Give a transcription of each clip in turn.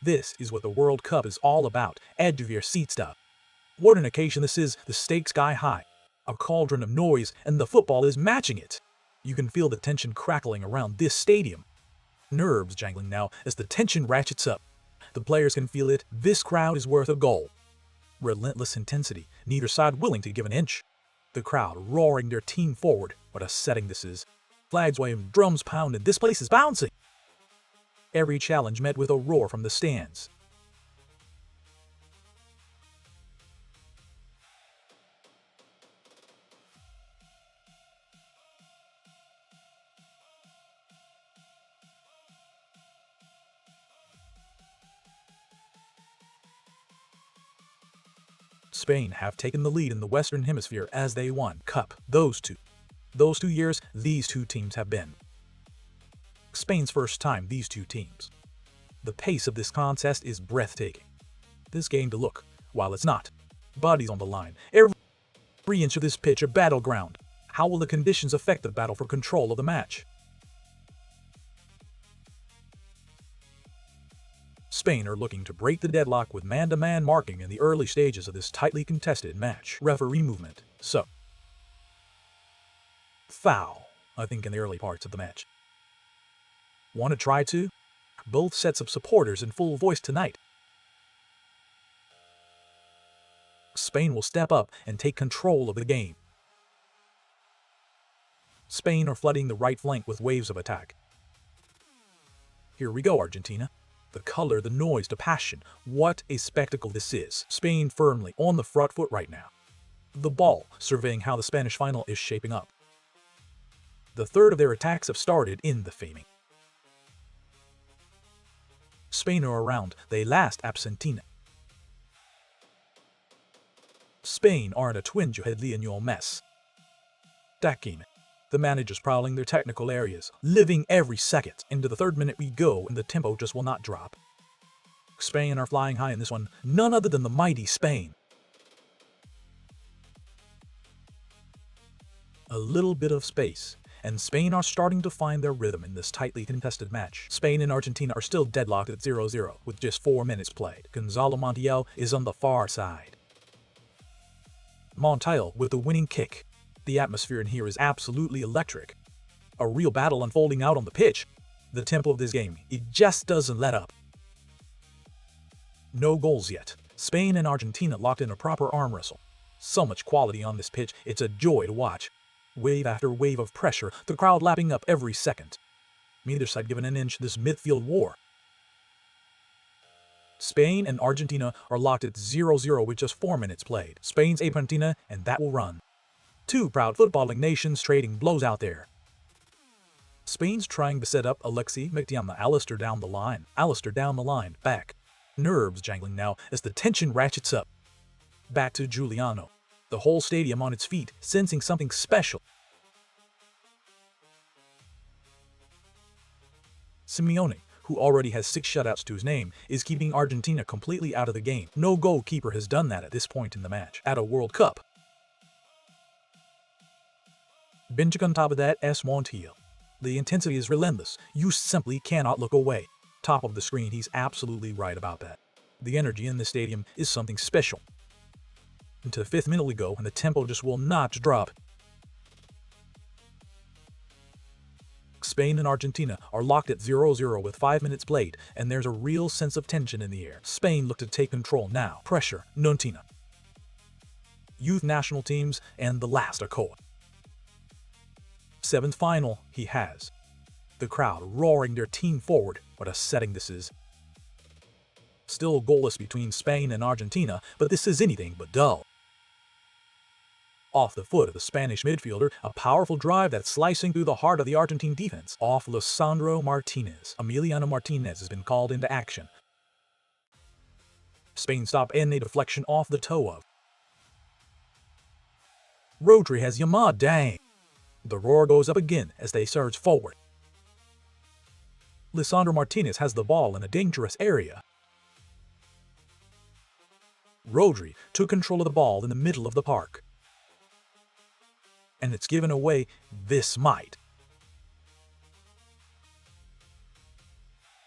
This is what the World Cup is all about. Edge of your seat stuff. What an occasion this is, the stakes sky high. A cauldron of noise, and the football is matching it. You can feel the tension crackling around this stadium. Nerves jangling now as the tension ratchets up. The players can feel it. This crowd is worth a goal. Relentless intensity, neither side willing to give an inch. The crowd roaring their team forward. What a setting this is. Flags waving, drums pounding, this place is bouncing. Every challenge met with a roar from the stands. Spain have taken the lead in the Western Hemisphere as they won Cup. Those two years, these two teams have been Spain's first time these two teams. The pace of this contest is breathtaking. This game to look, while it's not. Bodies on the line, every inch of this pitch a battleground. How will the conditions affect the battle for control of the match? Spain are looking to break the deadlock with man-to-man marking in the early stages of this tightly contested match. Referee movement. So, foul, I think, in the early parts of the match. Want to try to? Both sets of supporters in full voice tonight. Spain will step up and take control of the game. Spain are flooding the right flank with waves of attack. Here we go, Argentina. The color, the noise, the passion. What a spectacle this is. Spain firmly on the front foot right now. The ball, surveying how the Spanish final is shaping up. The third of their attacks have started in the faming. Spain are around, they last Argentina. Spain are in a twin-headly mess. Attacking. The managers prowling their technical areas, living every second. Into the third minute we go, and the tempo just will not drop. Spain are flying high in this one, none other than the mighty Spain. A little bit of space, and Spain are starting to find their rhythm in this tightly contested match. Spain and Argentina are still deadlocked at 0-0, with just 4 minutes played. Gonzalo Montiel is on the far side. Montiel with the winning kick. The atmosphere in here is absolutely electric. A real battle unfolding out on the pitch. The tempo of this game, it just doesn't let up. No goals yet. Spain and Argentina locked in a proper arm wrestle. So much quality on this pitch, it's a joy to watch. Wave after wave of pressure, the crowd lapping up every second. Neither side given an inch this midfield war. Spain and Argentina are locked at 0-0 with just 4 minutes played. Spain's Argentina, and that will run. Two proud footballing nations trading blows out there. Spain's trying to set up Alexis McAllister down the line, back. Nerves jangling now as the tension ratchets up. Back to Giuliano. The whole stadium on its feet, sensing something special. Simeone, who already has 6 shutouts to his name, is keeping Argentina completely out of the game. No goalkeeper has done that at this point in the match. At a World Cup. Bench on top of that, Montiel. The intensity is relentless. You simply cannot look away. Top of the screen, he's absolutely right about that. The energy in this stadium is something special. Into the 5th minute we go, and the tempo just will not drop. Spain and Argentina are locked at 0-0 with 5 minutes played, and there's a real sense of tension in the air. Spain look to take control now. Pressure, Argentina. Youth national teams, and the last are cold. 7th final, he has. The crowd roaring their team forward. What a setting this is. Still goalless between Spain and Argentina, but this is anything but dull. Off the foot of the Spanish midfielder, a powerful drive that's slicing through the heart of the Argentine defense. Off Lisandro Martinez. Emiliano Martinez has been called into action. Spain stop and a deflection off the toe of. Rodri has Yamad, dang. The roar goes up again as they surge forward. Lisandro Martinez has the ball in a dangerous area. Rodri took control of the ball in the middle of the park. And it's given away. This might.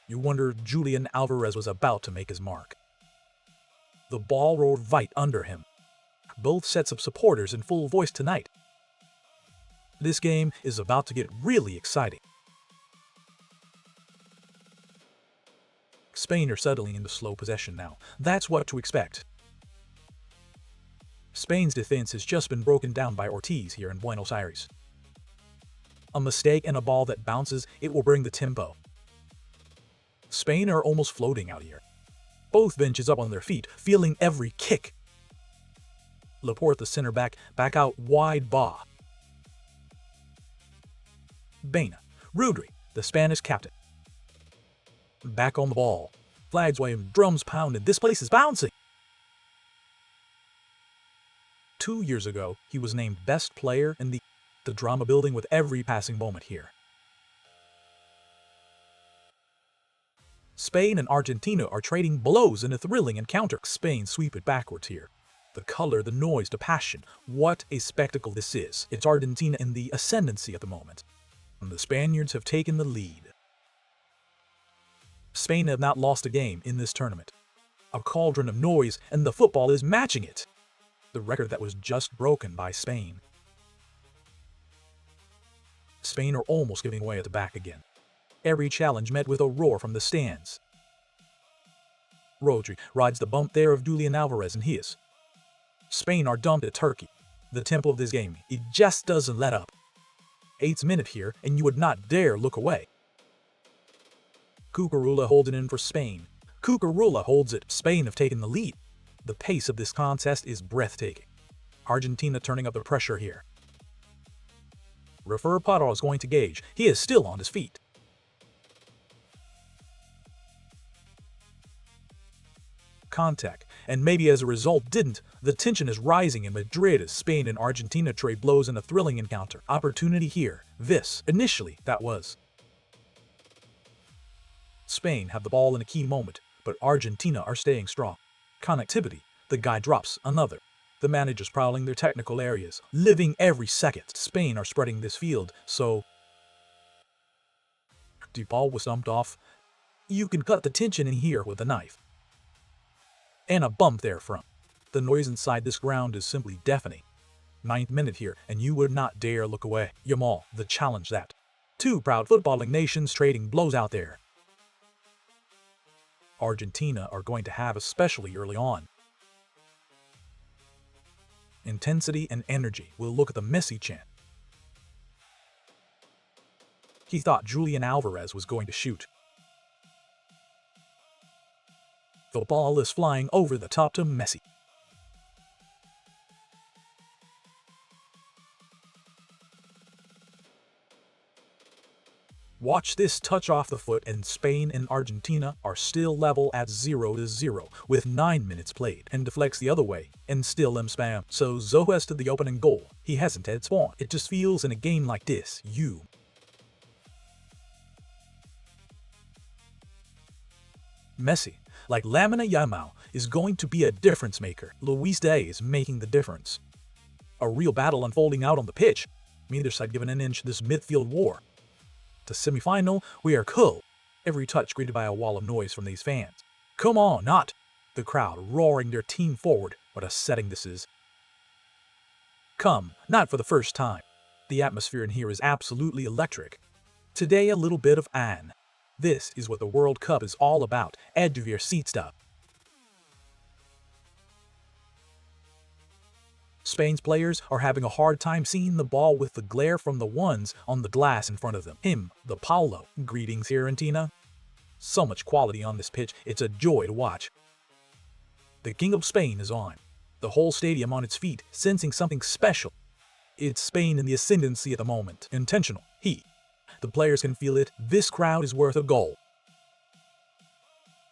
You wonder if Julian Alvarez was about to make his mark. The ball rolled right under him. Both sets of supporters in full voice tonight. This game is about to get really exciting. Spain are settling into slow possession now. That's what to expect. Spain's defense has just been broken down by Ortiz here in Buenos Aires. A mistake and a ball that bounces, it will bring the tempo. Spain are almost floating out here. Both benches up on their feet, feeling every kick. Laporte, the center back out wide ball. Baena, Rodri, the Spanish captain. Back on the ball. Flags waving, drums pounding. This place is bouncing. 2 years ago, he was named best player in the drama building with every passing moment here. Spain and Argentina are trading blows in a thrilling encounter. Spain sweep it backwards here. The color, the noise, the passion. What a spectacle this is. It's Argentina in the ascendancy at the moment. And the Spaniards have taken the lead. Spain have not lost a game in this tournament. A cauldron of noise, and the football is matching it. The record that was just broken by Spain. Spain are almost giving way at the back again. Every challenge met with a roar from the stands. Rodri rides the bump there of Julian Alvarez and his. Spain are dumped at Turkey. The tempo of this game, it just doesn't let up. 8th minute here, and you would not dare look away. Cucurella holds it in for Spain. Cucurella holds it. Spain have taken the lead. The pace of this contest is breathtaking. Argentina turning up the pressure here. Refer Potter is going to gauge. He is still on his feet. Contact, and maybe as a result didn't. The tension is rising in Madrid as Spain and Argentina trade blows in a thrilling encounter. Opportunity here. Initially, that was. Spain have the ball in a key moment, but Argentina are staying strong. Connectivity. The guy drops another. The managers prowling their technical areas, living every second. Spain are spreading this field, so the ball was dumped off. You can cut the tension in here with a knife. And a bump there from. The noise inside this ground is simply deafening. 9th minute here, and you would not dare look away. Yamal, the challenge that. 2 proud footballing nations trading blows out there. Argentina are going to have especially early on. Intensity and energy. We'll look at the Messi chant. He thought Julian Alvarez was going to shoot. The ball is flying over the top to Messi. Watch this touch off the foot, and Spain and Argentina are still level at 0-0 with 9 minutes played, and deflects the other way, and still spam. So Zoes to the opening goal. He hasn't had spawn. It just feels in a game like this, Messi, like Lamine Yamal, is going to be a difference maker. Luis Day is making the difference. A real battle unfolding out on the pitch. Neither side given an inch this midfield war. To semi-final, we are cool. Every touch greeted by a wall of noise from these fans. Come on, not! The crowd roaring their team forward. What a setting this is. Come, not for the first time. The atmosphere in here is absolutely electric. Today a little bit of Anne. This is what the World Cup is all about. Edge of your seat stuff. Spain's players are having a hard time seeing the ball with the glare from the ones on the glass in front of them. The Paulo. Greetings, Argentina. So much quality on this pitch, it's a joy to watch. The King of Spain is on. The whole stadium on its feet, sensing something special. It's Spain in the ascendancy at the moment. Intentional. The players can feel it. This crowd is worth a goal.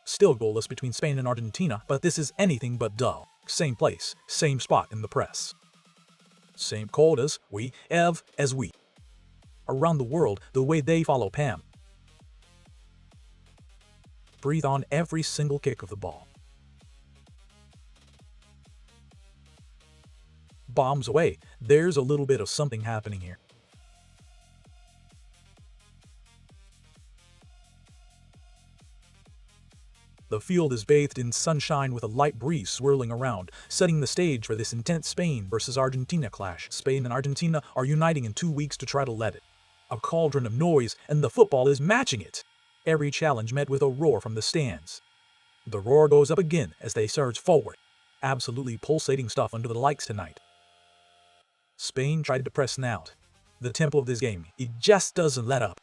Still goalless between Spain and Argentina, but this is anything but dull. Same place, same spot in the press. Same quotas, as we. Around the world, the way they follow Pam. Breathe on every single kick of the ball. Bombs away. There's a little bit of something happening here. The field is bathed in sunshine with a light breeze swirling around, setting the stage for this intense Spain versus Argentina clash. Spain and Argentina are uniting in 2 weeks to try to let it. A cauldron of noise, and the football is matching it. Every challenge met with a roar from the stands. The roar goes up again as they surge forward. Absolutely pulsating stuff under the lights tonight. Spain tried to press out. The tempo of this game, it just doesn't let up.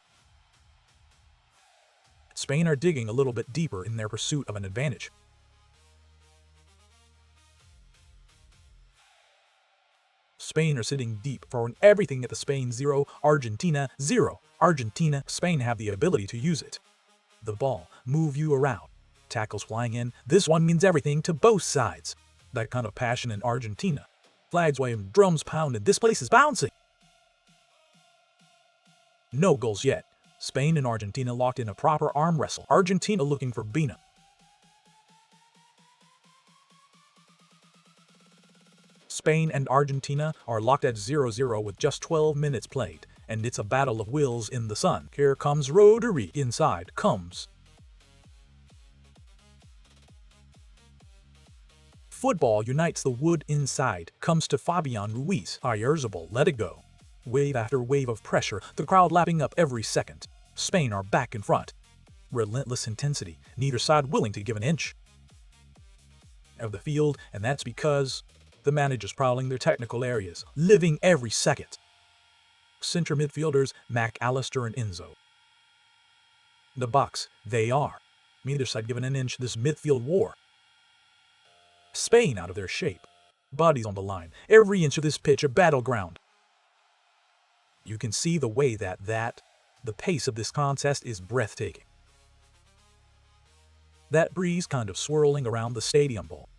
Spain are digging a little bit deeper in their pursuit of an advantage. Spain are sitting deep, throwing everything at the Spain 0, Argentina 0. Argentina, Spain have the ability to use it. The ball, move you around. Tackles flying in, this one means everything to both sides. That kind of passion in Argentina. Flags waving, drums pounding, this place is bouncing. No goals yet. Spain and Argentina locked in a proper arm wrestle. Argentina looking for Bina. Spain and Argentina are locked at 0-0 with just 12 minutes played, and it's a battle of wills in the sun. Here comes Rodri. Inside comes. Football unites the wood inside. Comes to Fabian Ruiz. Irreversible, let it go. Wave after wave of pressure, the crowd lapping up every second. Spain are back in front. Relentless intensity, neither side willing to give an inch of the field, and that's because the managers prowling their technical areas, living every second. Center midfielders McAllister and Enzo. The box, they are. Neither side given an inch this midfield war. Spain out of their shape. Bodies on the line, every inch of this pitch a battleground. You can see the way the pace of this contest is breathtaking. That breeze kind of swirling around the stadium ball.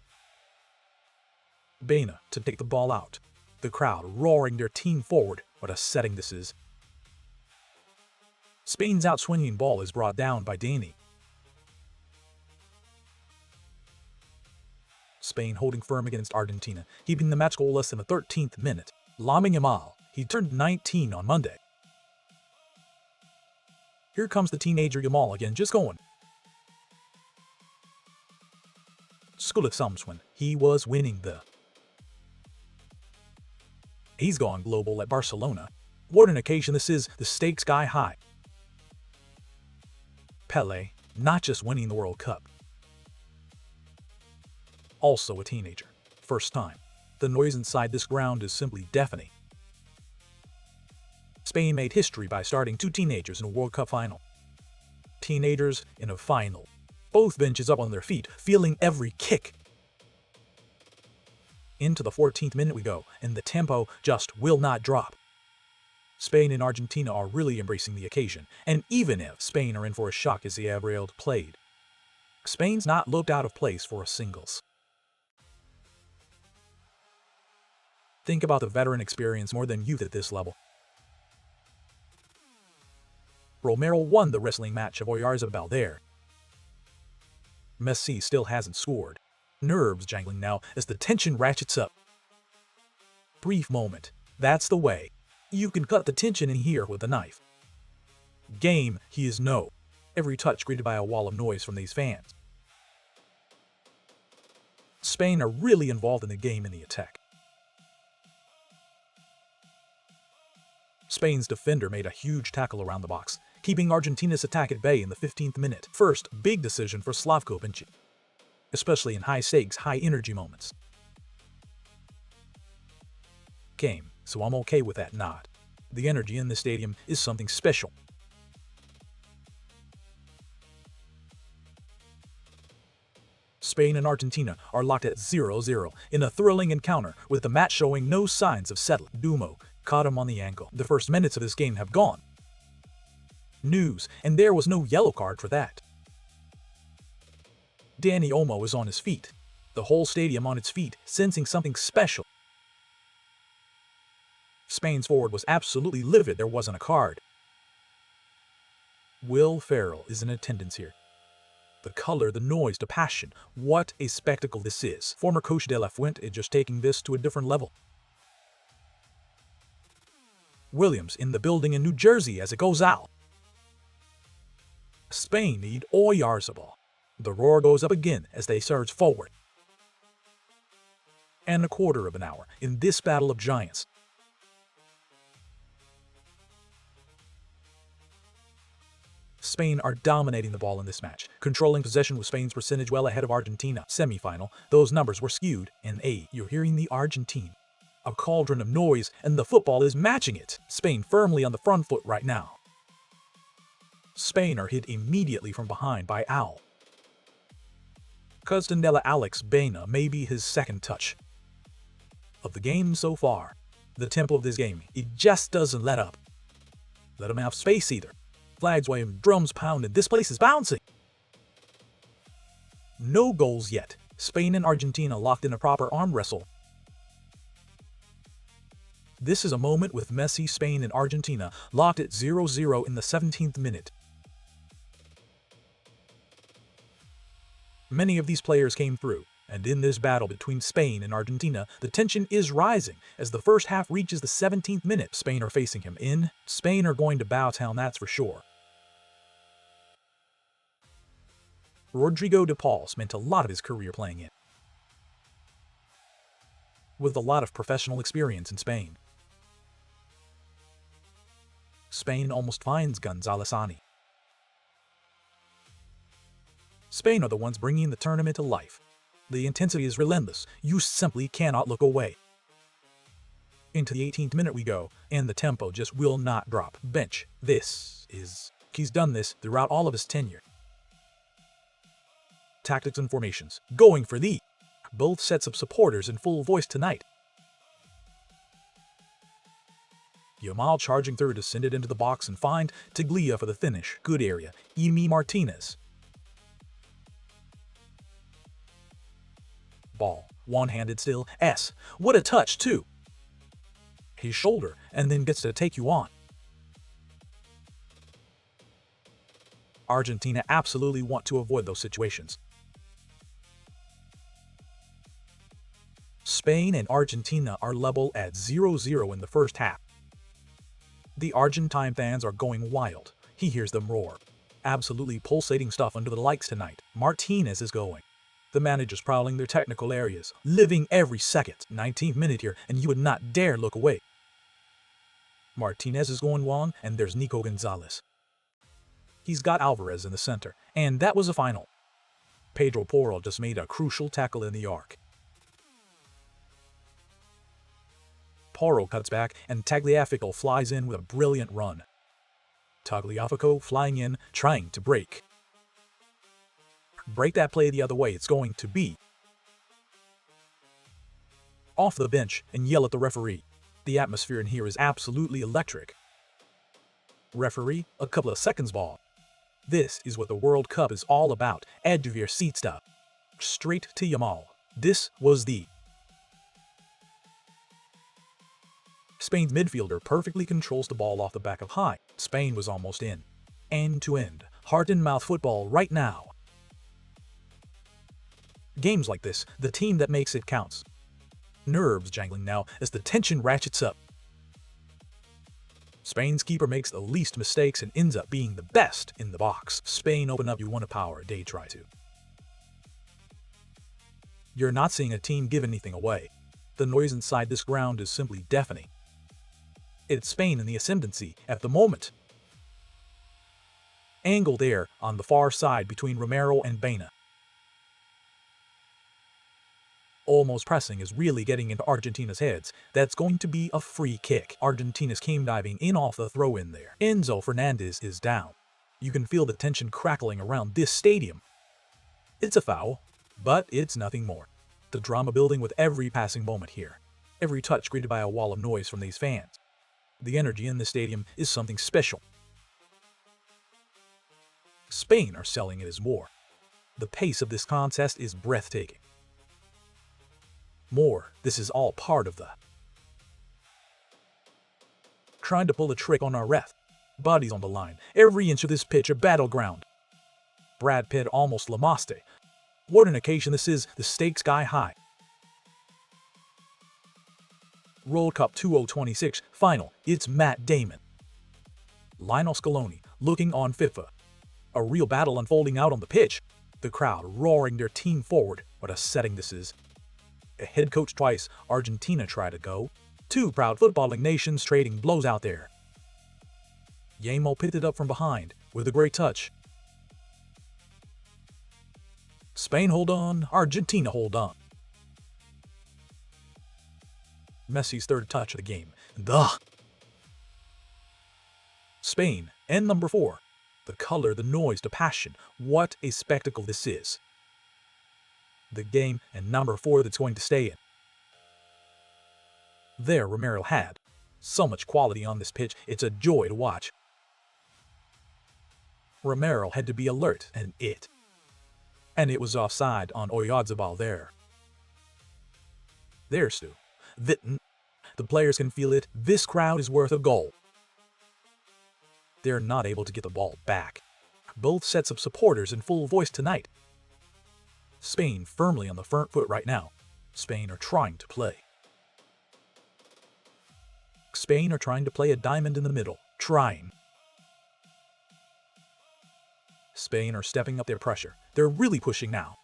Bena to take the ball out. The crowd roaring their team forward. What a setting this is. Spain's outswinging ball is brought down by Danny. Spain holding firm against Argentina, keeping the match goalless in the 13th minute. Lamine Yamal, he turned 19 on Monday. Here comes the teenager Yamal again, just going. School of Samswin, he was winning the. He's gone global at Barcelona. What an occasion this is, the stakes sky high. Pele, not just winning the World Cup. Also a teenager. First time. The noise inside this ground is simply deafening. Spain made history by starting 2 teenagers in a World Cup final. Teenagers in a final. Both benches up on their feet, feeling every kick. Into the 14th minute we go, and the tempo just will not drop. Spain and Argentina are really embracing the occasion, and even if Spain are in for a shock as the Abril played, Spain's not looked out of place for a singles. Think about the veteran experience more than youth at this level. Romero won the wrestling match of Oyarzabal there. Messi still hasn't scored. Nerves jangling now as the tension ratchets up. Brief moment. That's the way. You can cut the tension in here with a knife. Game, he is no. Every touch greeted by a wall of noise from these fans. Spain are really involved in the game in the attack. Spain's defender made a huge tackle around the box, keeping Argentina's attack at bay in the 15th minute. First big decision for Slavko Vinci, especially in high-stakes, high-energy moments. Game, so I'm okay with that nod. The energy in the stadium is something special. Spain and Argentina are locked at 0-0 in a thrilling encounter with the match showing no signs of settling. Dumo caught him on the ankle. The first minutes of this game have gone. News, and there was no yellow card for that. Dani Olmo is on his feet. The whole stadium on its feet, sensing something special. Spain's forward was absolutely livid there wasn't a card. Will Ferrell is in attendance here. The color, the noise, the passion. What a spectacle this is. Former coach De La Fuente is just taking this to a different level. Williams in the building in New Jersey as it goes out. Spain need Oyarzabal. The roar goes up again as they surge forward. And a quarter of an hour in this battle of giants. Spain are dominating the ball in this match, controlling possession with Spain's percentage well ahead of Argentina. Semi-final, those numbers were skewed, and you're hearing the Argentine. A cauldron of noise, and the football is matching it. Spain firmly on the front foot right now. Spain are hit immediately from behind by Al. Costandella Alex Baena may be his second touch of the game so far. The tempo of this game, it just doesn't let up. Let him have space either. Flags waving, drums pounding, this place is bouncing. No goals yet. Spain and Argentina locked in a proper arm wrestle. This is a moment with Messi. Spain and Argentina locked at 0-0 in the 17th minute. Many of these players came through, and in this battle between Spain and Argentina, the tension is rising as the first half reaches the 17th minute. Spain are facing him in. Spain are going to bow down, that's for sure. Rodrigo de Paul spent a lot of his career playing it, with a lot of professional experience in Spain. Spain almost finds González. Spain are the ones bringing the tournament to life. The intensity is relentless. You simply cannot look away. Into the 18th minute we go, and the tempo just will not drop. Bench. He's done this throughout all of his tenure. Tactics and formations. Going for the both sets of supporters in full voice tonight. Yamal charging through, to send it into the box and find Tiglia for the finish. Good area. Emi Martinez. Ball. One-handed still. What a touch, too. His shoulder, and then gets to take you on. Argentina absolutely want to avoid those situations. Spain and Argentina are level at 0-0 in the first half. The Argentine fans are going wild. He hears them roar. Absolutely pulsating stuff under the lights tonight. Martinez is going. The managers prowling their technical areas, living every second. 19th minute here, and you would not dare look away. Martinez is going long, and there's Nico González. He's got Alvarez in the center, and that was a final. Pedro Porro just made a crucial tackle in the arc. Porro cuts back, and Tagliafico flies in with a brilliant run. Tagliafico flying in, trying to break that play the other way. It's going to be off the bench and yell at the referee. The atmosphere in here is absolutely electric. Referee, a couple of seconds ball. This is what the World Cup is all about. Edge of your seat stuff. Straight to Yamal. This was the Spain's midfielder perfectly controls the ball off the back of high. Spain was almost in. End-to-end, heart-and-mouth football right now. Games like this, the team that makes it counts. Nerves jangling now as the tension ratchets up. Spain's keeper makes the least mistakes and ends up being the best in the box. Spain open up, you want a power, they try to. You're not seeing a team give anything away. The noise inside this ground is simply deafening. It's Spain in the ascendancy at the moment. Angle there on the far side between Romero and Baena. Almost pressing is really getting into Argentina's heads. That's going to be a free kick. Argentina's came diving in off the throw-in there. Enzo Fernandez is down. You can feel the tension crackling around this stadium. It's a foul, but it's nothing more. The drama building with every passing moment here. Every touch greeted by a wall of noise from these fans. The energy in the stadium is something special. Spain are selling it as more. The pace of this contest is breathtaking. This is all part of the trying to pull a trick on our ref. Bodies on the line. Every inch of this pitch a battleground. Brad Pitt almost Lamaste. What an occasion this is, the stakes sky high. World Cup 2026 final, it's Matt Damon. Lionel Scaloni looking on FIFA. A real battle unfolding out on the pitch. The crowd roaring their team forward. What a setting this is. A head coach twice, Argentina tried to go. Two proud footballing nations trading blows out there. Yamo picked it up from behind with a great touch. Spain hold on, Argentina hold on. Messi's third touch of the game. Spain, and number 4. The color, the noise, the passion. What a spectacle this is. The game and number 4 that's going to stay in. There Romero had. So much quality on this pitch, it's a joy to watch. Romero had to be alert, and it was offside on Oyarzabal there. There's Stu. Vitten. The players can feel it. This crowd is worth a goal. They're not able to get the ball back. Both sets of supporters in full voice tonight. Spain firmly on the front foot right now. Spain are trying to play. Spain are trying to play a diamond in the middle. Trying. Spain are stepping up their pressure. They're really pushing now.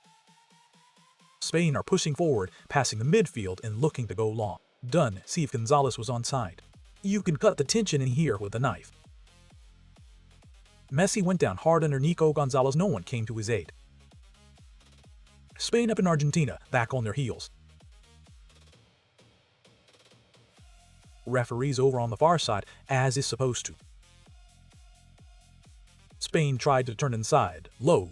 Spain are pushing forward, passing the midfield and looking to go long. Done. See if Gonzalez was onside. You can cut the tension in here with a knife. Messi went down hard under Nico Gonzalez. No one came to his aid. Spain up in Argentina, back on their heels. Referees over on the far side, as is supposed to. Spain tried to turn inside, low.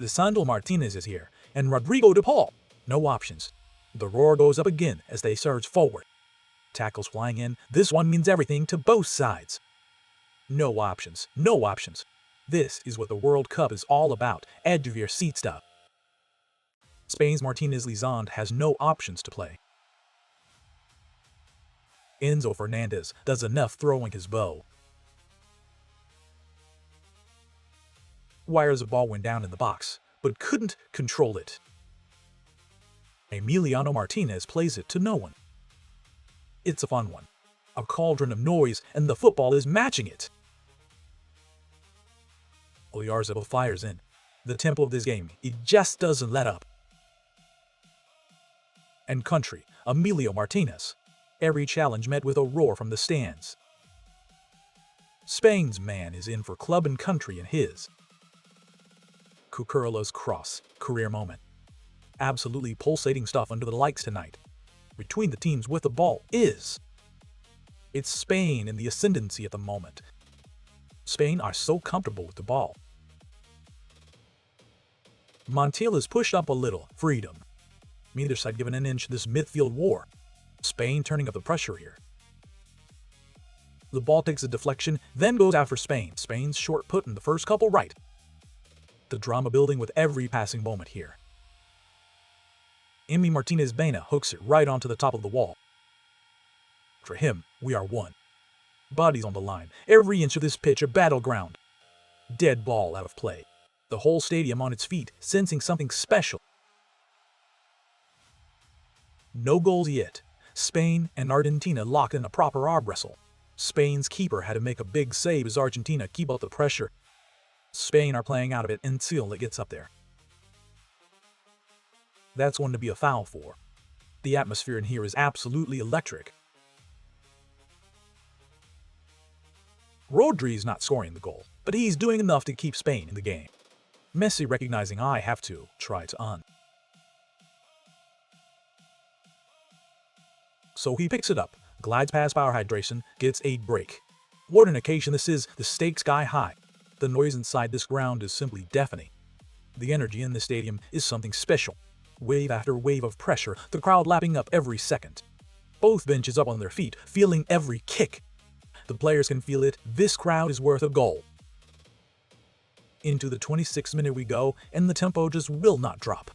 Lisandro Martinez is here, and Rodrigo de Paul. No options. The roar goes up again as they surge forward. Tackles flying in. This one means everything to both sides. No options. No options. This is what the World Cup is all about. Edge of your seat stuff. Spain's Martinez Lizond has no options to play. Enzo Fernandez does enough throwing his bow. Wires of ball went down in the box, but couldn't control it. Emiliano Martinez plays it to no one. It's a fun one. A cauldron of noise, and the football is matching it. Oyarzabal fires in. The tempo of this game, it just doesn't let up. And country, Emilio Martinez. Every challenge met with a roar from the stands. Spain's man is in for club and country and his. Cucurulla's cross, career moment. Absolutely pulsating stuff under the lights tonight. Between the teams with the ball is. It's Spain in the ascendancy at the moment. Spain are so comfortable with the ball. Montiel is pushed up a little, freedom. Neither side given an inch this midfield war. Spain turning up the pressure here. The ball takes a deflection, then goes out for Spain. Spain's short put in the first couple right. The drama building with every passing moment here. Emi Martinez Baena hooks it right onto the top of the wall. For him, we are one. Bodies on the line, every inch of this pitch a battleground. Dead ball out of play. The whole stadium on its feet, sensing something special. No goals yet. Spain and Argentina locked in a proper arm wrestle. Spain's keeper had to make a big save as Argentina keep up the pressure. Spain are playing out of it until it gets up there. That's going to be a foul for. The atmosphere in here is absolutely electric. Rodri's not scoring the goal, but he's doing enough to keep Spain in the game. Messi recognizing I have to try to So he picks it up, glides past power hydration, gets a break. What an occasion this is, the stakes sky high. The noise inside this ground is simply deafening. The energy in the stadium is something special. Wave after wave of pressure, the crowd lapping up every second. Both benches up on their feet, feeling every kick. The players can feel it, this crowd is worth a goal. Into the 26th minute we go, and the tempo just will not drop.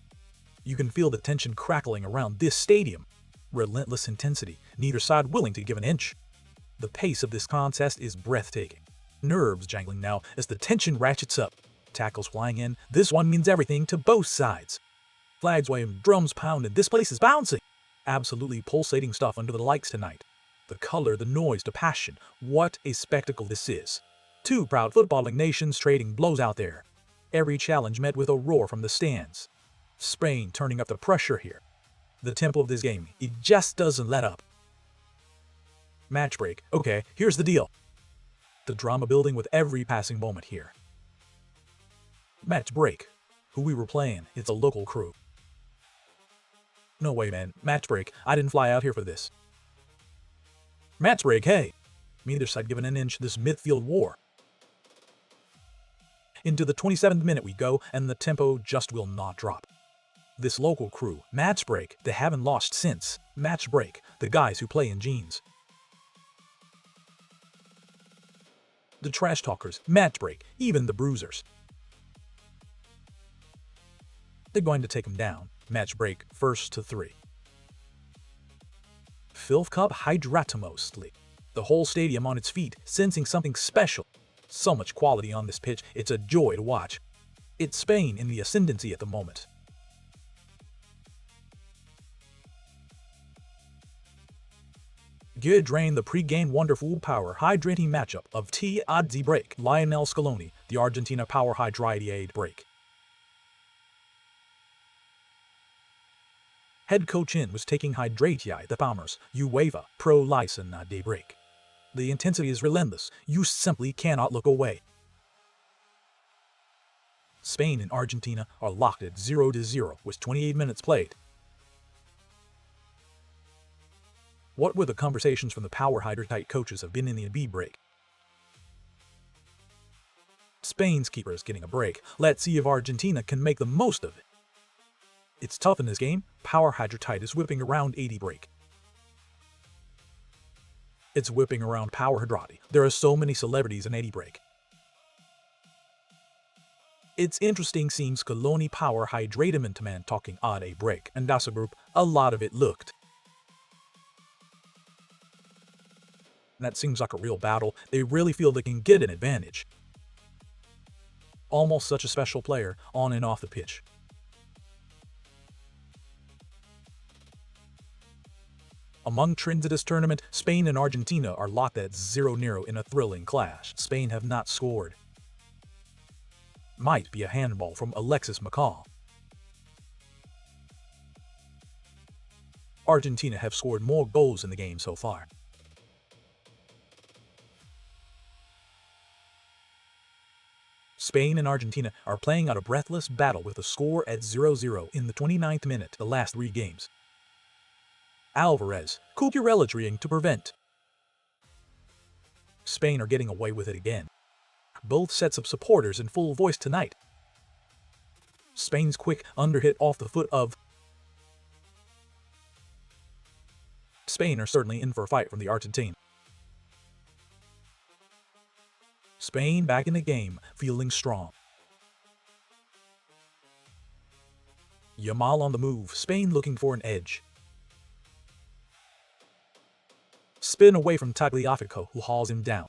You can feel the tension crackling around this stadium. Relentless intensity, neither side willing to give an inch. The pace of this contest is breathtaking. Nerves jangling now as the tension ratchets up. Tackles flying in, this one means everything to both sides. Flags waving, drums pounding, this place is bouncing. Absolutely pulsating stuff under the lights tonight. The color, the noise, the passion, what a spectacle this is. Two proud footballing nations trading blows out there. Every challenge met with a roar from the stands. Spain turning up the pressure here. The tempo of this game, it just doesn't let up. Match break. Okay, here's the deal. The drama building with every passing moment here. Match break. Who we were playing, it's a local crew. No way, man. Match break. I didn't fly out here for this. Match break, hey. Neither side given an inch this midfield war. Into the 27th minute we go, and the tempo just will not drop. This local crew, match break, they haven't lost since. Match break, the guys who play in jeans. The trash talkers, match break, even the bruisers. They're going to take them down. Match break, first to 3. Filth Cup Hydratomostly. The whole stadium on its feet, sensing something special. So much quality on this pitch, it's a joy to watch. It's Spain in the ascendancy at the moment. Good drain the pre-game wonderful power hydrating matchup of T-Adzi break. Lionel Scaloni, the Argentina power hydrate break. Head coach in was taking hydratia the Palmers, UEFA pro license de break. The intensity is relentless, you simply cannot look away. Spain and Argentina are locked at 0-0 with 28 minutes played. What were the conversations from the power hydrate coaches have been in the B break? Spain's keeper is getting a break. Let's see if Argentina can make the most of it. It's tough in this game. Power hydrate is whipping around 80 break. It's whipping around power hydrate. There are so many celebrities in 80 break. It's interesting seeing Scaloni power hydratement man talking odd a break, and as a group, a lot of it looked. That seems like a real battle. They really feel they can get an advantage. Almost such a special player on and off the pitch. Among trends of this tournament, Spain and Argentina are locked at 0-0 in a thrilling clash. Spain have not scored. Might be a handball from Alexis McCall. Argentina have scored more goals in the game so far. Spain and Argentina are playing out a breathless battle with a score at 0-0 in the 29th minute the last 3 games. Alvarez, Cucurella trying to prevent. Spain are getting away with it again. Both sets of supporters in full voice tonight. Spain's quick underhit off the foot of. Spain are certainly in for a fight from the Argentine. Spain back in the game, feeling strong. Yamal on the move, Spain looking for an edge. Spin away from Tagliafico, who hauls him down.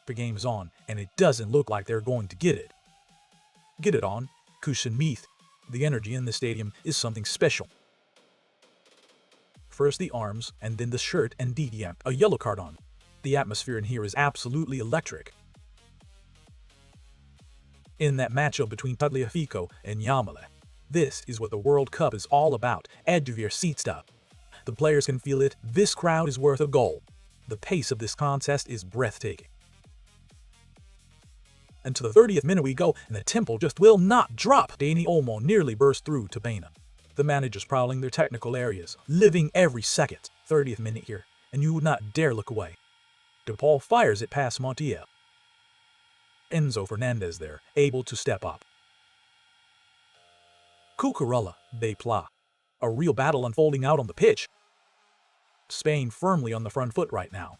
The game is on, and it doesn't look like they're going to get it. Get it on, Cushion Meath. The energy in the stadium is something special. First the arms, and then the shirt and DDM, a yellow card on. The atmosphere in here is absolutely electric. In that matchup between Tagliafico and Yamal, this is what the World Cup is all about. Edge of your seat stuff. The players can feel it. This crowd is worth a goal. The pace of this contest is breathtaking. And to the 30th minute we go, and the tempo just will not drop. Dani Olmo nearly burst through to Baena. The managers prowling their technical areas, living every second. 30th minute here, and you would not dare look away. DePaul fires it past Montiel. Enzo Fernandez there, able to step up. Cucurella, they pla. A real battle unfolding out on the pitch. Spain firmly on the front foot right now.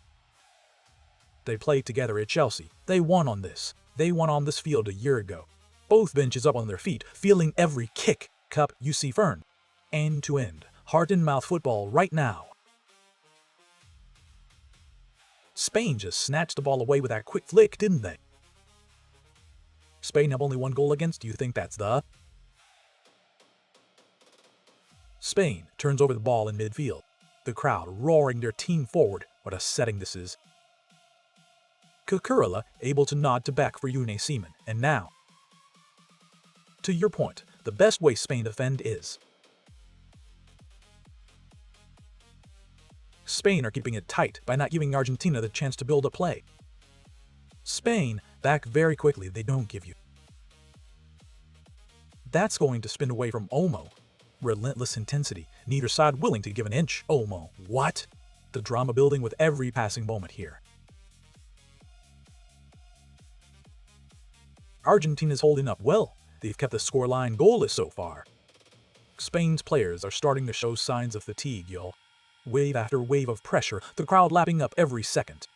They played together at Chelsea. They won on this. They won on this field a year ago. Both benches up on their feet, feeling every kick. Cup, UC Fern. End to end. Heart and mouth football right now. Spain just snatched the ball away with that quick flick, didn't they? Spain have only 1 goal against. Do you think that's the? Spain turns over the ball in midfield. The crowd roaring their team forward. What a setting this is. Cucurella able to nod to back for Seaman, and now. To your point, the best way Spain defend is. Spain are keeping it tight by not giving Argentina the chance to build a play. Spain back very quickly, they don't give you. That's going to spin away from Olmo. Relentless intensity, neither side willing to give an inch. Olmo, what? The drama building with every passing moment here. Argentina's holding up well. They've kept the scoreline goalless so far. Spain's players are starting to show signs of fatigue, y'all. Wave after wave of pressure, the crowd lapping up every second.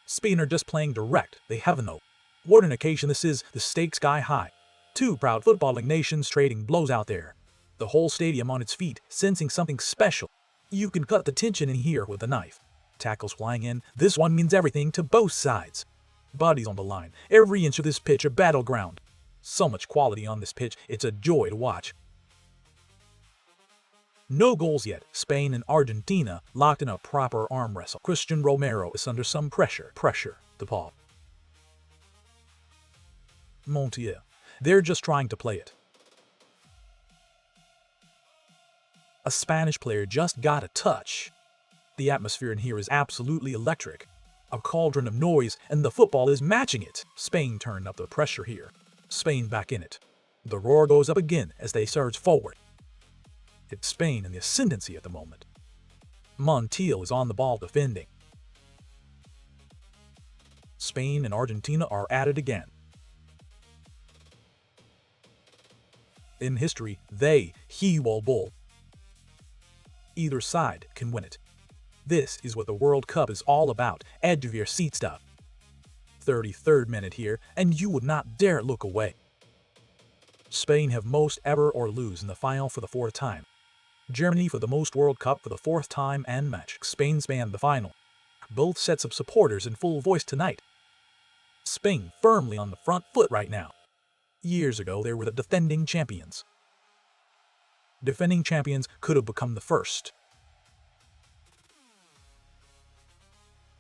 Spain are just playing direct, they have no. What an occasion this is, the stakes sky high. Two proud footballing nations trading blows out there. The whole stadium on its feet, sensing something special. You can cut the tension in here with a knife. Tackles flying in, this one means everything to both sides. Bodies on the line, every inch of this pitch a battleground. So much quality on this pitch, it's a joy to watch. No goals yet, Spain and Argentina locked in a proper arm wrestle. Christian Romero is under some pressure. The ball. Montiel, they're just trying to play it. A Spanish player just got a touch. The atmosphere in here is absolutely electric. A cauldron of noise, and the football is matching it. Spain turned up the pressure here. Spain back in it. The roar goes up again as they surge forward. It's Spain in the ascendancy at the moment. Montiel is on the ball defending. Spain and Argentina are at it again. In history, he will bowl. Either side can win it. This is what the World Cup is all about, edge of your seat stuff. 33rd minute here, and you would not dare look away. Spain have most ever or lose in the final for the 4th time. Germany for the most World Cup for the 4th time and match. Spain span the final. Both sets of supporters in full voice tonight. Spain firmly on the front foot right now. Years ago, they were the defending champions. Defending champions could have become the first.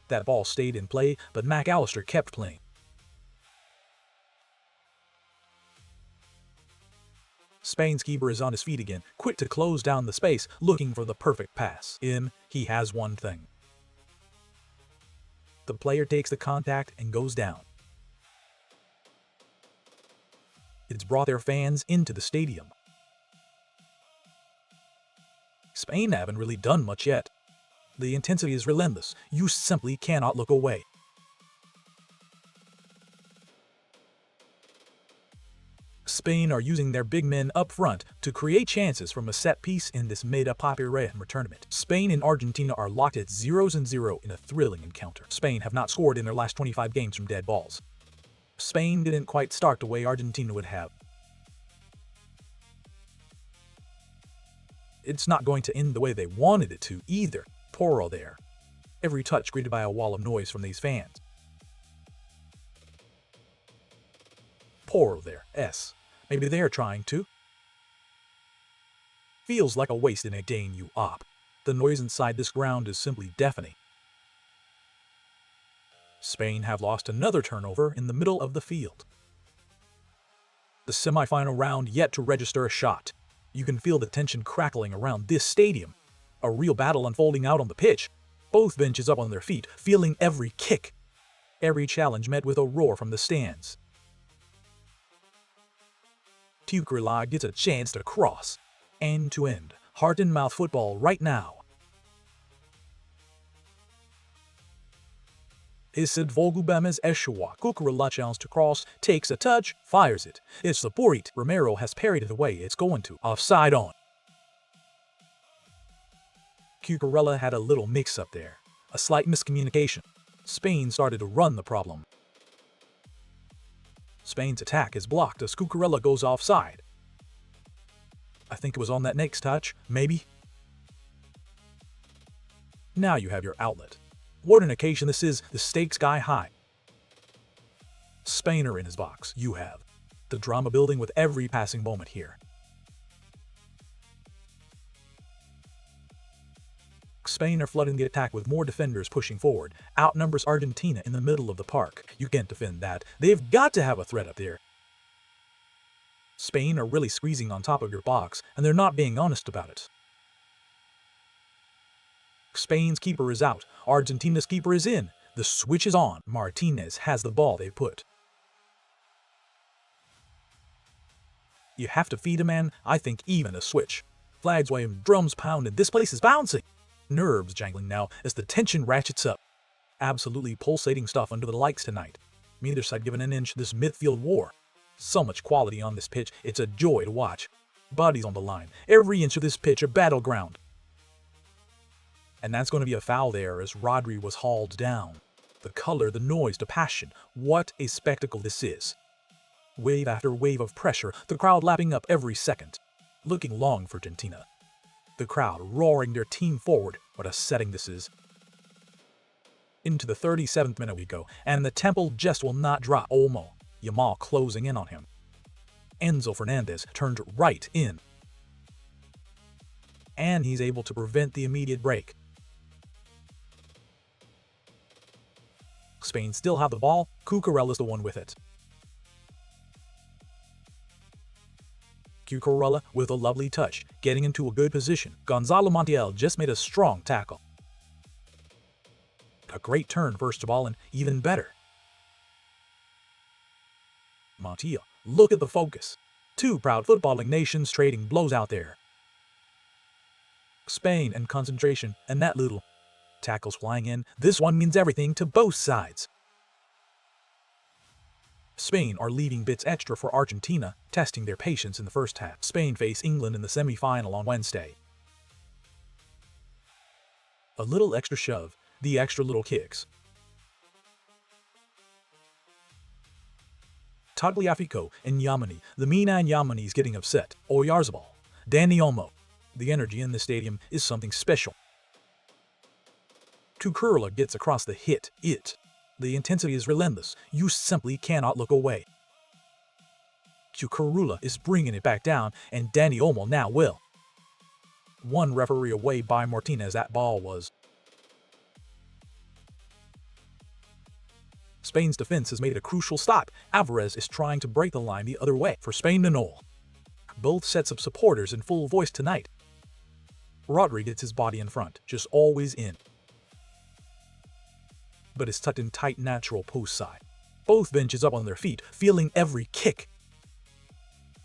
That ball stayed in play, but McAllister kept playing. Spain's keeper is on his feet again, quick to close down the space, looking for the perfect pass. He has one thing. The player takes the contact and goes down. It's brought their fans into the stadium. Spain haven't really done much yet. The intensity is relentless. You simply cannot look away. Spain are using their big men up front to create chances from a set piece in this made-up-popular tournament. Spain and Argentina are locked at 0-0 in a thrilling encounter. Spain have not scored in their last 25 games from dead balls. Spain didn't quite start the way Argentina would have. It's not going to end the way they wanted it to either. Poro there. Every touch greeted by a wall of noise from these fans. Poro there, Maybe they're trying to. Feels like a waste in a daying you op. The noise inside this ground is simply deafening. Spain have lost another turnover in the middle of the field. The semi-final round yet to register a shot. You can feel the tension crackling around this stadium. A real battle unfolding out on the pitch. Both benches up on their feet, feeling every kick. Every challenge met with a roar from the stands. Cucurella gets a chance to cross. End-to-end, heart-and-mouth football right now. Isid Volgubemes Eshua. Cucurella challenge to cross, takes a touch, fires it. It's the Borit. Romero has parried it away. It's going to. Offside on. Cucurella had a little mix-up there. A slight miscommunication. Spain started to run the problem. Spain's attack is blocked as Cucurella goes offside. I think it was on that next touch, maybe? Now you have your outlet. What an occasion this is, the stakes sky high. Spain are in his box, you have. The drama building with every passing moment here. Spain are flooding the attack with more defenders pushing forward, outnumbers Argentina in the middle of the park. You can't defend that. They've got to have a threat up there. Spain are really squeezing on top of your box, and they're not being honest about it. Spain's keeper is out. Argentina's keeper is in. The switch is on. Martinez has the ball they put. You have to feed a man, I think even a switch. Flags waving, drums pounding, this place is bouncing. Nerves jangling now as the tension ratchets up. Absolutely pulsating stuff under the lights tonight. Neither side giving an inch this midfield war. So much quality on this pitch, it's a joy to watch. Bodies on the line, every inch of this pitch a battleground. And that's going to be a foul there as Rodri was hauled down. The color, the noise, the passion, what a spectacle this is. Wave after wave of pressure, the crowd lapping up every second. Looking long for Argentina. The crowd roaring their team forward, what a setting this is. Into the 37th minute we go, and the tempo just will not drop. Olmo, Yamal closing in on him. Enzo Fernandez turned right in. And he's able to prevent the immediate break. Spain still have the ball, Cucurella's the one with it. Cucurella with a lovely touch, getting into a good position. Gonzalo Montiel just made a strong tackle. A great turn first of all, and even better. Montiel, look at the focus. Two proud footballing nations trading blows out there. Spain and concentration, and that little tackles flying in. This one means everything to both sides. Spain are leaving bits extra for Argentina, testing their patience in the first half. Spain face England in the semi-final on Wednesday. A little extra shove, the extra little kicks. Tagliafico and Yamani, the Mina and Yamani's getting upset. Oyarzabal, Dani Olmo. The energy in the stadium is something special. Cucurella gets across the hit. The intensity is relentless. You simply cannot look away. Cucurella is bringing it back down, and Dani Olmo now will. One referee away by Martinez, that ball was. Spain's defense has made a crucial stop. Alvarez is trying to break the line the other way for Spain to null. Both sets of supporters in full voice tonight. Rodri gets his body in front, just always in. But is tucked in tight natural post side. Both benches up on their feet, feeling every kick.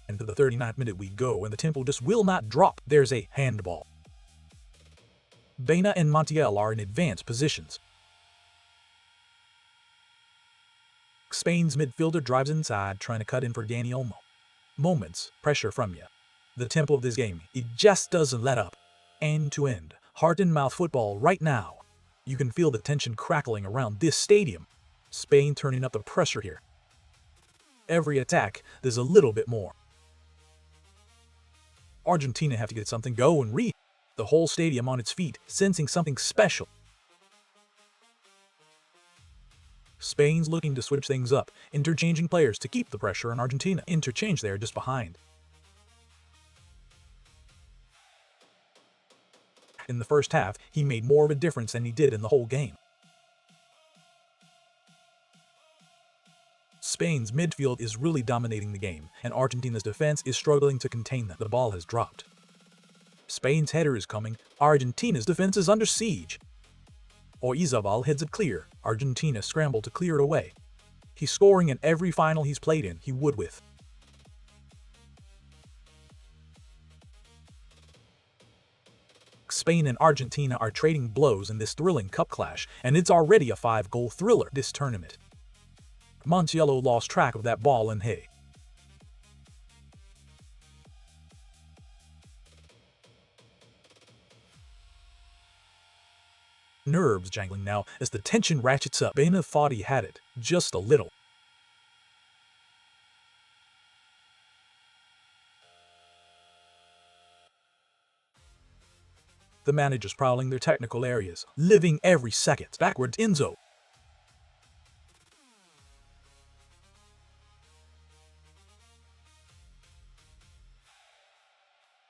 And to the 39th minute we go, and the tempo just will not drop. There's a handball. Baena and Montiel are in advanced positions. Spain's midfielder drives inside, trying to cut in for Dani Olmo. Moments, pressure from you. The tempo of this game, it just doesn't let up. End to end, heart-and-mouth football right now. You can feel the tension crackling around this stadium. Spain turning up the pressure here. Every attack, there's a little bit more. Argentina have to get something going. The whole stadium on its feet, sensing something special. Spain's looking to switch things up, interchanging players to keep the pressure on Argentina. Interchange there just behind. In the first half, he made more of a difference than he did in the whole game. Spain's midfield is really dominating the game, and Argentina's defense is struggling to contain them. The ball has dropped. Spain's header is coming. Argentina's defense is under siege. Oyarzabal heads it clear. Argentina scrambled to clear it away. He's scoring in every final he's played in, he would with. Spain and Argentina are trading blows in this thrilling cup clash, and it's already a 5-goal thriller this tournament. Montiel lost track of that ball and hey. Nerves jangling now as the tension ratchets up. Baena thought he had it, just a little. The managers prowling their technical areas, living every second. Backwards Enzo.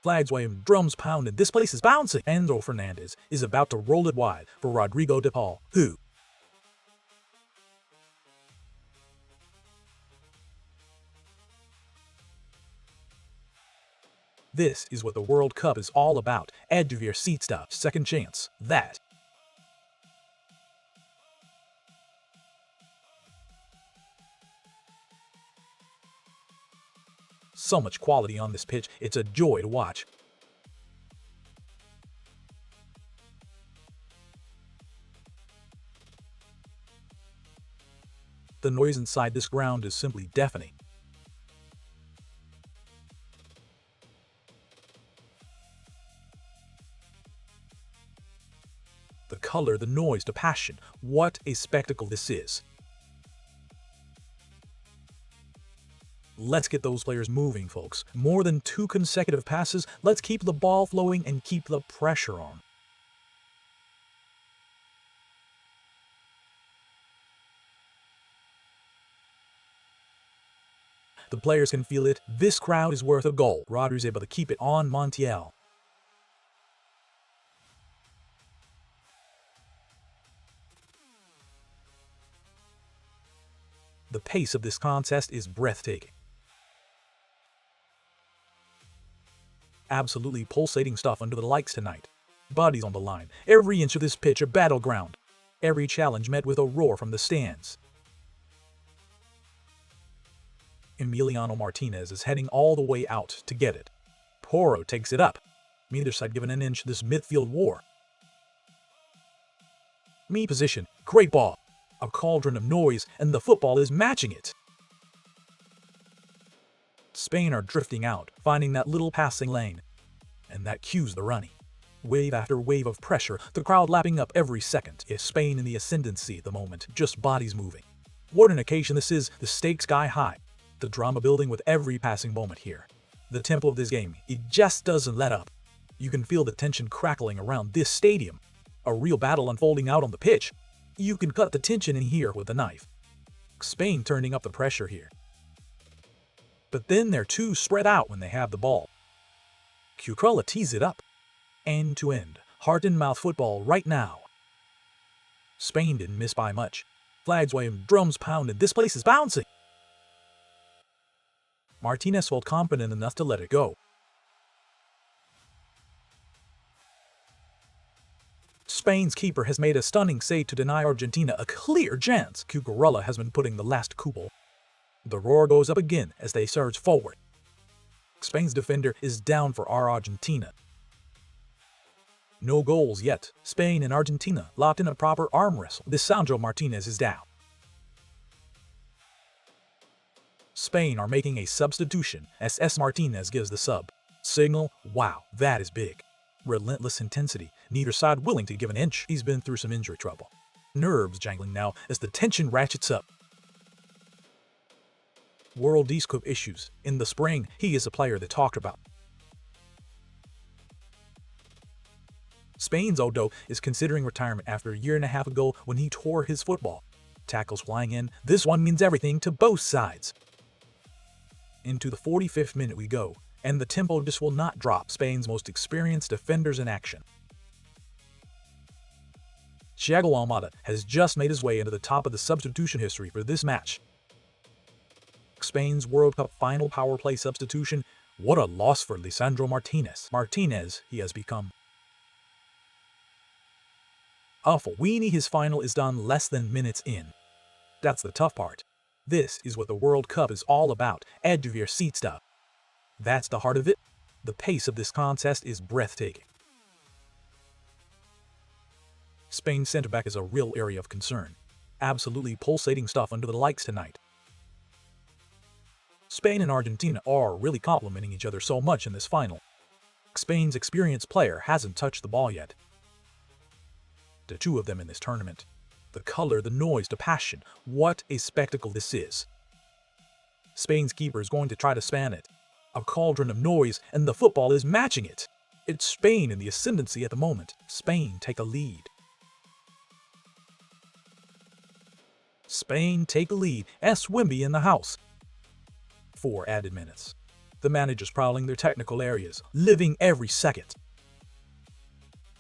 Flags waving, drums pounding, this place is bouncing. Enzo Fernandez is about to roll it wide for Rodrigo de Paul, who This is what the World Cup is all about. Edge of your seat stuff. Second chance. That. So much quality on this pitch, it's a joy to watch. The noise inside this ground is simply deafening. The color, the noise, the passion. What a spectacle this is. Let's get those players moving, folks. More than 2 consecutive passes. Let's keep the ball flowing and keep the pressure on. The players can feel it. This crowd is worth a goal. Rodri is able to keep it on Montiel. The pace of this contest is breathtaking. Absolutely pulsating stuff under the lights tonight. Bodies on the line. Every inch of this pitch a battleground. Every challenge met with a roar from the stands. Emiliano Martinez is heading all the way out to get it. Porro takes it up. Neither side given an inch this midfield war. Me position. Great ball. A cauldron of noise, and the football is matching it. Spain are drifting out, finding that little passing lane. And that cues the running. Wave after wave of pressure, the crowd lapping up every second. Is Spain in the ascendancy at the moment, just bodies moving. What an occasion this is, the stakes sky high. The drama building with every passing moment here. The tempo of this game, it just doesn't let up. You can feel the tension crackling around this stadium. A real battle unfolding out on the pitch. You can cut the tension in here with a knife. Spain turning up the pressure here. But then they're too spread out when they have the ball. Cucurella tees it up. End to end, heart-and-mouth football right now. Spain didn't miss by much. Flags waving, drums pounding, this place is bouncing. Martinez felt confident enough to let it go. Spain's keeper has made a stunning save to deny Argentina a clear chance. Cucurella has been putting the last couple. The roar goes up again as they surge forward. Spain's defender is down for Argentina. No goals yet. Spain and Argentina locked in a proper arm wrestle. Lisandro Martinez is down. Spain are making a substitution as Martinez gives the sub. Signal, wow, that is big. Relentless intensity, neither side willing to give an inch. He's been through some injury trouble. Nerves jangling now as the tension ratchets up. World Cup issues. In the spring, he is a player they talked about. Spain's Odo is considering retirement after a year and a half ago when he tore his football. Tackles flying in. This one means everything to both sides. Into the 45th minute we go, and the tempo just will not drop. Spain's most experienced defenders in action. Thiago Almada has just made his way into the top of the substitution history for this match. Spain's World Cup final power play substitution. What a loss for Lisandro Martinez. Martinez, he has become. Awful weenie, his final is done less than minutes in. That's the tough part. This is what the World Cup is all about, edge of your seat stuff. That's the heart of it. The pace of this contest is breathtaking. Spain's center-back is a real area of concern. Absolutely pulsating stuff under the lights tonight. Spain and Argentina are really complimenting each other so much in this final. Spain's experienced player hasn't touched the ball yet. The two of them in this tournament. The color, the noise, the passion. What a spectacle this is. Spain's keeper is going to try to span it. A cauldron of noise, and the football is matching it. It's Spain in the ascendancy at the moment. Spain take a lead. Spain take a lead. Wemby in the house. 4 added minutes. the managers prowling their technical areas, living every second.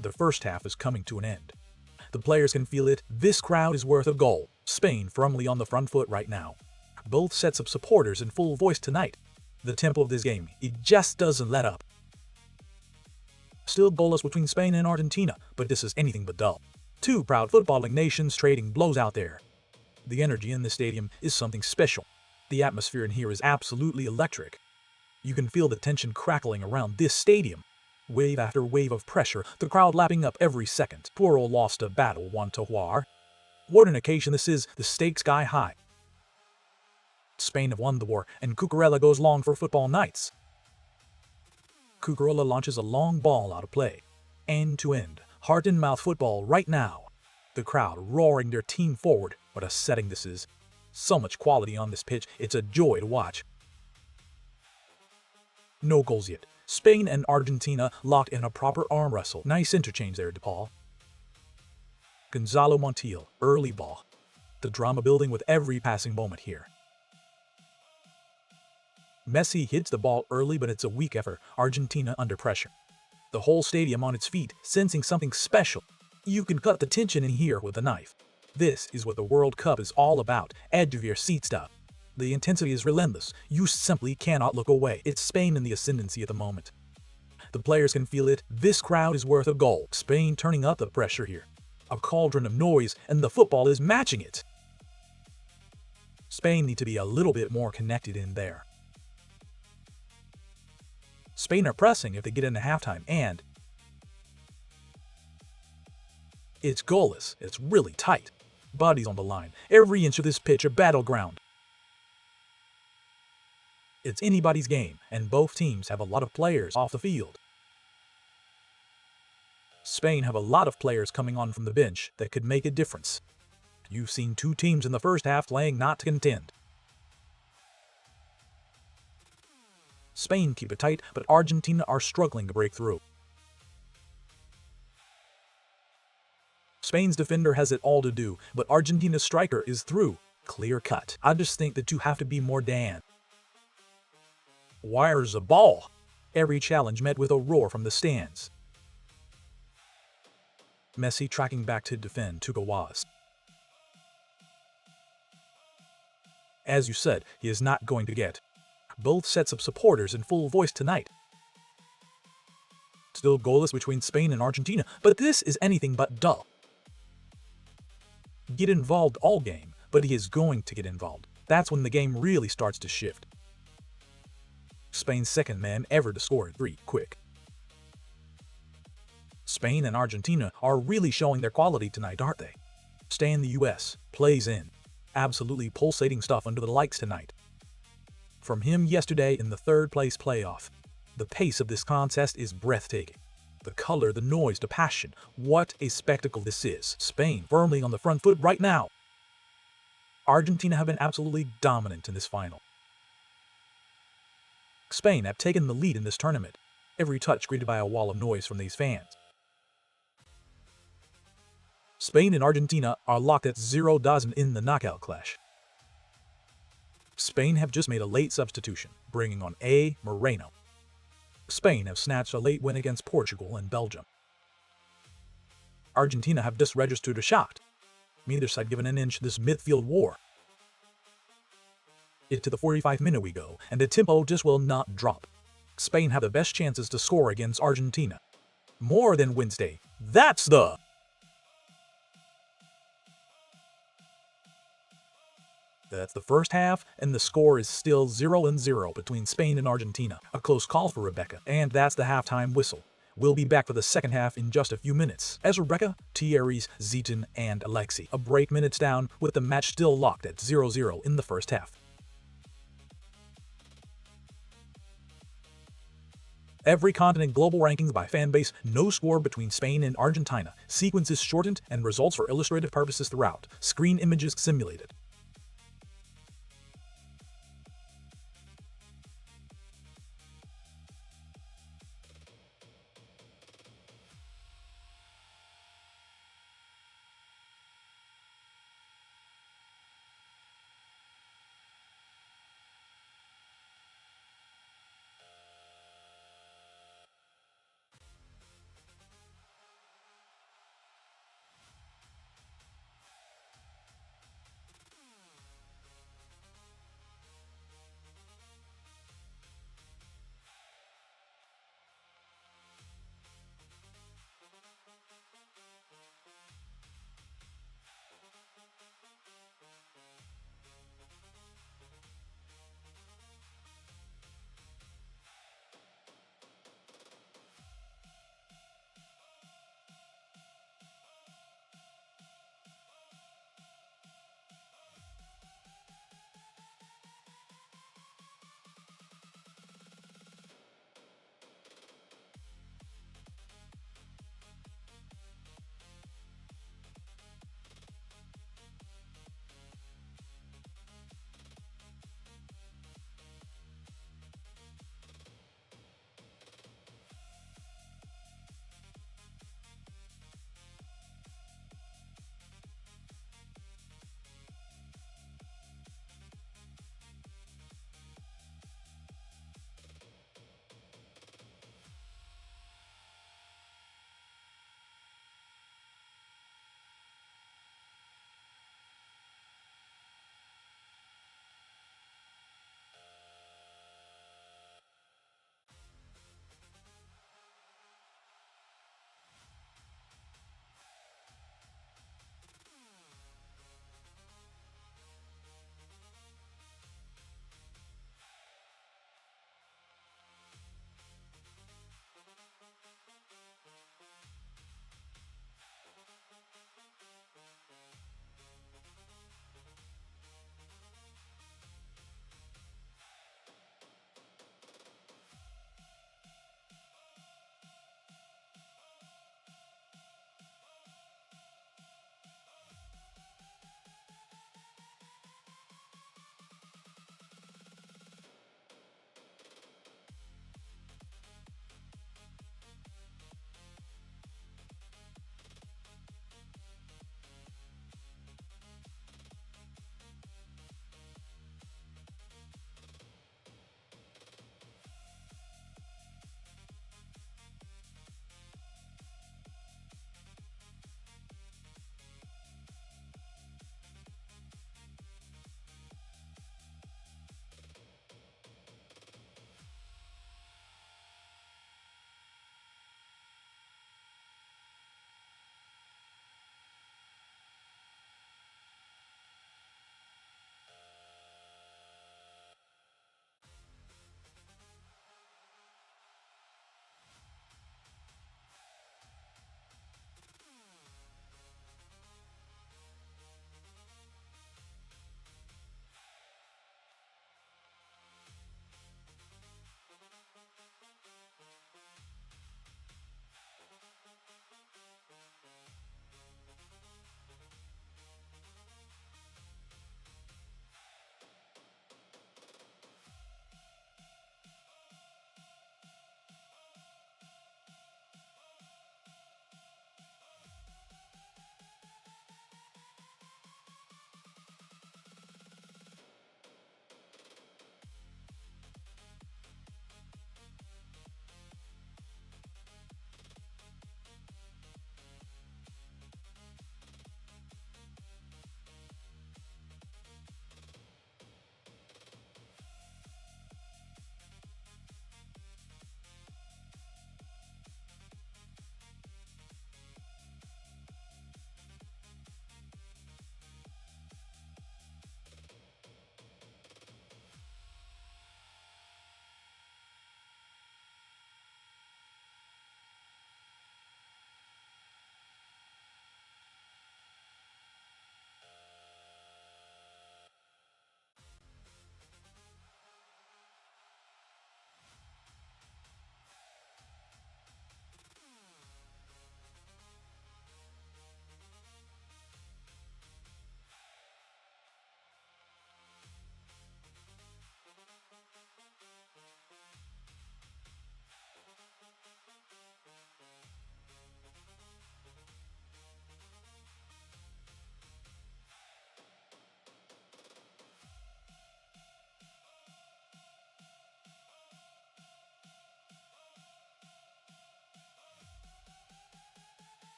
The first half is coming to an end. The players can feel it. This crowd is worth a goal. Spain firmly on the front foot right now. Both sets of supporters in full voice tonight. The tempo of this game, it just doesn't let up. Still goalless between Spain and Argentina, but this is anything but dull. Two proud footballing nations trading blows out there. The energy in the stadium is something special. The atmosphere in here is absolutely electric. You can feel the tension crackling around this stadium. Wave after wave of pressure, the crowd lapping up every second. Poor old lost a battle won to war. What an occasion this is, the stakes sky high. Spain have won the war, and Cucurella goes long for football nights. Cucurella launches a long ball out of play. End to end, heart-in-mouth football right now. The crowd roaring their team forward. What a setting this is. So much quality on this pitch, it's a joy to watch. No goals yet. Spain and Argentina locked in a proper arm wrestle. Nice interchange there, DePaul. Gonzalo Montiel, early ball. The drama building with every passing moment here. Messi hits the ball early, but it's a weak effort. Argentina under pressure. The whole stadium on its feet, sensing something special. You can cut the tension in here with a knife. This is what the World Cup is all about. Edge of your seat stuff. The intensity is relentless. You simply cannot look away. It's Spain in the ascendancy at the moment. The players can feel it. This crowd is worth a goal. Spain turning up the pressure here. A cauldron of noise, and the football is matching it. Spain need to be a little bit more connected in there. Spain are pressing if they get into halftime, and it's goalless. It's really tight. Bodies on the line. Every inch of this pitch a battleground. It's anybody's game, and both teams have a lot of players off the field. Spain have a lot of players coming on from the bench that could make a difference. You've seen two teams in the first half playing not to contend. Spain keep it tight, but Argentina are struggling to break through. Spain's defender has it all to do, but Argentina's striker is through. Clear cut. I just think the two have to be more Dan. Wires a ball. Every challenge met with a roar from the stands. Messi tracking back to defend Tugawas. As you said, he is not going to get. Both sets of supporters in full voice tonight. Still goalless between Spain and Argentina, but this is anything but dull. Get involved all game, but he is going to get involved. That's when the game really starts to shift. Spain's second man ever to score 3 quick. Spain and Argentina are really showing their quality tonight, aren't they? Stay in the US, plays in. Absolutely pulsating stuff under the lights tonight. From him yesterday in the third place playoff. The pace of this contest is breathtaking. The color, the noise, the passion. What a spectacle this is. Spain firmly on the front foot right now. Argentina have been absolutely dominant in this final. Spain have taken the lead in this tournament. Every touch greeted by a wall of noise from these fans. Spain and Argentina are locked at 0-0 in the knockout clash. Spain have just made a late substitution, bringing on A. Moreno. Spain have snatched a late win against Portugal and Belgium. Argentina have just registered a shot. Neither side given an inch this midfield war. It to the 45th minute we go, and the tempo just will not drop. Spain have the best chances to score against Argentina. More than Wednesday. That's the... That's the first half, and the score is still 0-0 between Spain and Argentina. A close call for Rebecca, and that's the halftime whistle. We'll be back for the second half in just a few minutes. As Rebecca, Thierry's, Zidane, and Alexi. A break minutes down, with the match still locked at 0-0 in the first half. Every continent global rankings by fanbase, no score between Spain and Argentina. Sequences shortened and results for illustrative purposes throughout. Screen images simulated.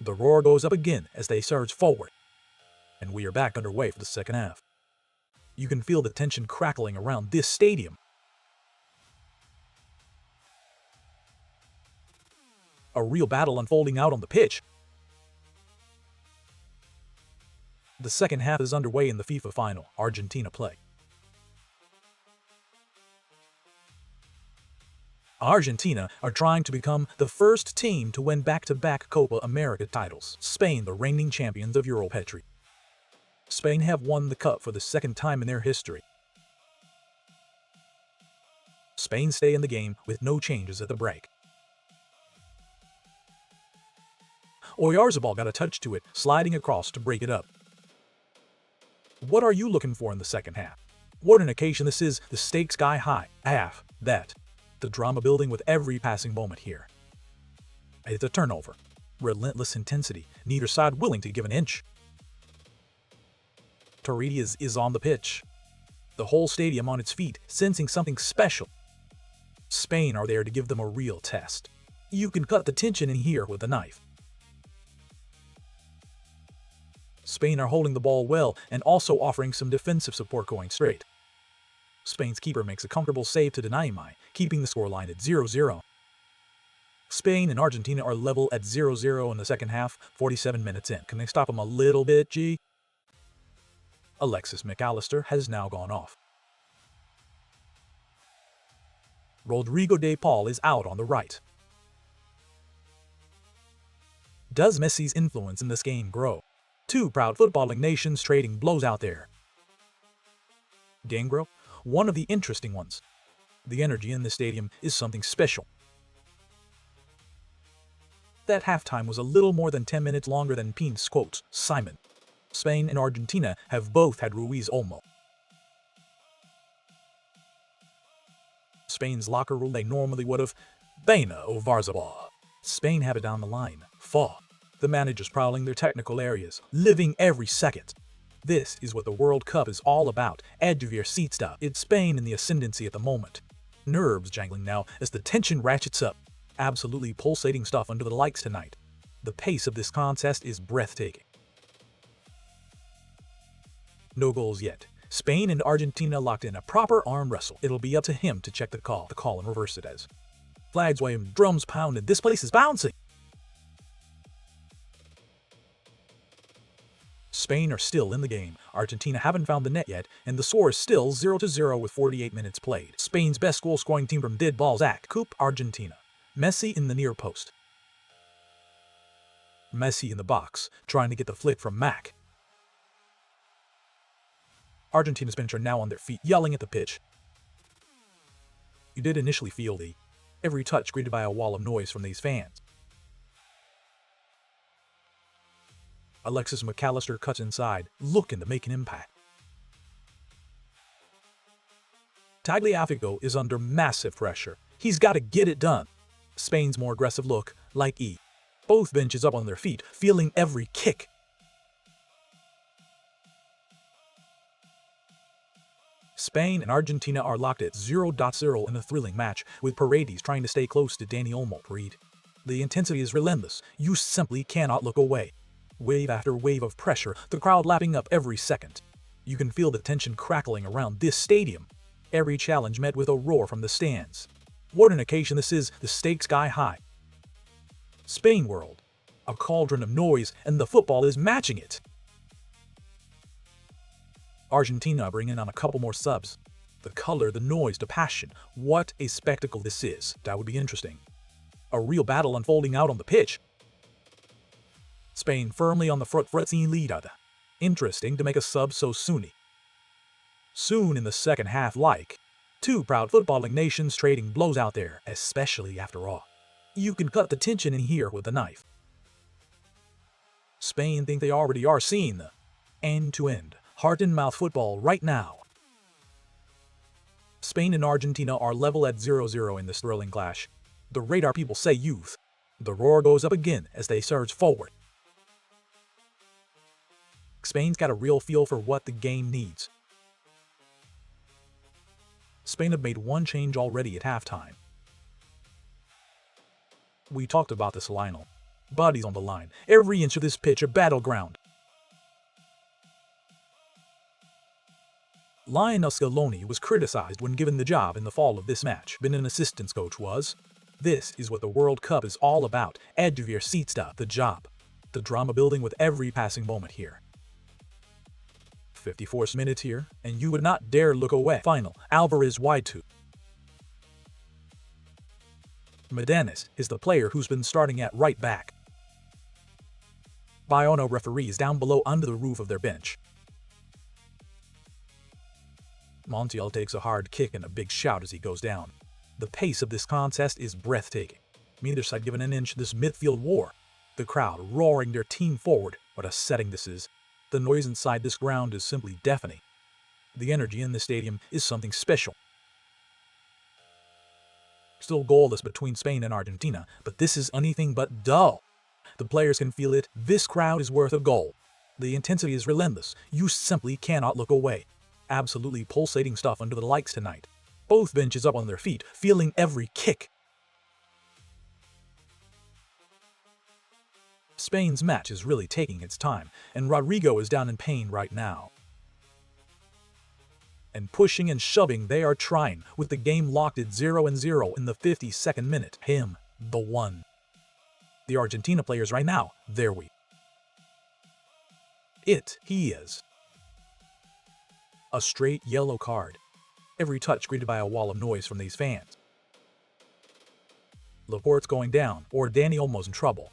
The roar goes up again as they surge forward. And we are back underway for the second half. You can feel the tension crackling around this stadium. A real battle unfolding out on the pitch. The second half is underway in the FIFA final, Argentina play. Argentina are trying to become the first team to win back-to-back Copa America titles. Spain, the reigning champions of Europetri. Spain have won the cup for the second time in their history. Spain stay in the game with no changes at the break. Oyarzabal got a touch to it, sliding across to break it up. What are you looking for in the second half? What an occasion this is, the stakes sky high. Half that. The drama building with every passing moment here. It's a turnover. Relentless intensity, neither side willing to give an inch. Torres is on the pitch. The whole stadium on its feet, sensing something special. Spain are there to give them a real test. You can cut the tension in here with a knife. Spain are holding the ball well and also offering some defensive support going straight. Spain's keeper makes a comfortable save to deny Mai, keeping the scoreline at 0-0. Spain and Argentina are level at 0-0 in the second half, 47 minutes in. Can they stop them a little bit, G? Alexis McAllister has now gone off. Rodrigo de Paul is out on the right. Does Messi's influence in this game grow? Two proud footballing nations trading blows out there. Game grow? One of the interesting ones. The energy in the stadium is something special. That halftime was a little more than 10 minutes longer than Peen's quotes, Simon. Spain and Argentina have both had Ruiz Olmo. Spain's locker room they normally would have, Baina Oyarzabal. Spain have it down the line, Fa. The managers prowling their technical areas, living every second. This is what the World Cup is all about, edge of your seat stuff. It's Spain in the ascendancy at the moment. Nerves jangling now as the tension ratchets up. Absolutely pulsating stuff under the lights tonight. The pace of this contest is breathtaking. No goals yet. Spain and Argentina locked in a proper arm wrestle. It'll be up to him to check the call and reverse it as. Flags waving, drums pounding, this place is bouncing. Spain are still in the game. Argentina haven't found the net yet, and the score is still 0-0 with 48 minutes played. Spain's best goal-scoring team from dead balls act. Coupe Argentina. Messi in the near post. Messi in the box, trying to get the flick from Mac. Argentina's bench are now on their feet, yelling at the pitch. You did initially feel every touch greeted by a wall of noise from these fans. Alexis McAllister cuts inside, looking to make an impact. Tagliafico is under massive pressure. He's got to get it done. Spain's more aggressive look, like E. Both benches up on their feet, feeling every kick. Spain and Argentina are locked at 0-0 in a thrilling match, with Paredes trying to stay close to Dani Olmo. The intensity is relentless. You simply cannot look away. Wave after wave of pressure, the crowd lapping up every second. You can feel the tension crackling around this stadium. Every challenge met with a roar from the stands. What an occasion this is, the stakes sky high. Spain world. A cauldron of noise, and the football is matching it. Argentina bringing on a couple more subs. The color, the noise, the passion. What a spectacle this is. That would be interesting. A real battle unfolding out on the pitch. Spain firmly on the front scene lead. Interesting to make a sub so soony. Soon in the second half, like two proud footballing nations trading blows out there, especially after all. You can cut the tension in here with a knife. Spain think they already are seeing the end-to-end, heart-and-mouth football right now. Spain and Argentina are level at 0-0 in this thrilling clash. The radar people say youth. The roar goes up again as they surge forward. Spain's got a real feel for what the game needs. Spain have made one change already at halftime. We talked about this, Lionel. Bodies on the line, every inch of this pitch a battleground. Lionel Scaloni was criticized when given the job in the fall of this match. Been an assistance coach was. This is what the World Cup is all about. Edge of your seat stuff, the job. The drama building with every passing moment here. 54th minute here, and you would not dare look away. Final, Alvarez wide 2. Medenis is the player who's been starting at right back. Biono referees down below under the roof of their bench. Montiel takes a hard kick and a big shout as he goes down. The pace of this contest is breathtaking. Neither side given an inch this midfield war. The crowd roaring their team forward. What a setting this is. The noise inside this ground is simply deafening. The energy in the stadium is something special. Still goalless between Spain and Argentina, but this is anything but dull. The players can feel it. This crowd is worth a goal. The intensity is relentless. You simply cannot look away. Absolutely pulsating stuff under the lights tonight. Both benches up on their feet, feeling every kick. Spain's match is really taking its time, and Rodrigo is down in pain right now. And pushing and shoving they are trying, with the game locked at 0-0 in the 52nd minute. Him, the one. The Argentina players right now, they're weak. He is. A straight yellow card. Every touch greeted by a wall of noise from these fans. Laporte's going down, or Dani Olmo's in trouble.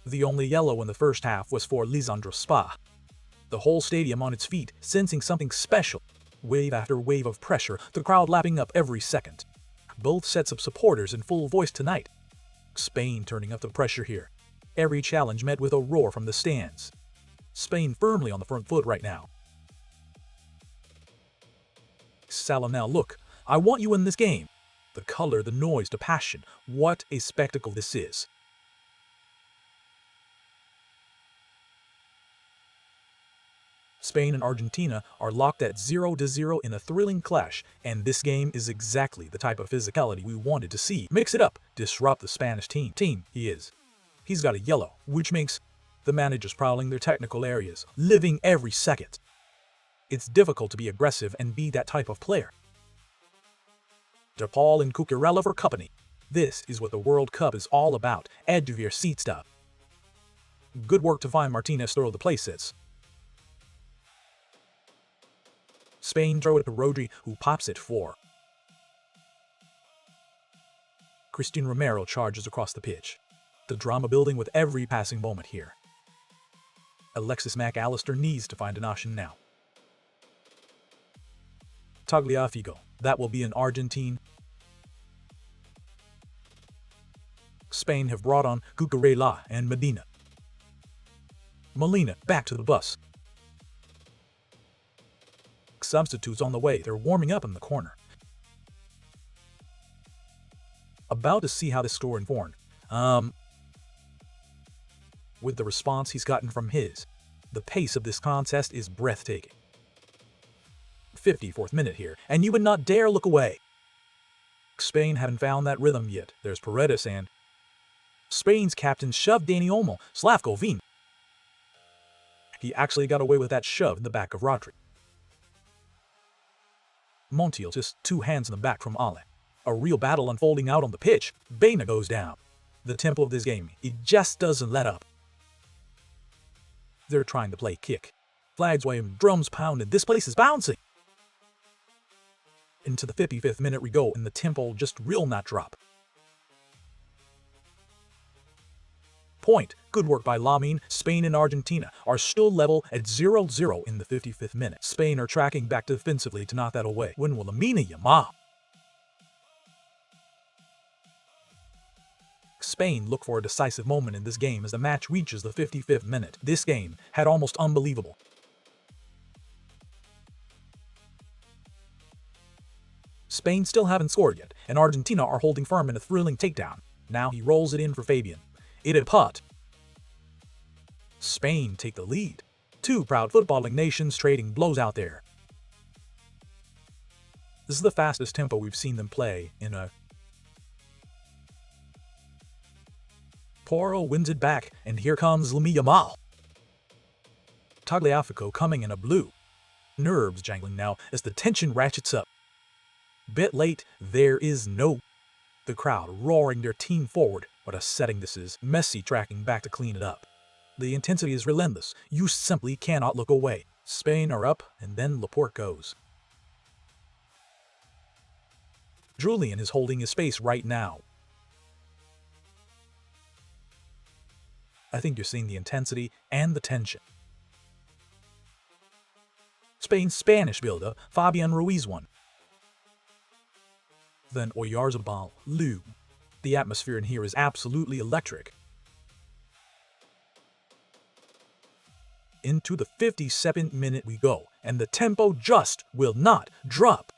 The only yellow in the first half was for Lisandro Spa. The whole stadium on its feet, sensing something special. Wave after wave of pressure, the crowd lapping up every second. Both sets of supporters in full voice tonight. Spain turning up the pressure here. Every challenge met with a roar from the stands. Spain firmly on the front foot right now. Salah now look, I want you in this game. The color, the noise, the passion. What a spectacle this is. Spain and Argentina are locked at 0-0 in a thrilling clash, and this game is exactly the type of physicality we wanted to see. Mix it up, disrupt the Spanish team. He's got a yellow, which makes the managers prowling their technical areas, living every second. It's difficult to be aggressive and be that type of player. De Paul and Cucurella for company. This is what the World Cup is all about. Edge of your seat stuff. Good work to find Martinez throw the play sets. Spain throw it to Rodri, who pops it 4. Christian Romero charges across the pitch. The drama building with every passing moment here. Alexis McAllister needs to find an option now. Tagliafico, that will be an Argentine. Spain have brought on Cucurella and Medina. Molina back to the bus. Substitutes on the way, they're warming up in the corner. About to see how this score informed. With the response he's gotten from his. The pace of this contest is breathtaking. 54th minute here, and you would not dare look away. Spain haven't found that rhythm yet. There's Paredes and Spain's captain shoved Dani Olmo, Slavko Vin. He actually got away with that shove in the back of Rodri. Montiel just 2 hands in the back from Ale. A real battle unfolding out on the pitch. Baena goes down. The tempo of this game, it just doesn't let up. They're trying to play kick. Flags waving, drums pounding, this place is bouncing. Into the 55th minute we go, and the tempo just will not drop. Point. Good work by Lamine. Spain and Argentina are still level at 0-0 in the 55th minute. Spain are tracking back defensively to knock that away. When will Lamine Yamal? Spain look for a decisive moment in this game as the match reaches the 55th minute. This game had almost unbelievable. Spain still haven't scored yet, and Argentina are holding firm in a thrilling takedown. Now he rolls it in for Fabian. It a putt. Spain take the lead. 2 proud footballing nations trading blows out there. This is the fastest tempo we've seen them play in a Porro wins it back, and here comes Lamine Yamal. Tagliafico coming in a blue. Nerves jangling now as the tension ratchets up. Bit late, there is no. The crowd roaring their team forward. What a setting this is. Messi tracking back to clean it up. The intensity is relentless. You simply cannot look away. Spain are up, and then Laporte goes. Julian is holding his space right now. I think you're seeing the intensity and the tension. Spain's Spanish builder, Fabian Ruiz won. Then Oyarzabal, Lou. The atmosphere in here is absolutely electric. Into the 57th minute we go, and the tempo just will not drop.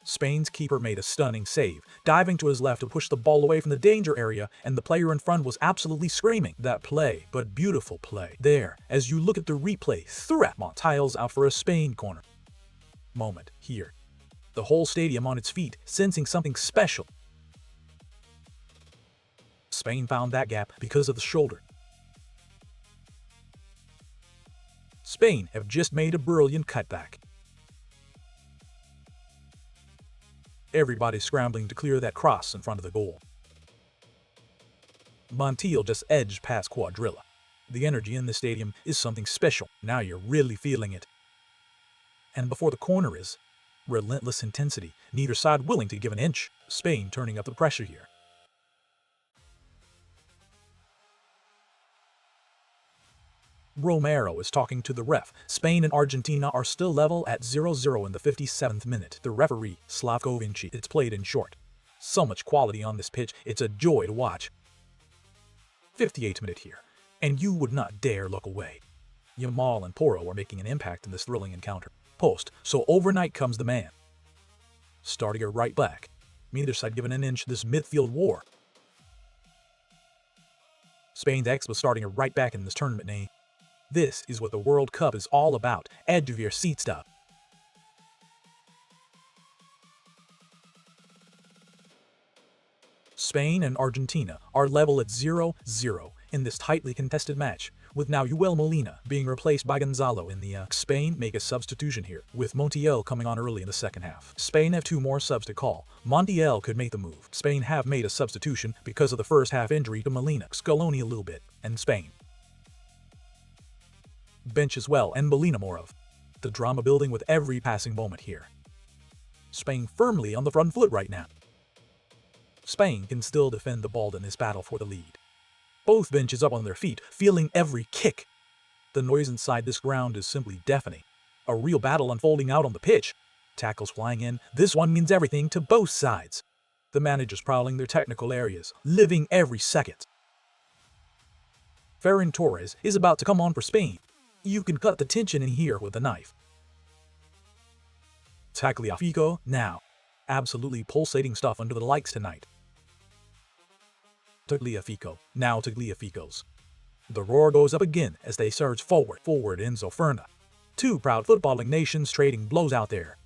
Spain's keeper made a stunning save, diving to his left to push the ball away from the danger area, and the player in front was absolutely screaming. That play, but beautiful play. There, as you look at the replay, threat Montiel's out for a Spain corner. Moment here. The whole stadium on its feet, sensing something special. Spain found that gap because of the shoulder. Spain have just made a brilliant cutback. Everybody scrambling to clear that cross in front of the goal. Montiel just edged past Quadrilla. The energy in the stadium is something special. Now you're really feeling it. And before the corner is relentless intensity, neither side willing to give an inch. Spain turning up the pressure here. Romero is talking to the ref. Spain and Argentina are still level at 0-0 in the 57th minute. The referee, Slavko Vinci, it's played in short. So much quality on this pitch, it's a joy to watch. 58th minute here, and you would not dare look away. Yamal and Porro are making an impact in this thrilling encounter. Post, so overnight comes the man. Starting it right back. Neither side given an inch this midfield war. Spain's X was starting it right back in this tournament, eh? This is what the World Cup is all about. Edge of your seat stuff. Spain and Argentina are level at 0-0 in this tightly contested match, with now Joel Molina being replaced by Gonzalo in the Spain make a substitution here, with Montiel coming on early in the second half. Spain have two more subs to call. Montiel could make the move. Spain have made a substitution because of the first half injury to Molina. Scaloni a little bit, and Spain bench as well, and Molina more of. The drama building with every passing moment here. Spain firmly on the front foot right now. Spain can still defend the ball in this battle for the lead. Both benches up on their feet, feeling every kick. The noise inside this ground is simply deafening. A real battle unfolding out on the pitch. Tackles flying in. This one means everything to both sides. The managers prowling their technical areas, living every second. Ferran Torres is about to come on for Spain. You can cut the tension in here with a knife. Tagliafico now. Absolutely pulsating stuff under the lights tonight. Tagliafico, now Tagliaficos. The roar goes up again as they surge forward Enzo Ferna. Two proud footballing nations trading blows out there.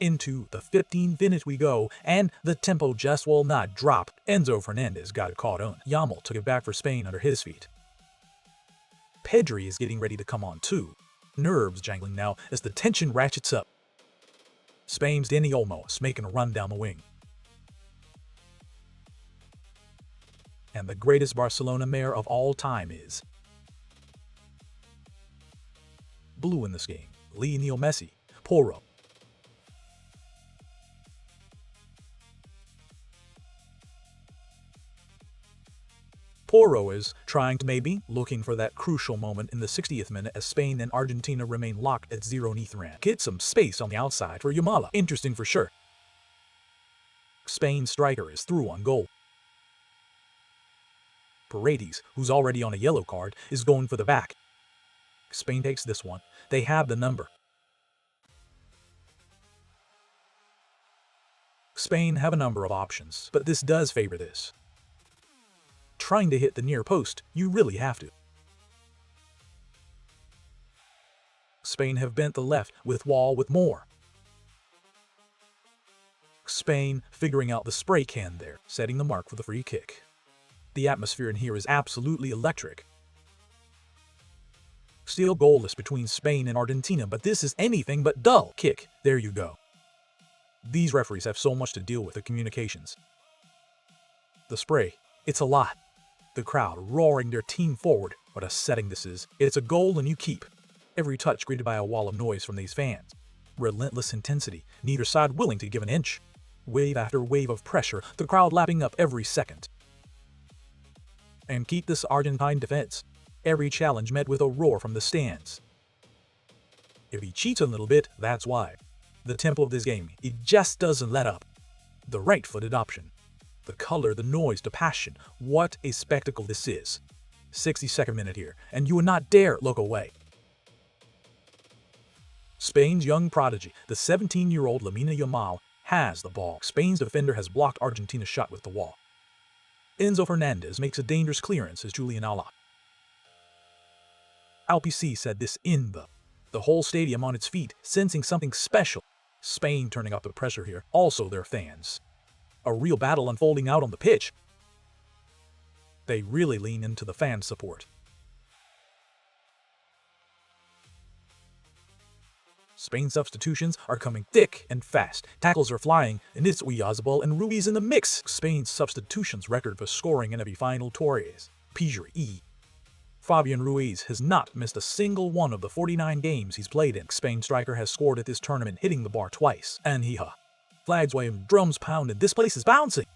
Into the 15th minute we go, and the tempo just will not drop. Enzo Fernandez got it caught on. Yamal took it back for Spain under his feet. Pedri is getting ready to come on too. Nerves jangling now as the tension ratchets up. Spain's Dani Olmo making a run down the wing. And the greatest Barcelona mayor of all time is blue in this game. Lionel Messi, Porro. Porro is trying to maybe looking for that crucial moment in the 60th minute as Spain and Argentina remain locked at 0-0. Get some space on the outside for Yamal. Interesting for sure. Spain's striker is through on goal. Paredes, who's already on a yellow card, is going for the back. Spain takes this one. They have the number. Spain have a number of options, but this does favor this. Trying to hit the near post, you really have to. Spain have bent the left with Wall with more. Spain figuring out the spray can there, setting the mark for the free kick. The atmosphere in here is absolutely electric. Still goalless between Spain and Argentina, but this is anything but dull. Kick, there you go. These referees have so much to deal with the communications. The spray, it's a lot. The crowd roaring their team forward. What a setting this is. It's a goal and you keep. Every touch greeted by a wall of noise from these fans. Relentless intensity, neither side willing to give an inch. Wave after wave of pressure, the crowd lapping up every second. And keep this Argentine defense. Every challenge met with a roar from the stands. If he cheats a little bit, that's why. The tempo of this game, it just doesn't let up. The right-footed option. The color, the noise, the passion. What a spectacle this is. 62nd minute here, and you would not dare look away. Spain's young prodigy, the 17-year-old Lamine Yamal, has the ball. Spain's defender has blocked Argentina's shot with the wall. Enzo Fernandez makes a dangerous clearance as Julian Albiceleste said this in the whole stadium on its feet, sensing something special. Spain turning up the pressure here, also their fans. A real battle unfolding out on the pitch. They really lean into the fan support. Spain's substitutions are coming thick and fast. Tackles are flying, and it's Oyarzabal and Ruiz in the mix. Spain's substitutions record for scoring in every final Torres. Pizarro. Fabian Ruiz has not missed a single one of the 49 games he's played in. Spain striker has scored at this tournament, hitting the bar twice. And flags waving, drums pounding, this place is bouncing.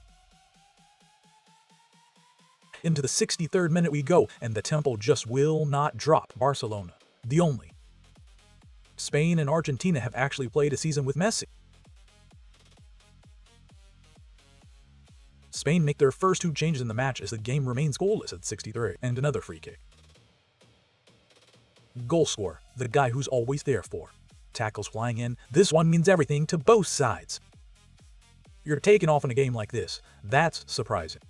Into the 63rd minute we go, and the tempo just will not drop. Barcelona, the only. Spain and Argentina have actually played a season with Messi. Spain make their first two changes in the match as the game remains goalless at 63, and another free kick. Goal scorer, the guy who's always there for. Tackles flying in, this one means everything to both sides. You're taking off in a game like this, that's surprising.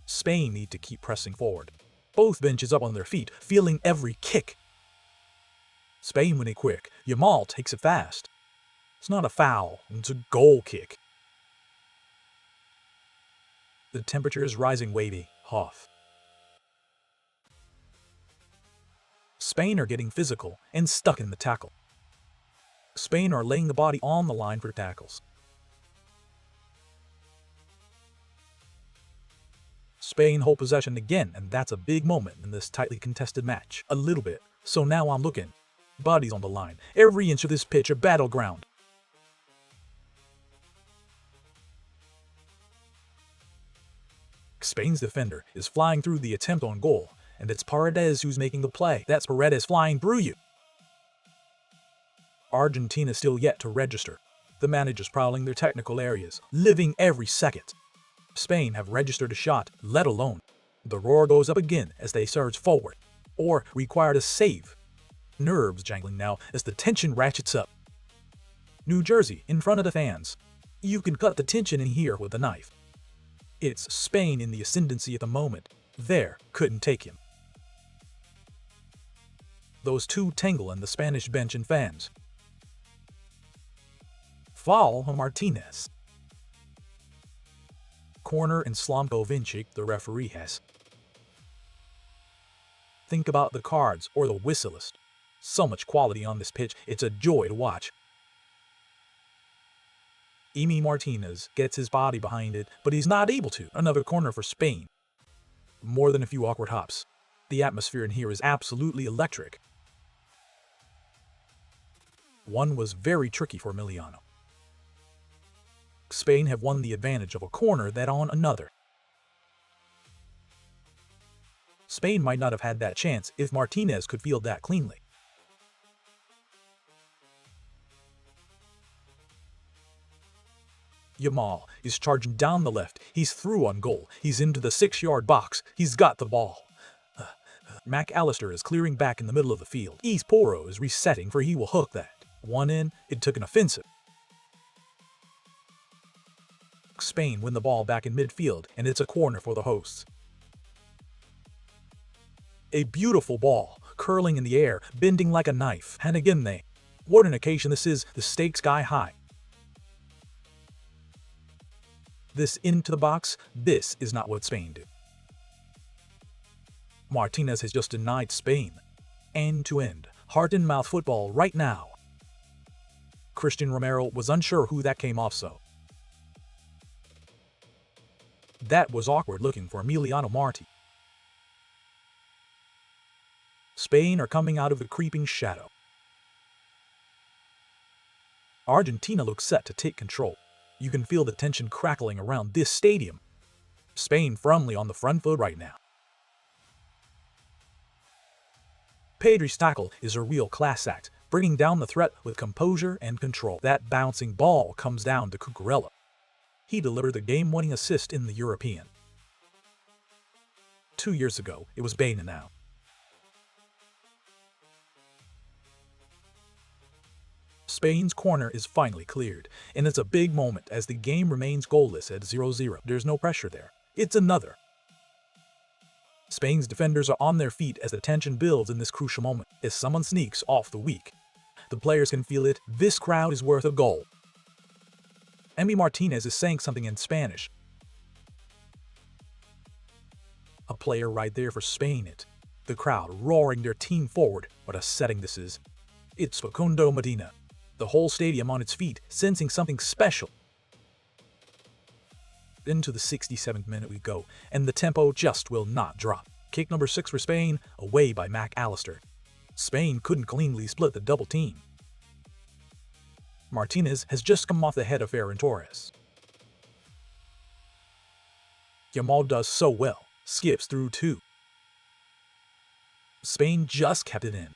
Spain need to keep pressing forward. Both benches up on their feet, feeling every kick. Spain winning quick, Yamal takes it fast. It's not a foul, it's a goal kick. The temperature is rising wavy, off. Spain are getting physical and stuck in the tackle. Spain are laying the body on the line for tackles. Spain hold possession again, and that's a big moment in this tightly contested match. A little bit. So now I'm looking. Bodies on the line. Every inch of this pitch a battleground. Spain's defender is flying through the attempt on goal, and it's Paredes who's making the play. That's Paredes flying through you. Argentina still yet to register. The managers prowling their technical areas, living every second. Spain have registered a shot, let alone. The roar goes up again as they surge forward, or required a save. Nerves jangling now as the tension ratchets up. New Jersey in front of the fans. You can cut the tension in here with a knife. It's Spain in the ascendancy at the moment. There, couldn't take him. Those two tangle in the Spanish bench and fans. Foul on Martinez. Corner and Slomko Vincic, the referee has. Think about the cards or the whistle list. So much quality on this pitch, it's a joy to watch. Emi Martinez gets his body behind it, but he's not able to. Another corner for Spain. More than a few awkward hops. The atmosphere in here is absolutely electric. One was very tricky for Emiliano. Spain have won the advantage of a corner that on another. Spain might not have had that chance if Martinez could field that cleanly. Yamal is charging down the left. He's through on goal. He's into the 6-yard box. He's got the ball. McAllister is clearing back in the middle of the field. East Poro is resetting for he will hook that. One in, it took an offensive. Spain win the ball back in midfield, and it's a corner for the hosts. A beautiful ball, curling in the air, bending like a knife. And again what an occasion this is, the stakes sky high. This into the box, this is not what Spain did. Martinez has just denied Spain. End-to-end, heart-and-mouth football right now. Christian Romero was unsure who that came off so. That was awkward looking for Emiliano Marti. Spain are coming out of the creeping shadow. Argentina looks set to take control. You can feel the tension crackling around this stadium. Spain firmly on the front foot right now. Pedri's tackle is a real class act, bringing down the threat with composure and control. That bouncing ball comes down to Cucurella. He delivered the game-winning assist in the European. 2 years ago, it was Baena now. Spain's corner is finally cleared, and it's a big moment as the game remains goalless at 0-0. There's no pressure there. It's another. Spain's defenders are on their feet as the tension builds in this crucial moment, as someone sneaks off the weak. The players can feel it. This crowd is worth a goal. Emi Martinez is saying something in Spanish. A player right there for Spain it. The crowd roaring their team forward. What a setting this is. It's Facundo Medina. The whole stadium on its feet, sensing something special. Into the 67th minute we go, and the tempo just will not drop. Kick number 6 for Spain, away by McAllister. Spain couldn't cleanly split the double team. Martinez has just come off the head of Ferran Torres. Yamal does so well, skips through 2. Spain just kept it in.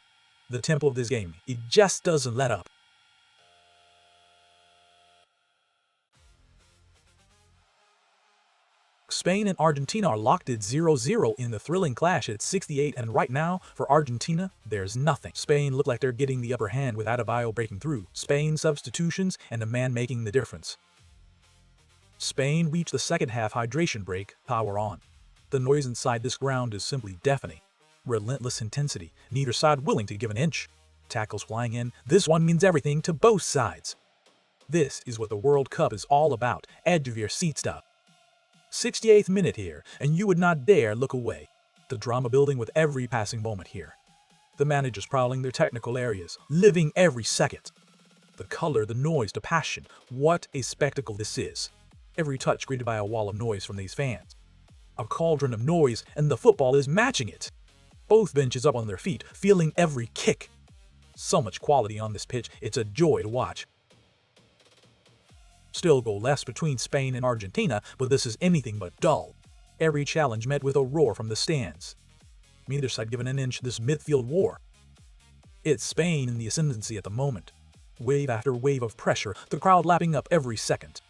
The tempo of this game, it just doesn't let up. Spain and Argentina are locked at 0-0 in the thrilling clash at 68, and right now, for Argentina, there's nothing. Spain look like they're getting the upper hand with Adebayo breaking through. Spain substitutions and a man making the difference. Spain reach the second half hydration break, power on. The noise inside this ground is simply deafening. Relentless intensity, neither side willing to give an inch. Tackles flying in, this one means everything to both sides. This is what the World Cup is all about, edge of your seat stuff. 68th minute here, and you would not dare look away. The drama building with every passing moment here. The managers prowling their technical areas, living every second. The color, the noise, the passion. What a spectacle this is. Every touch greeted by a wall of noise from these fans. A cauldron of noise, and the football is matching it. Both benches up on their feet, feeling every kick. So much quality on this pitch, it's a joy to watch. Still goalless between Spain and Argentina, but this is anything but dull. Every challenge met with a roar from the stands. Neither side given an inch this midfield war. It's Spain in the ascendancy at the moment. Wave after wave of pressure, the crowd lapping up every second.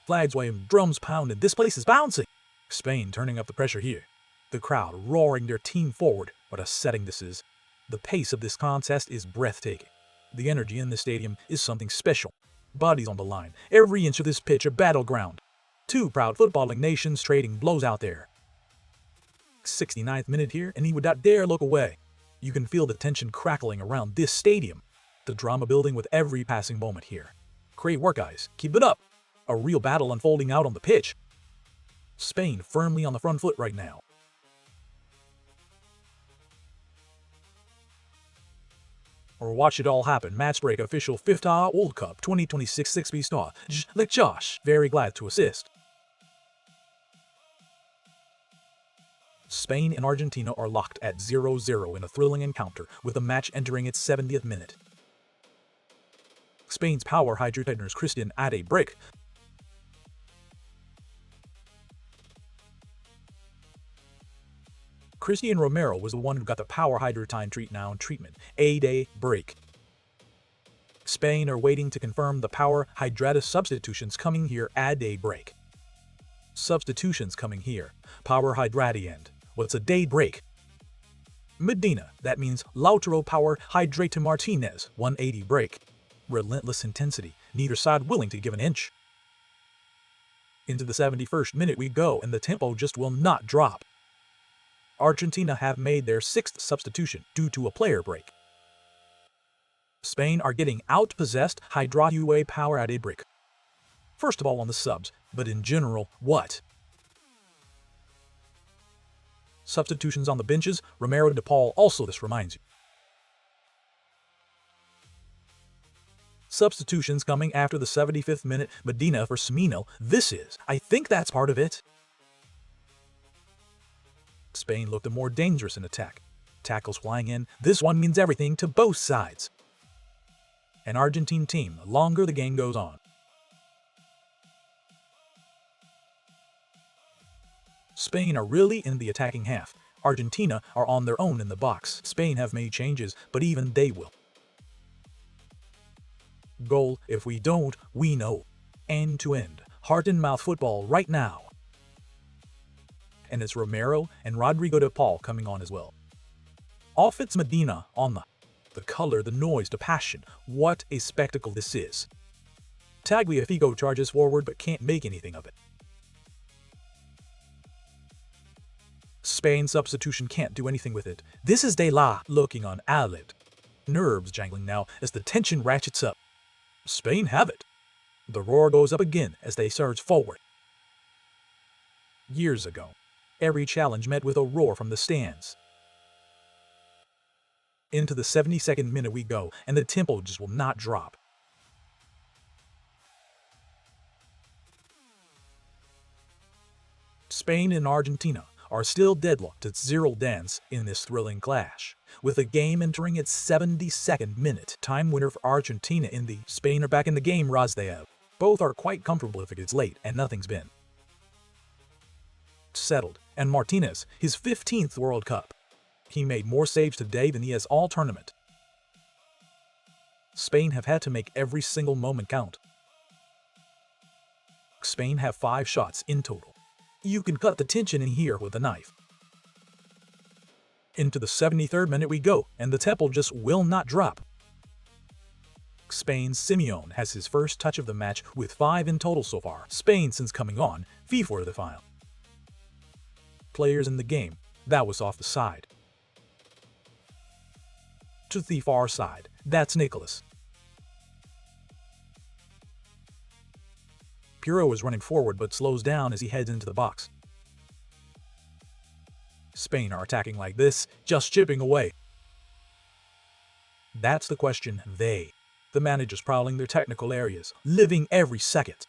Flags waving, drums pounding, this place is bouncing. Spain turning up the pressure here. The crowd roaring their team forward. What a setting this is. The pace of this contest is breathtaking. The energy in the stadium is something special. Bodies on the line, every inch of this pitch a battleground. Two proud footballing nations trading blows out there. 69th minute here, and he would not dare look away. You can feel the tension crackling around this stadium. The drama building with every passing moment here. Great work, guys. Keep it up. A real battle unfolding out on the pitch. Spain firmly on the front foot right now. Or watch it all happen. Match break official FIFA World Cup 2026 6B star. Like Josh, very glad to assist. Spain and Argentina are locked at 0-0 in a thrilling encounter, with the match entering its 70th minute. Spain's power hydrators Christian at a break. Christian Romero was the one who got the power hydratine treatment. 8-day break. Spain are waiting to confirm the power hydrata substitutions coming here at a break. Substitutions coming here. Power hydrati end. What's a day break? Medina, that means Lautaro power hydrata Martinez, 180 break. Relentless intensity, neither side willing to give an inch. Into the 71st minute we go, and the tempo just will not drop. Argentina have made their 6th substitution due to a player break. Spain are getting out-possessed Hydratua power at a break. First of all on the subs, But in general, what? Substitutions on the benches, Romero de Paul. Also, this reminds you. Substitutions coming after the 75th minute, Medina for Semino. I think that's part of it. Spain looked more dangerous in attack. Tackles flying in. This one means everything to both sides. An Argentine team, the longer the game goes on. Spain are really in the attacking half. Argentina are on their own in the box. Spain have made changes, but even they will. Goal, if we don't, we know. End to end, heart-and-mouth football right now. And it's Romero and Rodrigo de Paul coming on as well. Off it's Medina on the color, the noise, the passion. What a spectacle this is. Tagliafico charges forward but can't make anything of it. Spain's substitution can't do anything with it. This is De La looking on Aled. Nerves jangling now as the tension ratchets up. Spain have it. The roar goes up again as they surge forward. Years ago, every challenge met with a roar from the stands. Into the 72nd minute we go, and the tempo just will not drop. Spain and Argentina are still deadlocked at 0 dance in this thrilling clash, with the game entering its 72nd minute. Time winner for Argentina in the Spain are back in the game, Razdev. Both are quite comfortable if it gets late and nothing's been settled. And Martinez, his 15th World Cup. He made more saves today than he has all tournament. Spain have had to make every single moment count. Spain have 5 shots in total. You can cut the tension in here with a knife. Into the 73rd minute we go, and the tempo just will not drop. Spain's Simeone has his first touch of the match with 5 in total so far. Spain since coming on, FIFA the final. Players in the game, that was off the side. To the far side, that's Nicholas. Puro is running forward but slows down as he heads into the box. Spain are attacking like this, just chipping away. That's the question. The managers prowling their technical areas, living every second.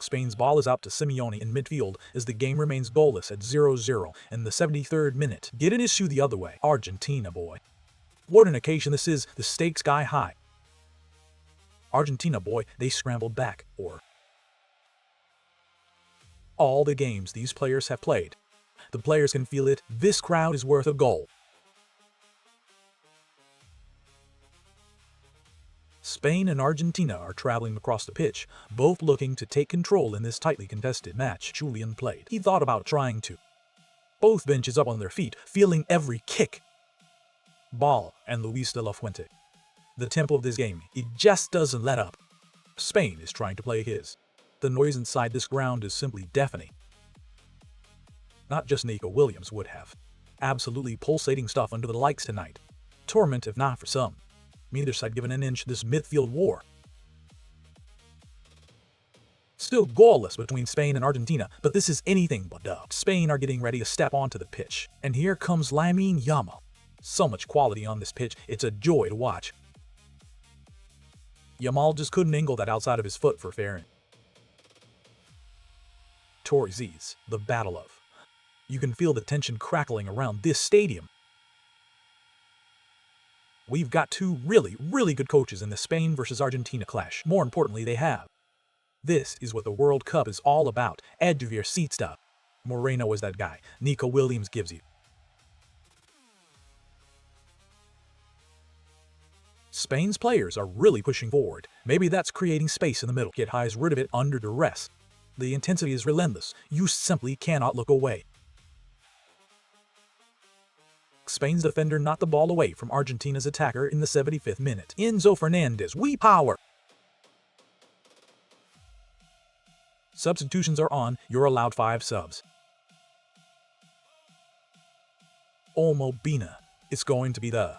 Spain's ball is out to Simeone in midfield as the game remains goalless at 0-0 in the 73rd minute. Get an issue the other way, Argentina boy. What an occasion this is, the stakes sky high. Argentina boy, they scrambled back, or all the games these players have played. The players can feel it, this crowd is worth a goal. Spain and Argentina are traveling across the pitch, both looking to take control in this tightly contested match. Julian played. He thought about trying to. Both benches up on their feet, feeling every kick. Ball and Luis de la Fuente. The tempo of this game, it just doesn't let up. Spain is trying to play his. The noise inside this ground is simply deafening. Not just Nico Williams would have. Absolutely pulsating stuff under the lights tonight. Torment if not for some. Neither side given an inch this midfield war. Still goalless between Spain and Argentina, but this is anything but dub. Spain are getting ready to step onto the pitch. And here comes Lamine Yamal. So much quality on this pitch, it's a joy to watch. Yamal just couldn't angle that outside of his foot for fairing. Torres, the battle of. You can feel the tension crackling around this stadium. We've got 2 really good coaches in the Spain versus Argentina clash. More importantly, they have. This is what the World Cup is all about. Edge of your seat stuff. Moreno is that guy. Nico Williams gives you. Spain's players are really pushing forward. Maybe that's creating space in the middle. Get highs rid of it under duress. The intensity is relentless. You simply cannot look away. Spain's defender knocked the ball away from Argentina's attacker in the 75th minute. Enzo Fernandez, we power! Substitutions are on, you're allowed 5 subs. Olmo Bina, it's going to be the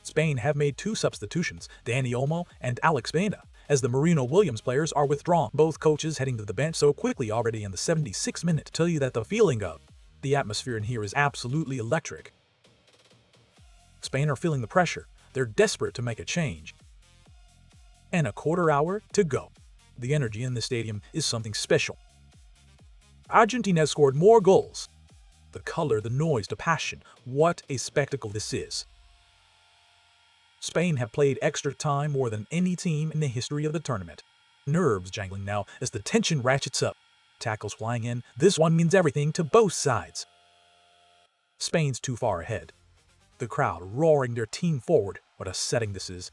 Spain have made two substitutions, Dani Olmo and Alex Baena, as the Marino Williams players are withdrawn. Both coaches heading to the bench so quickly already in the 76th minute to tell you that the feeling of the atmosphere in here is absolutely electric. Spain are feeling the pressure. They're desperate to make a change. And a quarter hour to go. The energy in the stadium is something special. Argentina has scored more goals. The color, the noise, the passion. What a spectacle this is. Spain have played extra time more than any team in the history of the tournament. Nerves jangling now as the tension ratchets up. Tackles flying in. This one means everything to both sides. Spain's too far ahead. The crowd roaring their team forward. What a setting this is.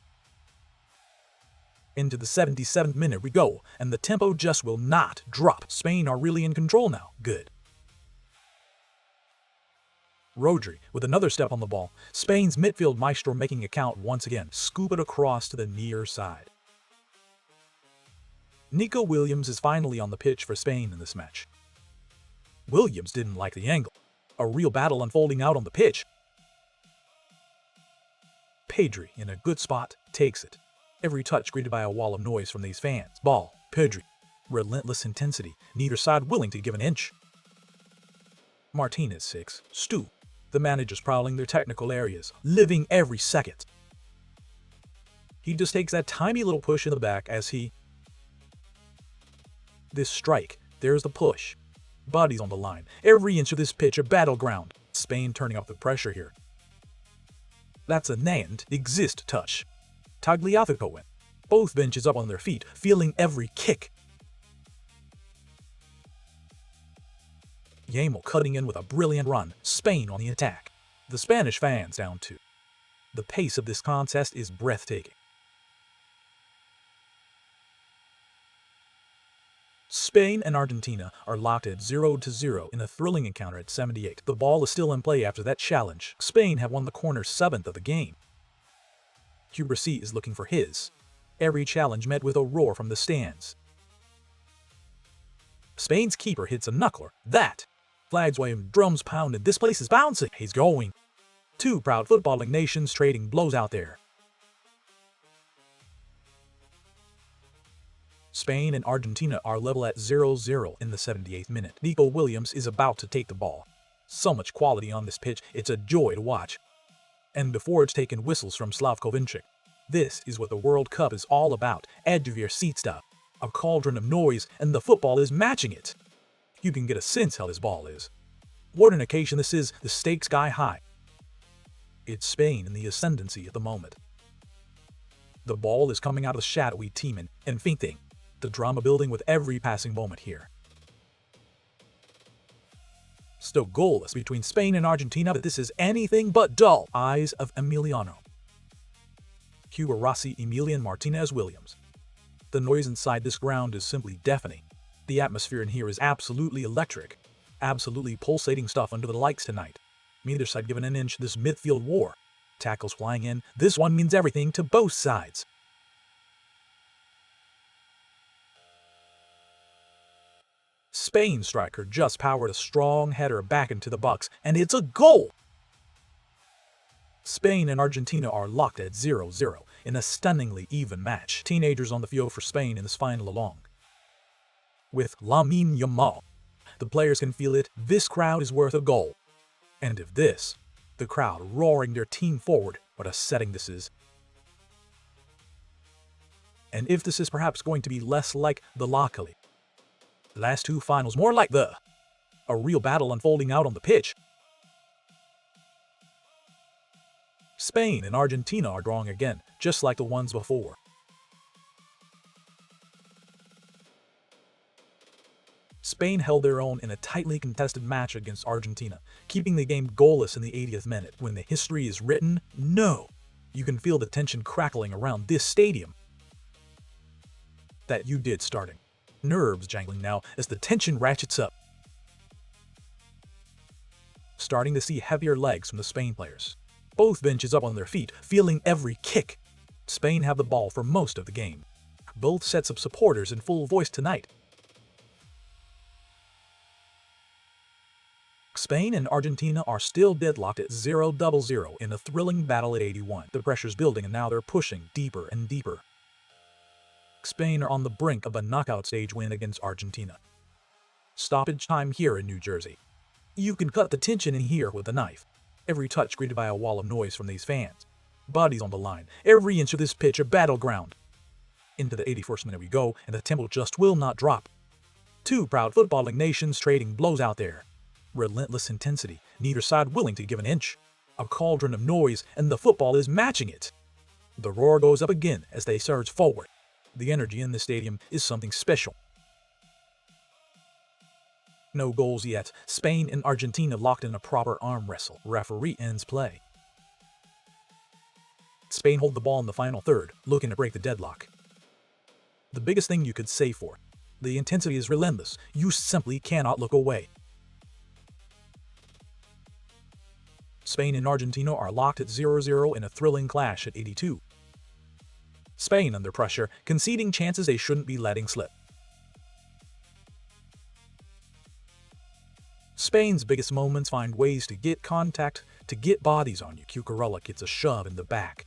Into the 77th minute we go, and the tempo just will not drop. Spain are really in control now. Good. Rodri with another step on the ball. Spain's midfield maestro making a count once again. Scoop it across to the near side. Nico Williams is finally on the pitch for Spain in this match. Williams didn't like the angle. A real battle unfolding out on the pitch. Pedri, in a good spot, takes it. Every touch greeted by a wall of noise from these fans. Ball, Pedri. Relentless intensity, neither side willing to give an inch. Martinez 6. Stu. The managers prowling their technical areas, living every second. He just takes that tiny little push in the back as he... This strike, there's the push. Bodies on the line, every inch of this pitch a battleground. Spain turning up the pressure here. That's a named exist touch. Tagliafico win. Both benches up on their feet, feeling every kick. Yamal cutting in with a brilliant run. Spain on the attack. The Spanish fans down too. The pace of this contest is breathtaking. Spain and Argentina are locked at 0-0 in a thrilling encounter at 78. The ball is still in play after that challenge. Spain have won the corner 7th of the game. Cubarsí is looking for his. Every challenge met with a roar from the stands. Spain's keeper hits a knuckler. That! Flags waving, drums pounding. This place is bouncing. He's going. Two proud footballing nations trading blows out there. Spain and Argentina are level at 0-0 in the 78th minute. Nico Williams is about to take the ball. So much quality on this pitch, it's a joy to watch. And before it's taken whistles from Slavko Vinčić. This is what the World Cup is all about. Edge of your seat stuff. A cauldron of noise, and the football is matching it. You can get a sense how this ball is. What an occasion this is, the stakes sky high. It's Spain in the ascendancy at the moment. The ball is coming out of the shadowy team and feinting. The drama building with every passing moment here. Still goalless between Spain and Argentina, but this is anything but dull. Eyes of Emiliano. Cubarsí, Emilian Martinez Williams. The noise inside this ground is simply deafening. The atmosphere in here is absolutely electric. Absolutely pulsating stuff under the lights tonight. Neither side given an inch this midfield war. Tackles flying in. This one means everything to both sides. Spain striker just powered a strong header back into the box, and it's a goal! Spain and Argentina are locked at 0-0 in a stunningly even match. Teenagers on the field for Spain in this final along. With Lamine Yamal, the players can feel it. This crowd is worth a goal. And if this, the crowd roaring their team forward, what a setting this is. And if this is perhaps going to be less like the locally. Last two finals, more like a real battle unfolding out on the pitch. Spain and Argentina are drawing again, just like the ones before. Spain held their own in a tightly contested match against Argentina, keeping the game goalless in the 80th minute. When the history is written, no. You can feel the tension crackling around this stadium. That you did starting. Nerves jangling now as the tension ratchets up. Starting to see heavier legs from the Spain players. Both benches up on their feet, feeling every kick. Spain have the ball for most of the game. Both sets of supporters in full voice tonight. Spain and Argentina are still deadlocked at 0-0 in a thrilling battle at 81. The pressure's building and now they're pushing deeper and deeper. Spain are on the brink of a knockout stage win against Argentina. Stoppage time here in New Jersey. You can cut the tension in here with a knife. Every touch greeted by a wall of noise from these fans. Bodies on the line, every inch of this pitch a battleground. Into the 81st minute we go, and the tempo just will not drop. Two proud footballing nations trading blows out there. Relentless intensity, neither side willing to give an inch. A cauldron of noise, and the football is matching it. The roar goes up again as they surge forward. The energy in the stadium is something special. No goals yet. Spain and Argentina locked in a proper arm wrestle. Referee ends play. Spain hold the ball in the final third, looking to break the deadlock. The biggest thing you could say for it. The intensity is relentless. You simply cannot look away. Spain and Argentina are locked at 0-0 in a thrilling clash at 82. Spain under pressure, conceding chances they shouldn't be letting slip. Spain's biggest moments find ways to get contact, to get bodies on you. Cucurella gets a shove in the back.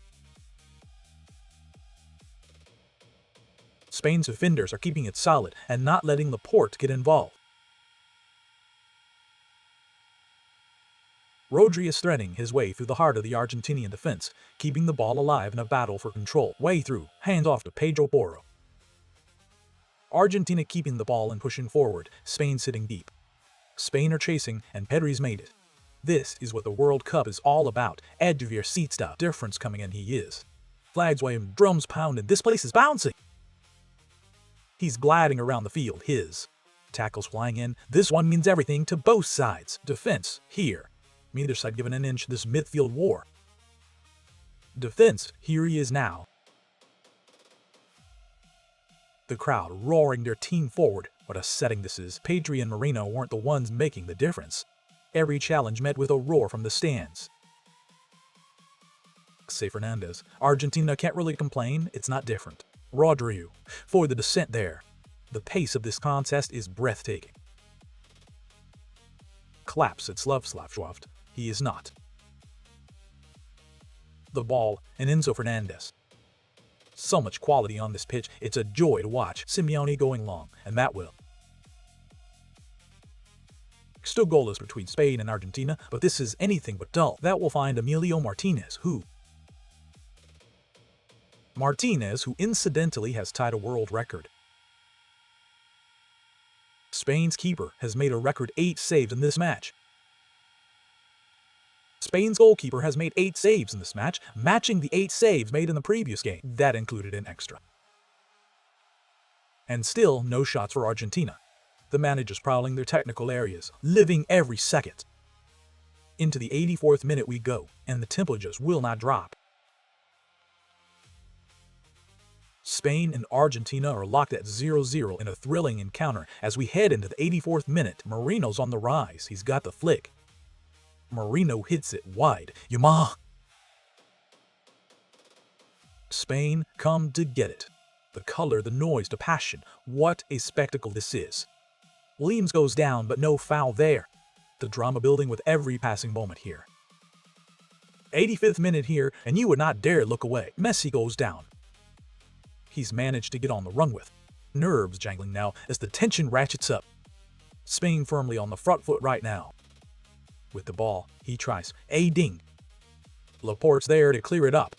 Spain's defenders are keeping it solid and not letting Laporte get involved. Rodri is threading his way through the heart of the Argentinian defense, keeping the ball alive in a battle for control. Way through, hands off to Pedro Porro. Argentina keeping the ball and pushing forward, Spain sitting deep. Spain are chasing, and Pedri's made it. This is what the World Cup is all about. Edge of your seat stuff. Difference coming in he is. Flags waving, drums pounding, this place is bouncing. He's gliding around the field, his. Tackles flying in, this one means everything to both sides. Defense, here. Neither side given an inch this midfield war. Defense, here he is now. The crowd roaring their team forward. What a setting this is. Pedri and Moreno weren't the ones making the difference. Every challenge met with a roar from the stands. Say Fernandez. Argentina can't really complain, it's not different. Rodrigo, for the descent there. The pace of this contest is breathtaking. Claps at Slavslavswaft. He is not. The ball, and Enzo Fernandez. So much quality on this pitch, it's a joy to watch. Simeone going long, and that will. Still goalless between Spain and Argentina, but this is anything but dull. That will find Emilio Martinez, who incidentally has tied a world record. Spain's keeper has made a record 8 saves in this match. Spain's goalkeeper has made 8 saves in this match, matching the 8 saves made in the previous game. That included an extra. And still, no shots for Argentina. The managers prowling their technical areas, living every second. Into the 84th minute we go, and the tempo just will not drop. Spain and Argentina are locked at 0-0 in a thrilling encounter as we head into the 84th minute. Moreno's on the rise. He's got the flick. Moreno hits it wide. Yamaha. Spain come to get it. The color, the noise, the passion. What a spectacle this is. Williams goes down, but no foul there. The drama building with every passing moment here. 85th minute here, and you would not dare look away. Messi goes down. He's managed to get on the run with. Nerves jangling now as the tension ratchets up. Spain firmly on the front foot right now. With the ball, he tries a ding. Laporte's there to clear it up.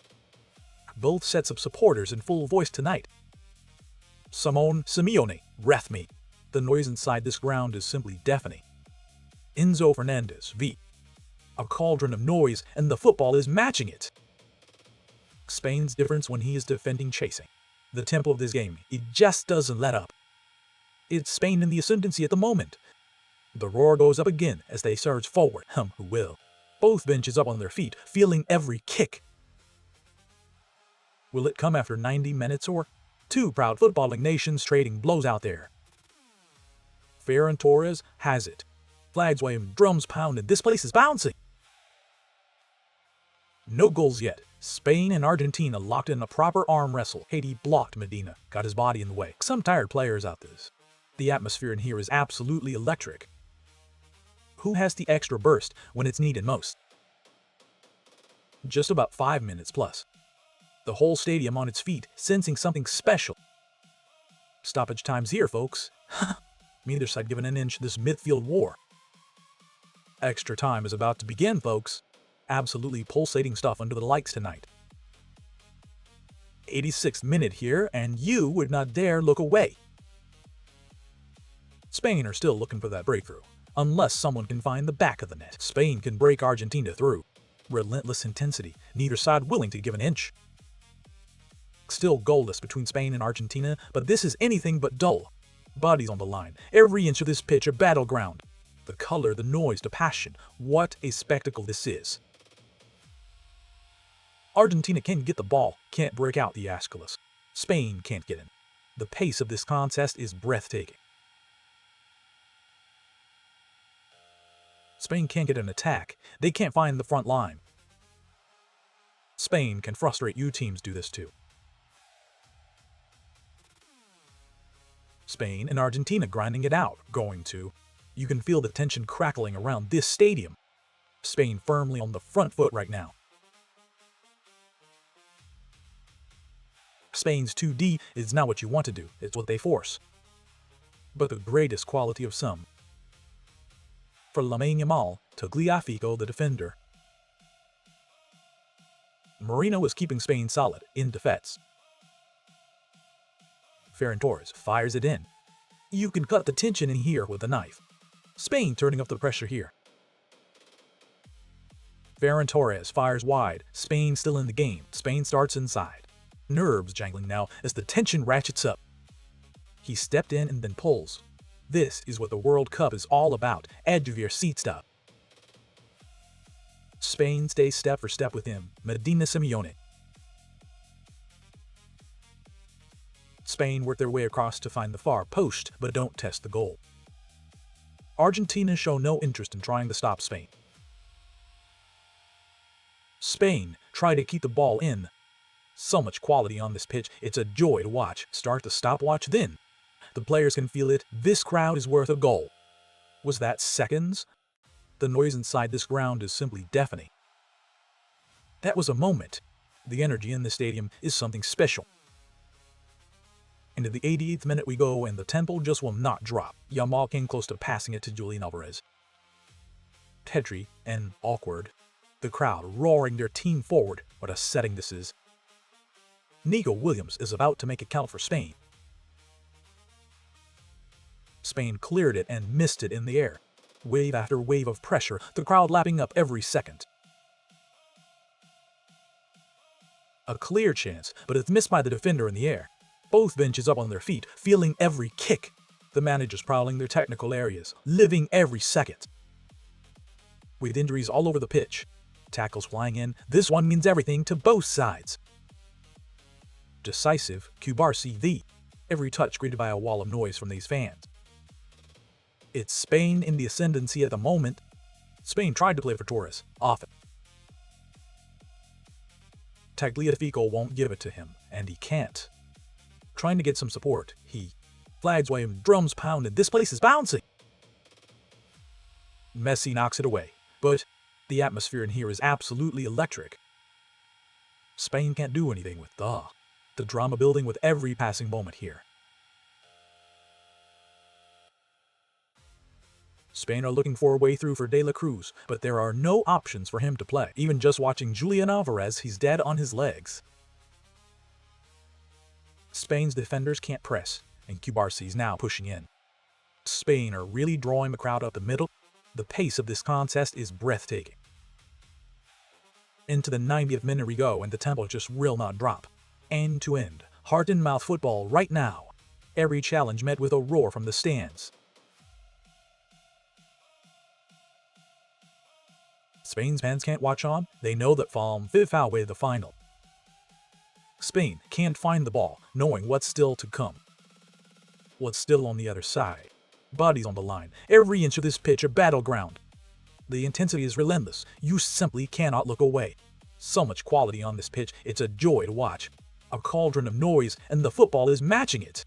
Both sets of supporters in full voice tonight. Simeone, wrath me. The noise inside this ground is simply deafening. Enzo Fernandez, V. A cauldron of noise, and the football is matching it. Spain's difference when he is defending chasing. The tempo of this game, it just doesn't let up. It's Spain in the ascendancy at the moment. The roar goes up again as they surge forward. Who will? Both benches up on their feet, feeling every kick. Will it come after 90 minutes or? Two proud footballing nations trading blows out there. Ferran Torres has it. Flags waving, drums pounding, this place is bouncing. No goals yet. Spain and Argentina locked in a proper arm wrestle. Haiti blocked Medina, got his body in the way. Some tired players out this. The atmosphere in here is absolutely electric. Who has the extra burst when it's needed most? Just about 5 minutes plus. The whole stadium on its feet, sensing something special. Stoppage time's here, folks. Neither side given an inch this midfield war. Extra time is about to begin, folks. Absolutely pulsating stuff under the lights tonight. 86th minute here, and you would not dare look away. Spain are still looking for that breakthrough, unless someone can find the back of the net. Spain can break Argentina through. Relentless intensity, neither side willing to give an inch. Still goalless between Spain and Argentina, but this is anything but dull. Bodies on the line, every inch of this pitch a battleground. The color, the noise, the passion, what a spectacle this is. Argentina can't get the ball, can't break out the Albiceleste. Spain can't get in. The pace of this contest is breathtaking. Spain can't get an attack, they can't find the front line. Spain can frustrate you teams do this too. Spain and Argentina grinding it out, going to. You can feel the tension crackling around this stadium. Spain firmly on the front foot right now. Spain's 2D is not what you want to do, it's what they force. But the greatest quality of some. For Lamine Yamal, Tagliafico the defender. Marino is keeping Spain solid in defense. Ferran Torres fires it in. You can cut the tension in here with a knife. Spain turning up the pressure here. Ferran Torres fires wide, Spain still in the game, Spain starts inside. Nerves jangling now as the tension ratchets up. He stepped in and then pulls. This is what the World Cup is all about, edge of your seat stuff. Spain stays step for step with him, Medina Simeone. Spain work their way across to find the far post, but don't test the goal. Argentina show no interest in trying to stop Spain. Spain try to keep the ball in. So much quality on this pitch, it's a joy to watch. Start the stopwatch then. The players can feel it, this crowd is worth a goal. Was that seconds? The noise inside this ground is simply deafening. That was a moment. The energy in the stadium is something special. Into the 88th minute we go and the tempo just will not drop. Yamal came close to passing it to Julian Alvarez. Pedri and awkward. The crowd roaring their team forward. What a setting this is. Nico Williams is about to make it count for Spain. Spain cleared it and missed it in the air. Wave after wave of pressure, the crowd lapping up every second. A clear chance, but it's missed by the defender in the air. Both benches up on their feet, feeling every kick. The managers prowling their technical areas, living every second. With injuries all over the pitch, tackles flying in, this one means everything to both sides. Decisive, Cubarsí. Every touch greeted by a wall of noise from these fans. It's Spain in the ascendancy at the moment. Spain tried to play for Torres, often. Tagliafico won't give it to him, and he can't. Trying to get some support, he flags waving, drums pounding, this place is bouncing. Messi knocks it away, but the atmosphere in here is absolutely electric. Spain can't do anything with the drama building with every passing moment here. Spain are looking for a way through for De La Cruz, but there are no options for him to play. Even just watching Julian Alvarez, he's dead on his legs. Spain's defenders can't press, and Cubarsí's now pushing in. Spain are really drawing the crowd up the middle. The pace of this contest is breathtaking. Into the 90th minute we go, and the tempo just will not drop. End to end, heart-and-mouth football right now. Every challenge met with a roar from the stands. Spain's fans can't watch on, they know that from FIFA away the final. Spain can't find the ball, knowing what's still to come. What's still on the other side. Bodies on the line, every inch of this pitch a battleground. The intensity is relentless, you simply cannot look away. So much quality on this pitch, it's a joy to watch. A cauldron of noise, and the football is matching it.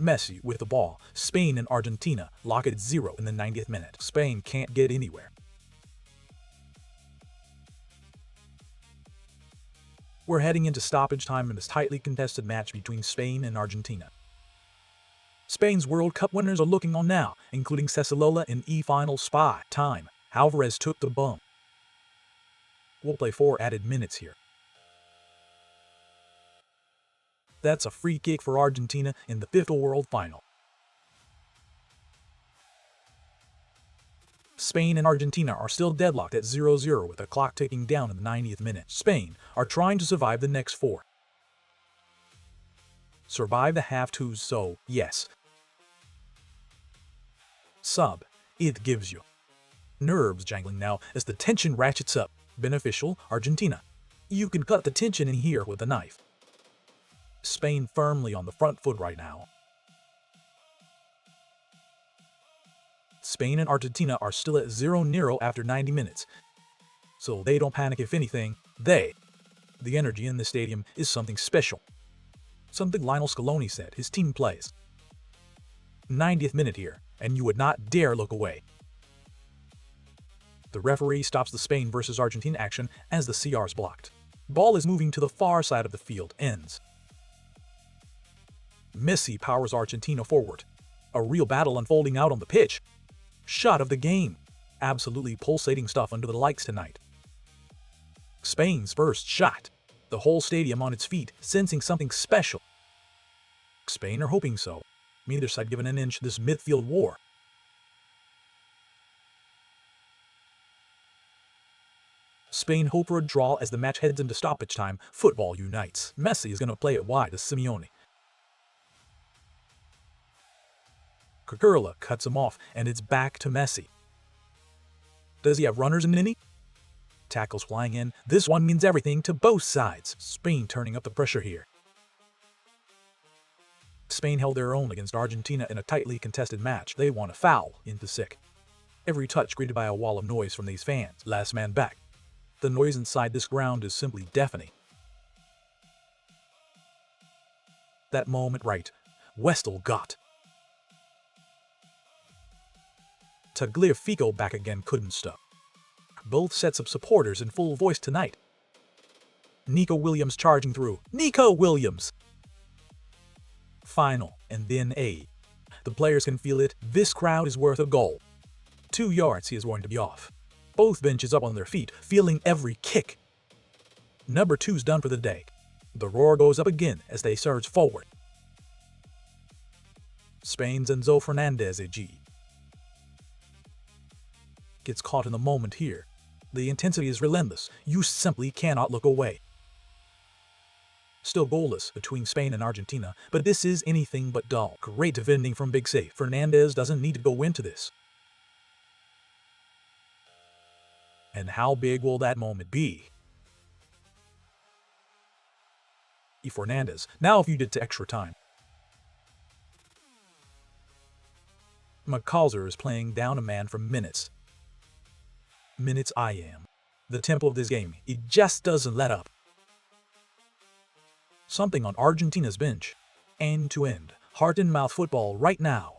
Messi with the ball. Spain and Argentina lock it at 0 in the 90th minute. Spain can't get anywhere. We're heading into stoppage time in this tightly contested match between Spain and Argentina. Spain's World Cup winners are looking on now, including Cecilola in E-final spy time. Alvarez took the bump. We'll play 4 added minutes here. That's a free kick for Argentina in the 5th World Final. Spain and Argentina are still deadlocked at 0-0 with the clock ticking down in the 90th minute. Spain are trying to survive the next 4. Survive the half twos, so yes. Sub, it gives you. Nerves jangling now as the tension ratchets up. Beneficial, Argentina. You can cut the tension in here with a knife. Spain firmly on the front foot right now. Spain and Argentina are still at 0-0 after 90 minutes. So they don't panic. If anything, the energy in the stadium is something special. Something Lionel Scaloni said his team plays. 90th minute here, and you would not dare look away. The referee stops the Spain versus Argentina action as the CR is blocked. Ball is moving to the far side of the field. Ends. Messi powers Argentina forward. A real battle unfolding out on the pitch. Shot of the game. Absolutely pulsating stuff under the lights tonight. Spain's first shot. The whole stadium on its feet, sensing something special. Spain are hoping so. Neither side given an inch this midfield war. Spain hope for a draw as the match heads into stoppage time. Football unites. Messi is going to play it wide to Simeone. Cucurella cuts him off, and it's back to Messi. Does he have runners in any? Tackles flying in. This one means everything to both sides. Spain turning up the pressure here. Spain held their own against Argentina in a tightly contested match. They won a foul into sick. Every touch greeted by a wall of noise from these fans. Last man back. The noise inside this ground is simply deafening. That moment right. Westel got. Tagliafico back again couldn't stop. Both sets of supporters in full voice tonight. Nico Williams charging through. Nico Williams! Final, and then A. The players can feel it. This crowd is worth a goal. 2 yards he is going to be off. Both benches up on their feet, feeling every kick. Number 2's done for the day. The roar goes up again as they surge forward. Spain's Enzo Fernandez AG. Gets caught in the moment here. The intensity is relentless. You simply cannot look away. Still goalless between Spain and Argentina, but this is anything but dull. Great defending from Big Safe. Fernandez doesn't need to go into this. And how big will that moment be? Fernandez, now viewed to extra time. McCalzer is playing down a man for minutes. Minutes I am. The tempo of this game, it just doesn't let up. Something on Argentina's bench. End-to-end, heart-and-mouth football right now.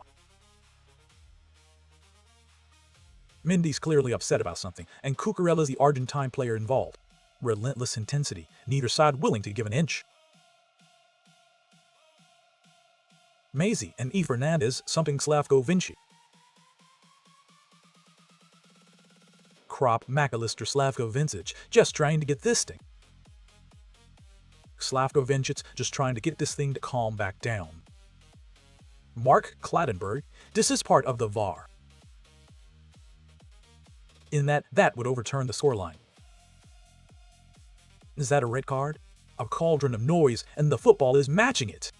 Mendy's clearly upset about something, and Cucurella's the Argentine player involved. Relentless intensity, neither side willing to give an inch. Messi and Fernandez something Slavko Vinci. Crop McAllister Slavko Vintage, just trying to get this thing. Slavko Vinicic just trying to get this thing to calm back down. Mark Clattenburg, this is part of the VAR. In that would overturn the scoreline. Is that a red card? A cauldron of noise, and the football is matching it.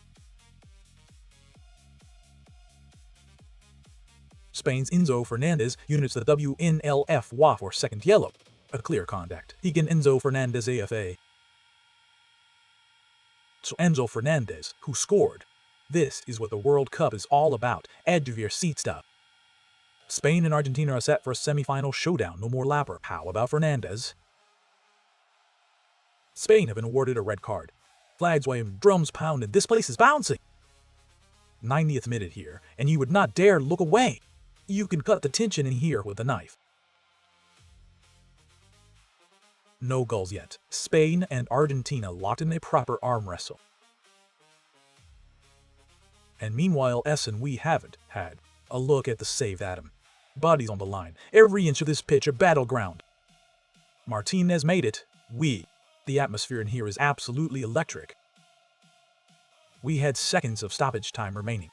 Spain's Enzo Fernandez units the WNLF for second yellow. A clear contact. Egan Enzo Fernandez AFA. So Enzo Fernandez, who scored. This is what the World Cup is all about. Edge of your seat stuff. Spain and Argentina are set for a semi-final showdown. No more lapper. How about Fernandez? Spain have been awarded a red card. Flags waving, drums pounding. This place is bouncing. 90th minute here, and you would not dare look away. You can cut the tension in here with a knife. No goals yet. Spain and Argentina locked in a proper arm wrestle. And meanwhile, we haven't had a look at the save atom. Bodies on the line. Every inch of this pitch a battleground. Martinez made it. The atmosphere in here is absolutely electric. We had seconds of stoppage time remaining.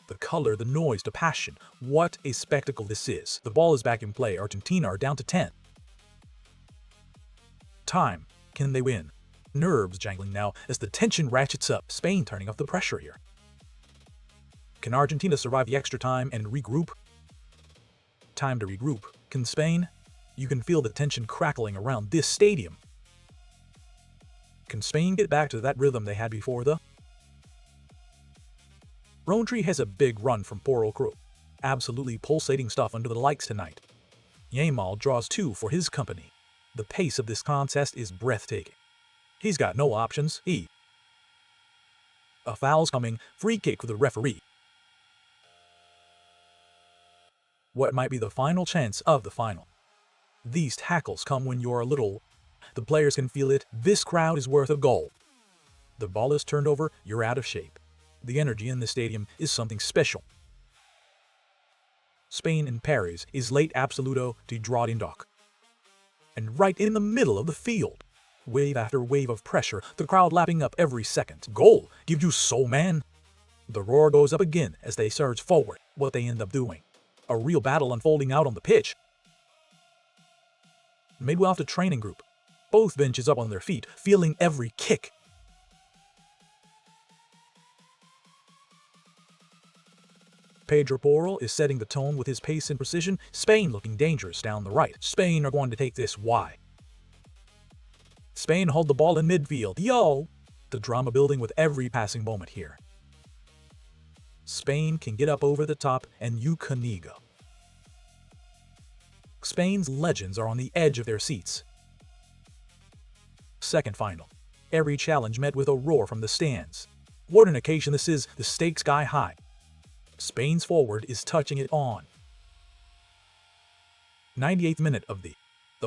The color, the noise, the passion. What a spectacle this is. The ball is back in play. Argentina are down to 10. Time. Can they win? Nerves jangling now as the tension ratchets up. Spain turning up the pressure here. Can Argentina survive the extra time and regroup? Time to regroup. Can Spain? You can feel the tension crackling around this stadium. Can Spain get back to that rhythm they had before the? Rowntree has a big run from poor old crew. Absolutely pulsating stuff under the lights tonight. Yamal draws 2 for his company. The pace of this contest is breathtaking. He's got no options. A foul's coming. Free kick for the referee. What might be the final chance of the final? These tackles come when you're a little. The players can feel it. This crowd is worth a goal. The ball is turned over. You're out of shape. The energy in the stadium is something special. Spain in Paris is late absoluto de draw in dock. And right in the middle of the field. Wave after wave of pressure, the crowd lapping up every second. Goal! Give you soul, man! The roar goes up again as they surge forward. What they end up doing. A real battle unfolding out on the pitch. Midway off the training group. Both benches up on their feet, feeling every kick. Pedro Porro is setting the tone with his pace and precision. Spain looking dangerous down the right. Spain are going to take this. Why? Spain hold the ball in midfield. Yo! The drama building with every passing moment here. Spain can get up over the top and you can go. Spain's legends are on the edge of their seats. Second final. Every challenge met with a roar from the stands. What an occasion this is, the stakes sky high. Spain's forward is touching it on. 98th minute of the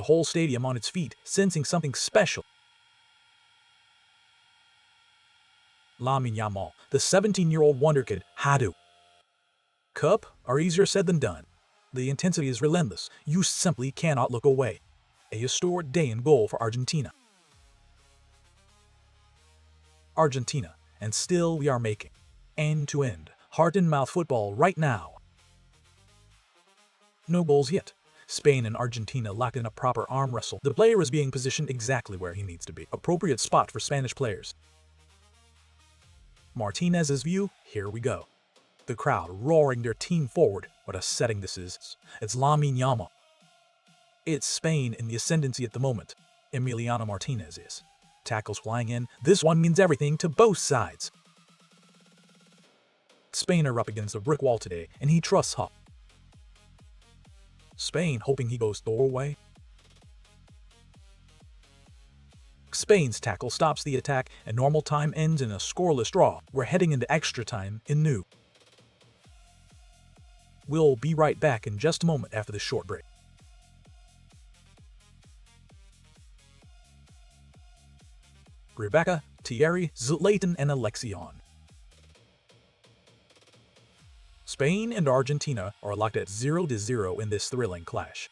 whole stadium on its feet, sensing something special. Lamine Yamal, the 17-year-old wonder kid, Hadu. Cup are easier said than done. The intensity is relentless. You simply cannot look away. A historic day in goal for Argentina. Argentina, and still we are making end-to-end, heart-and-mouth football right now. No goals yet. Spain and Argentina locked in a proper arm wrestle. The player is being positioned exactly where he needs to be. Appropriate spot for Spanish players. Martinez's view, here we go. The crowd roaring their team forward. What a setting this is. It's Lamine Yamal. It's Spain in the ascendancy at the moment. Emiliano Martinez is. Tackles flying in. This one means everything to both sides. Spain are up against a brick wall today, and he trusts Huff. Spain hoping he goes doorway. Spain's tackle stops the attack, and normal time ends in a scoreless draw. We're heading into extra time in new. We'll be right back in just a moment after this short break. Rebecca, Thierry, Zlatan, and Alexion. Spain and Argentina are locked at 0-0 in this thrilling clash.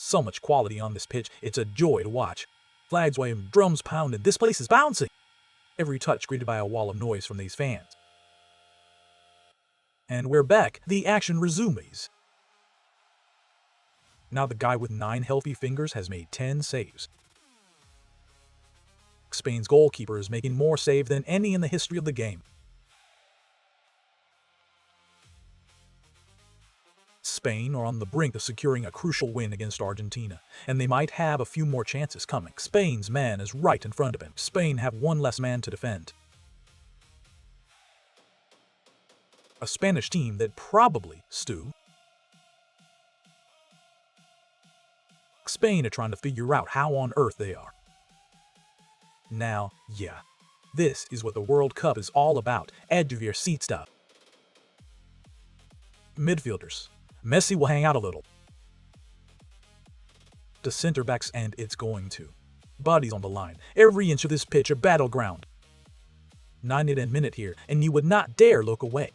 So much quality on this pitch, it's a joy to watch. Flags waving, drums pounding, this place is bouncing. Every touch greeted by a wall of noise from these fans. And we're back, the action resumes. Now the guy with 9 healthy fingers has made 10 saves. Spain's goalkeeper is making more saves than any in the history of the game. Spain are on the brink of securing a crucial win against Argentina, and they might have a few more chances coming. Spain's man is right in front of him. Spain have one less man to defend. A Spanish team that probably, Spain are trying to figure out how on earth they are. Now, yeah, this is what the World Cup is all about. Edge of your seat stuff. Midfielders. Messi will hang out a little. The center backs, and it's going to. Bodies on the line. Every inch of this pitch a battleground. 90th minute here, and you would not dare look away.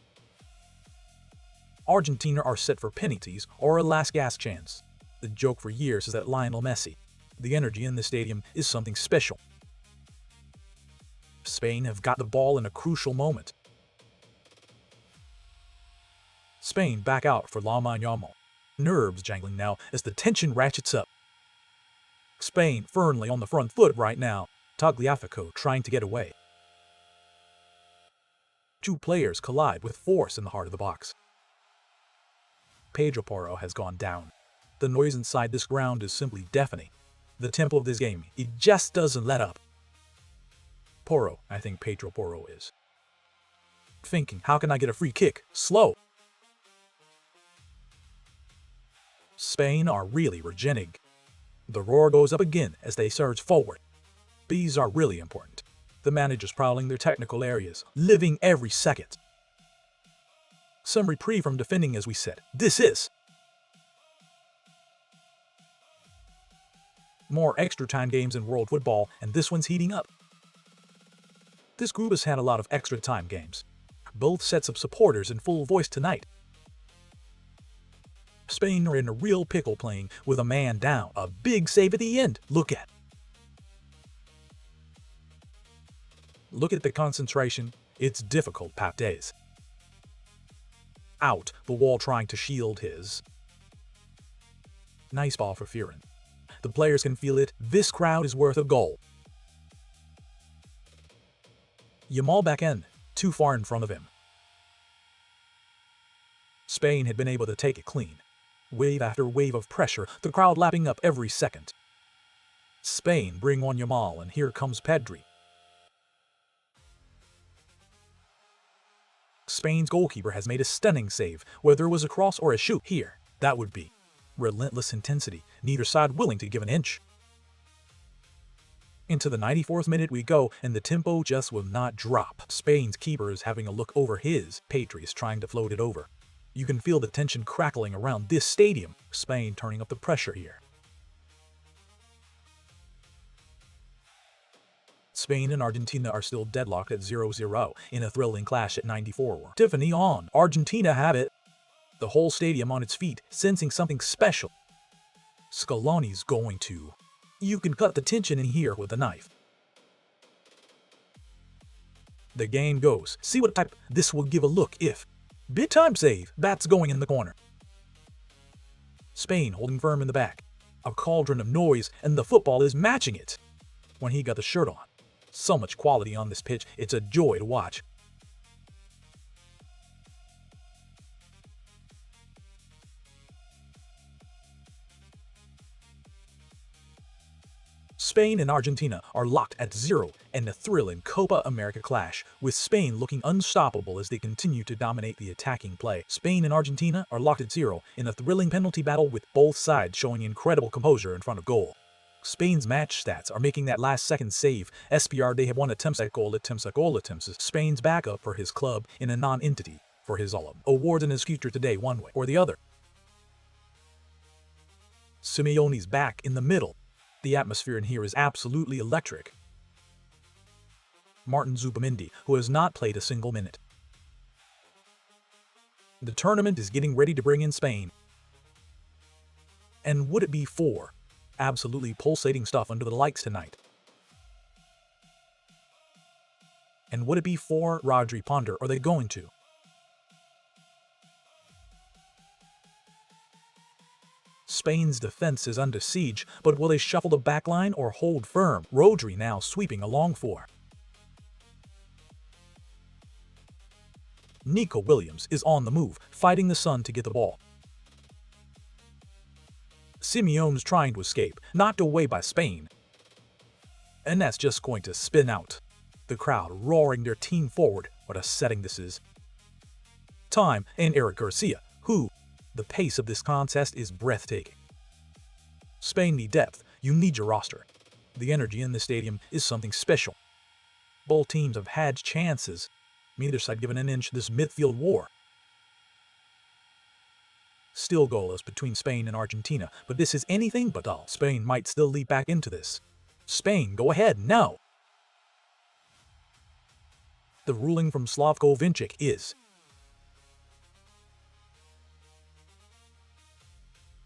Argentina are set for penalties or a last gasp chance. The joke for years is that Lionel Messi. The energy in the stadium is something special. Spain have got the ball in a crucial moment. Spain back out for Lamine Yamal. Nerves jangling now as the tension ratchets up. Spain firmly on the front foot right now. Tagliafico trying to get away. Two players collide with force in the heart of the box. Pedro Porro has gone down. The noise inside this ground is simply deafening. The tempo of this game, it just doesn't let up. Porro, I think Pedro Porro is. Thinking, how can I get a free kick? Slow. Spain are really regenerating. The roar goes up again as they surge forward. These are really important. The managers prowling their technical areas, living every second. Some reprieve from defending, as we said. This is more extra time games in world football, and this one's heating up. This group has had a lot of extra time games. Both sets of supporters in full voice tonight. Spain are in a real pickle playing with a man down. A big save at the end. Look at the concentration. It's difficult, Pap days. Out the wall trying to shield his. Nice ball for Fearon. The players can feel it. This crowd is worth a goal. Yamal back in, too far in front of him. Spain had been able to take it clean. Wave after wave of pressure, the crowd lapping up every second. Spain bring on Yamal, and here comes Pedri. Spain's goalkeeper has made a stunning save, whether it was a cross or a shoot. Here, that would be relentless intensity, neither side willing to give an inch. Into the 94th minute we go, and the tempo just will not drop. Spain's keeper is having a look over his. Pedri is trying to float it over. You can feel the tension crackling around this stadium. Spain turning up the pressure here. Spain and Argentina are still deadlocked at 0-0 in a thrilling clash at 94. Tiffany on. Argentina have it. The whole stadium on its feet, sensing something special. Scaloni's going to. You can cut the tension in here with a knife. The game goes. See what type. This will give a look if. Big time save. Bats going in the corner. Spain holding firm in the back. A cauldron of noise, and the football is matching it. When he got the shirt on. So much quality on this pitch, it's a joy to watch. Spain and Argentina are locked at 0 in a thrilling Copa America clash, with Spain looking unstoppable as they continue to dominate the attacking play. Spain and Argentina are locked at 0 in a thrilling penalty battle, with both sides showing incredible composure in front of goal. Spain's match stats are making that last-second save. SPR, they have 1 attempts at goal attempts. Spain's backup for his club in a non-entity for his awards in his future today, one way or the other. Simeone's back in the middle. The atmosphere in here is absolutely electric. Martin Zubimendi, who has not played a single minute. The tournament is getting ready to bring in Spain. And would it be for absolutely pulsating stuff under the lights tonight? And would it be for Rodri Ponder? Are they going to? Spain's defense is under siege, but will they shuffle the backline or hold firm? Rodri now sweeping along for. Nico Williams is on the move, fighting the sun to get the ball. Simeone's trying to escape, knocked away by Spain. And that's just going to spin out. The crowd roaring their team forward. What a setting this is. Time and Eric Garcia, who, the pace of this contest is breathtaking. Spain need depth. You need your roster. The energy in the stadium is something special. Both teams have had chances. Neither side given an inch this midfield war. Still goalless between Spain and Argentina, but this is anything but dull. Spain might still leap back into this. Spain, go ahead, now! The ruling from Slavko Vincic is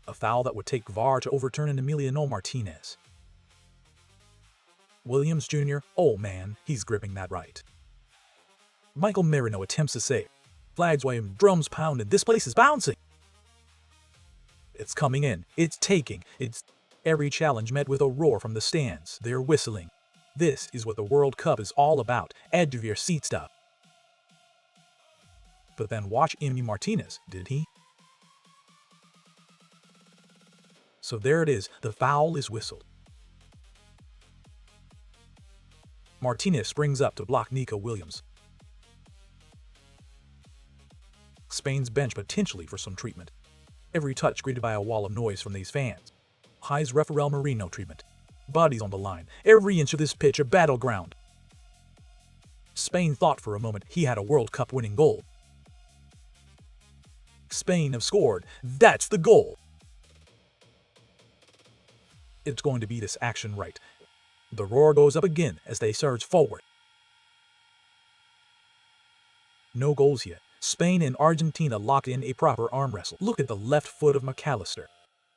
a foul that would take VAR to overturn an Emiliano Martinez. Williams Jr., oh man, he's gripping that right. Michael Merino attempts to save. Flags waving, drums pounding, this place is bouncing. It's coming in, it's taking, it's every challenge met with a roar from the stands. They're whistling. This is what the World Cup is all about, edge of your seat stuff. But then watch Emi Martinez, did he? So there it is, the foul is whistled. Martinez springs up to block Nico Williams. Spain's bench potentially for some treatment. Every touch greeted by a wall of noise from these fans. High's Rafael Marino treatment. Bodies on the line. Every inch of this pitch a battleground. Spain thought for a moment he had a World Cup winning goal. Spain have scored. That's the goal. It's going to be this action right. The roar goes up again as they surge forward. No goals yet. Spain and Argentina locked in a proper arm wrestle. Look at the left foot of McAllister.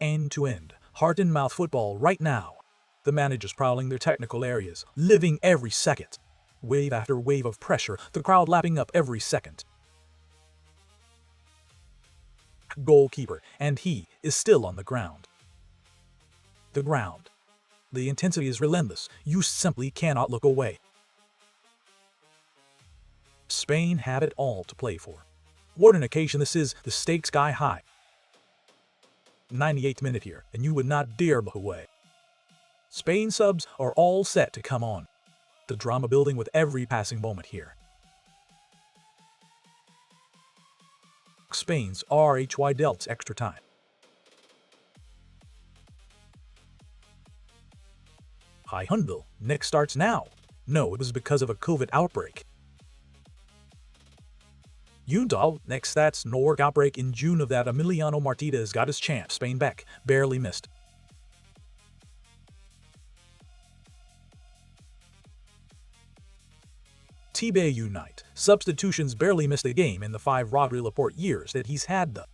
End to end. Heart-and-mouth football right now. The managers prowling their technical areas, living every second. Wave after wave of pressure, the crowd lapping up every second. Goalkeeper, and he is still on the ground. The ground. The intensity is relentless. You simply cannot look away. Spain have it all to play for. What an occasion this is, the stakes sky high. 98th minute here, and you would not dare look away. Spain subs are all set to come on. The drama building with every passing moment here. Spain's RHY dealt extra time. Hi Hundle, next starts now. No, it was because of a COVID outbreak. Udall, next stats, Norg outbreak in June of that Emiliano Martinez got his chance. Spain back, barely missed. T-Bay Unite, substitutions barely missed a game in the 5 Rodri Laporte years that he's had them.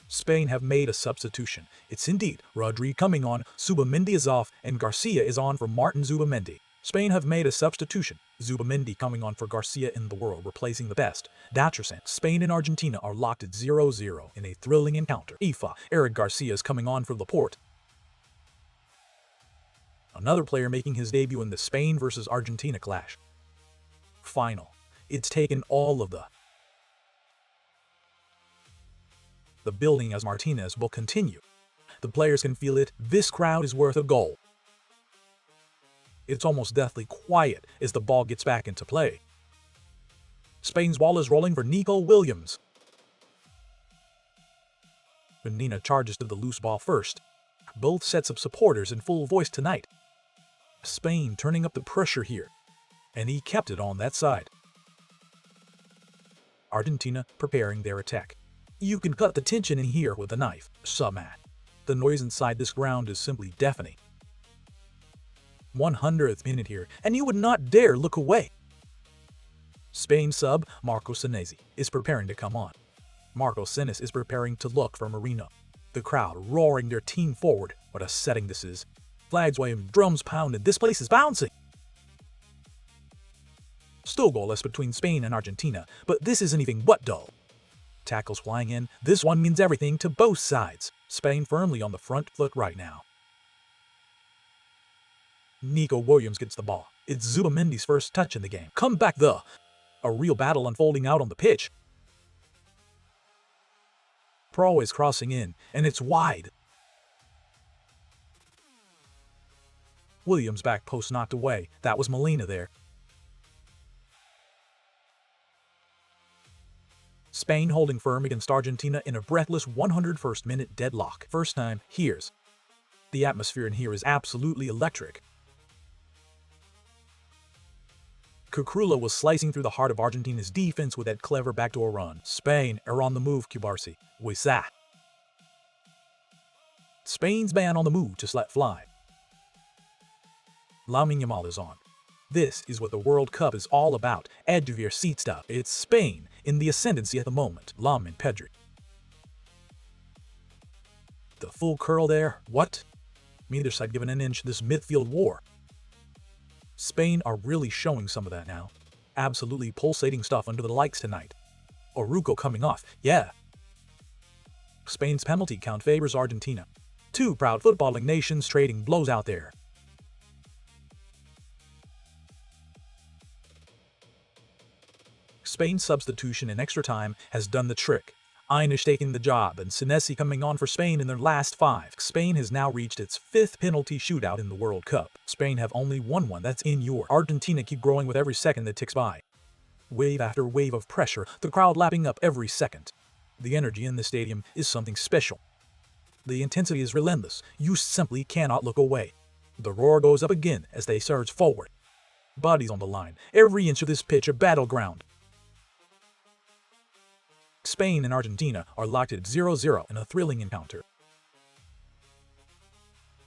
Spain have made a substitution. It's indeed Rodri coming on, Zubamendi is off, and Garcia is on for Martin Zubamendi. Spain have made a substitution. Zubamendi coming on for Garcia in the world, replacing the best. Datcherson. Spain and Argentina are locked at 0-0 in a thrilling encounter. FIFA. Eric Garcia is coming on for Laporte. Another player making his debut in the Spain versus Argentina clash. Final. It's taken all of the building as Martinez will continue. The players can feel it. This crowd is worth a goal. It's almost deathly quiet as the ball gets back into play. Spain's ball is rolling for Nico Williams. Benina charges to the loose ball first. Both sets of supporters in full voice tonight. Spain turning up the pressure here, and he kept it on that side. Argentina preparing their attack. You can cut the tension in here with a knife. Submat. The noise inside this ground is simply deafening. 100th minute here, and you would not dare look away. Spain sub Marco Senesi is preparing to come on. Marco Senesi is preparing to look for Marino. The crowd roaring their team forward. What a setting this is. Flags waving, drums pounding, this place is bouncing. Still goalless between Spain and Argentina, but this isn't anything but dull. Tackles flying in, this one means everything to both sides. Spain firmly on the front foot right now. Nico Williams gets the ball. It's Zubamendi's first touch in the game. Come back though. A real battle unfolding out on the pitch. Pro is crossing in, and it's wide. Williams' back post knocked away. That was Molina there. Spain holding firm against Argentina in a breathless 101st minute deadlock. First time, here's. The atmosphere in here is absolutely electric. Cucurella was slicing through the heart of Argentina's defense with that clever backdoor run. Spain are on the move, Cubarsi. Wisa. Spain's man on the move, just let fly. Lamine Yamal is on. This is what the World Cup is all about. Add to your seat stuff. It's Spain in the ascendancy at the moment. Lam and Pedri. The full curl there. What? Neither side given an inch this midfield war. Spain are really showing some of that now. Absolutely pulsating stuff under the lights tonight. Oruko coming off. Yeah. Spain's penalty count favors Argentina. Two proud footballing nations trading blows out there. Spain's substitution in extra time has done the trick. Einish taking the job and Senesi coming on for Spain in their last 5. Spain has now reached its 5th penalty shootout in the World Cup. Spain have only won one, that's in your. Argentina keep growing with every second that ticks by. Wave after wave of pressure, the crowd lapping up every second. The energy in the stadium is something special. The intensity is relentless, you simply cannot look away. The roar goes up again as they surge forward. Bodies on the line, every inch of this pitch a battleground. Spain and Argentina are locked at 0-0 in a thrilling encounter.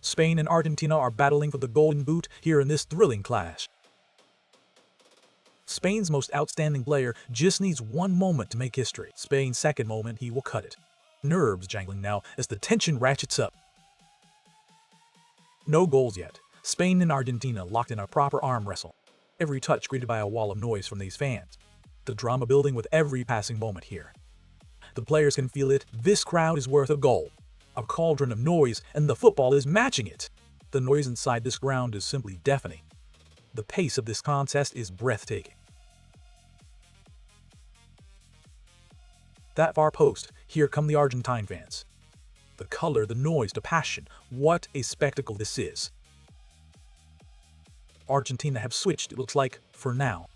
Spain and Argentina are battling for the golden boot here in this thrilling clash. Spain's most outstanding player just needs one moment to make history. Spain's second moment, he will cut it. Nerves jangling now as the tension ratchets up. No goals yet. Spain and Argentina locked in a proper arm wrestle. Every touch greeted by a wall of noise from these fans. The drama building with every passing moment here. The players can feel it. This crowd is worth a goal. A cauldron of noise, and the football is matching it. The noise inside this ground is simply deafening. The pace of this contest is breathtaking. That far post, here come the Argentine fans. The color, the noise, the passion. What a spectacle this is. Argentina have switched, it looks like, for now.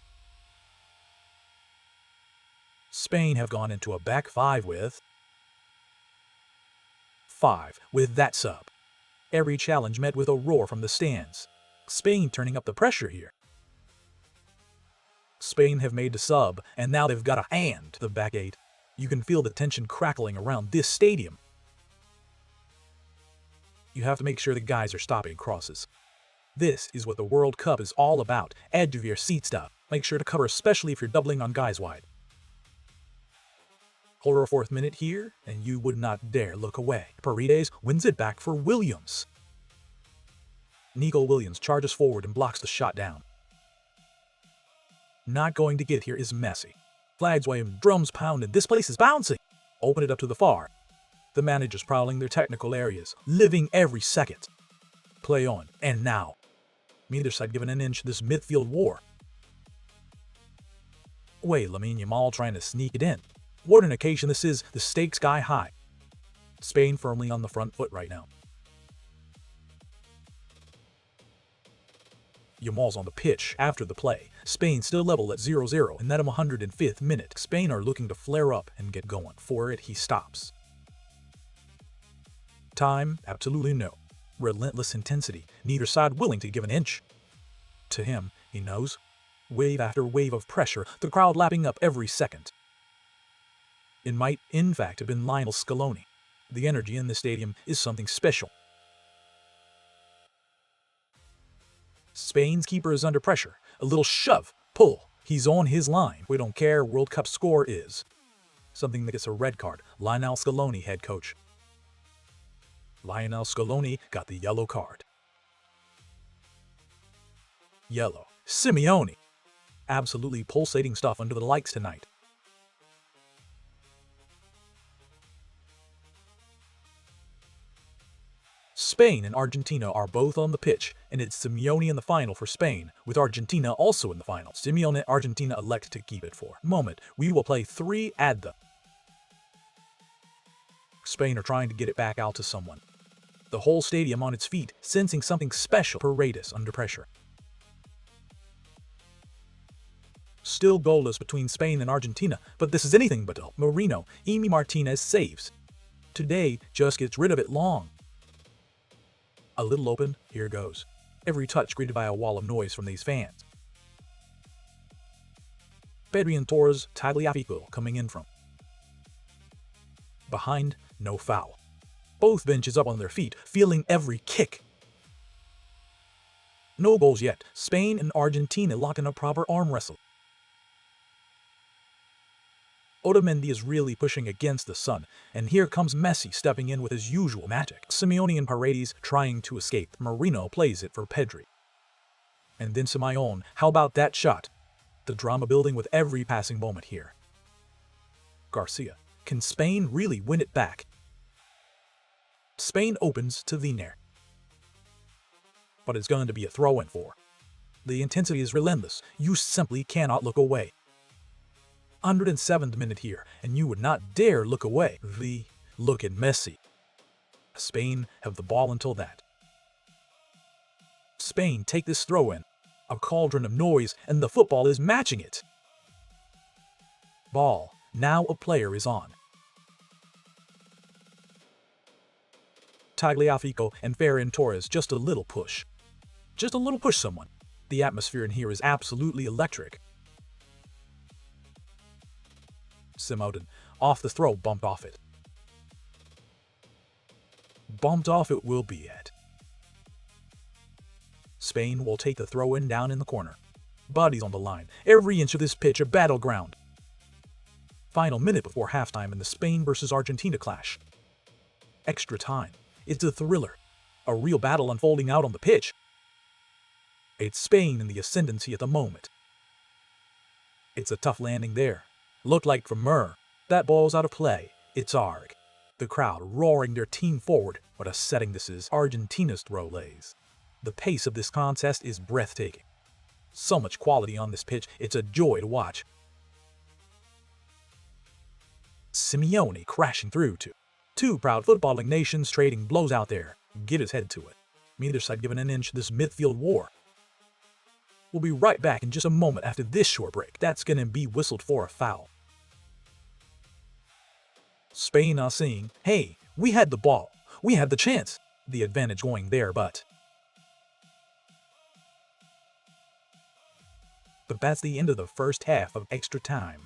Spain have gone into a back 5 with that sub. Every challenge met with a roar from the stands. Spain turning up the pressure here. Spain have made the sub, and now they've got a hand the back 8. You can feel the tension crackling around this stadium. You have to make sure the guys are stopping crosses. This is what the World Cup is all about. Add to your seat stuff. Make sure to cover, especially if you're doubling on guys wide. Horror 4th minute here, and you would not dare look away. Paredes wins it back for Williams. Nico Williams charges forward and blocks the shot down. Not going to get here is Messi. Flags waving, drums pounding, this place is bouncing. Open it up to the far. The managers prowling their technical areas, living every second. Play on, and now. Neither side given an inch this midfield war. Wait, Lamine Yamal trying to sneak it in. What an occasion this is, the stakes sky high. Spain firmly on the front foot right now. Yamal's on the pitch after the play. Spain still level at 0-0 in that 105th minute. Spain are looking to flare up and get going. For it, he stops. Time? Absolutely no. Relentless intensity, neither side willing to give an inch. To him, he knows. Wave after wave of pressure, the crowd lapping up every second. It might, in fact, have been Lionel Scaloni. The energy in the stadium is something special. Spain's keeper is under pressure. A little shove, pull. He's on his line. We don't care, World Cup score is. Something that gets a red card. Lionel Scaloni, head coach. Lionel Scaloni got the yellow card. Yellow. Simeone. Absolutely pulsating stuff under the lights tonight. Spain and Argentina are both on the pitch, and it's Simeone in the final for Spain, with Argentina also in the final. Simeone and Argentina elect to keep it for a moment. We will play 3 at the. Spain are trying to get it back out to someone. The whole stadium on its feet, sensing something special. Paredes under pressure. Still goalless between Spain and Argentina, but this is anything but Marino. Emi Martinez saves. Today just gets rid of it long. A little open, here goes. Every touch greeted by a wall of noise from these fans. Pedri and Torres, Tagliafico coming in from behind, no foul. Both benches up on their feet, feeling every kick. No goals yet. Spain and Argentina lock in a proper arm wrestle. Otamendi is really pushing against the sun, and here comes Messi stepping in with his usual magic. Simeone and Paredes trying to escape. Marino plays it for Pedri. And then Simeone, how about that shot? The drama building with every passing moment here. Garcia, can Spain really win it back? Spain opens to Viner. But it's going to be a throw-in for. The intensity is relentless. You simply cannot look away. 107th minute here, and you would not dare look away. Look at Messi. Spain have the ball until that. Spain take this throw-in. A cauldron of noise, and the football is matching it. Ball. Now a player is on. Tagliafico and Ferran Torres, just a little push. Just a little push someone. The atmosphere in here is absolutely electric. Simeone, off the throw, bumped off it. Bumped off it will be it. Spain will take the throw-in down in the corner. Bodies on the line. Every inch of this pitch a battleground. Final minute before halftime in the Spain versus Argentina clash. Extra time. It's a thriller. A real battle unfolding out on the pitch. It's Spain in the ascendancy at the moment. It's a tough landing there. Looked like from Mur. That ball's out of play. It's Arg. The crowd roaring their team forward. What a setting this is. Argentina's throw lays. The pace of this contest is breathtaking. So much quality on this pitch, it's a joy to watch. Simeone crashing through to. 2 proud footballing nations trading blows out there. Get his head to it. Neither side given an inch this midfield war. We'll be right back in just a moment after this short break. That's gonna be whistled for a foul. Spain are saying, hey, we had the ball. We had the chance. The advantage going there, but that's the end of the first half of extra time.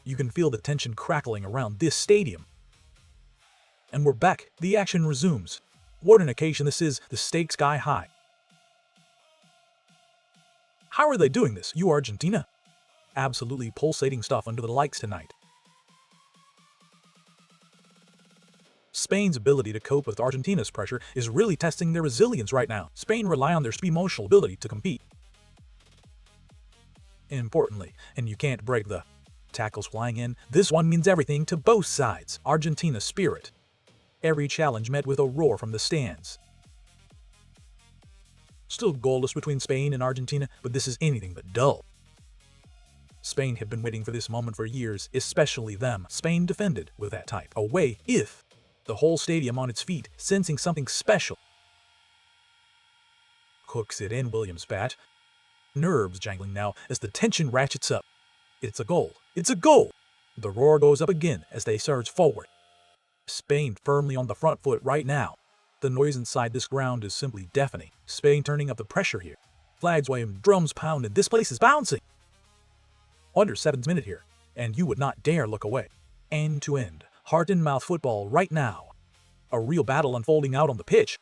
You can feel the tension crackling around this stadium. And we're back. The action resumes. What an occasion this is, the stakes sky high. How are they doing this, you Argentina? Absolutely pulsating stuff under the lights tonight. Spain's ability to cope with Argentina's pressure is really testing their resilience right now. Spain rely on their emotional ability to compete. Importantly, and you can't break the tackles flying in, this one means everything to both sides. Argentina's spirit. Every challenge met with a roar from the stands. Still goalless between Spain and Argentina, but this is anything but dull. Spain have been waiting for this moment for years, especially them. Spain defended with that type away if the whole stadium on its feet, sensing something special. Hooks it in Williams' bat. Nerves jangling now as the tension ratchets up. It's a goal. It's a goal! The roar goes up again as they surge forward. Spain firmly on the front foot right now. The noise inside this ground is simply deafening. Spain turning up the pressure here. Flags waving, drums pounding, this place is bouncing. Under 7th minute here, and you would not dare look away. End to end, heart-in-mouth football right now. A real battle unfolding out on the pitch.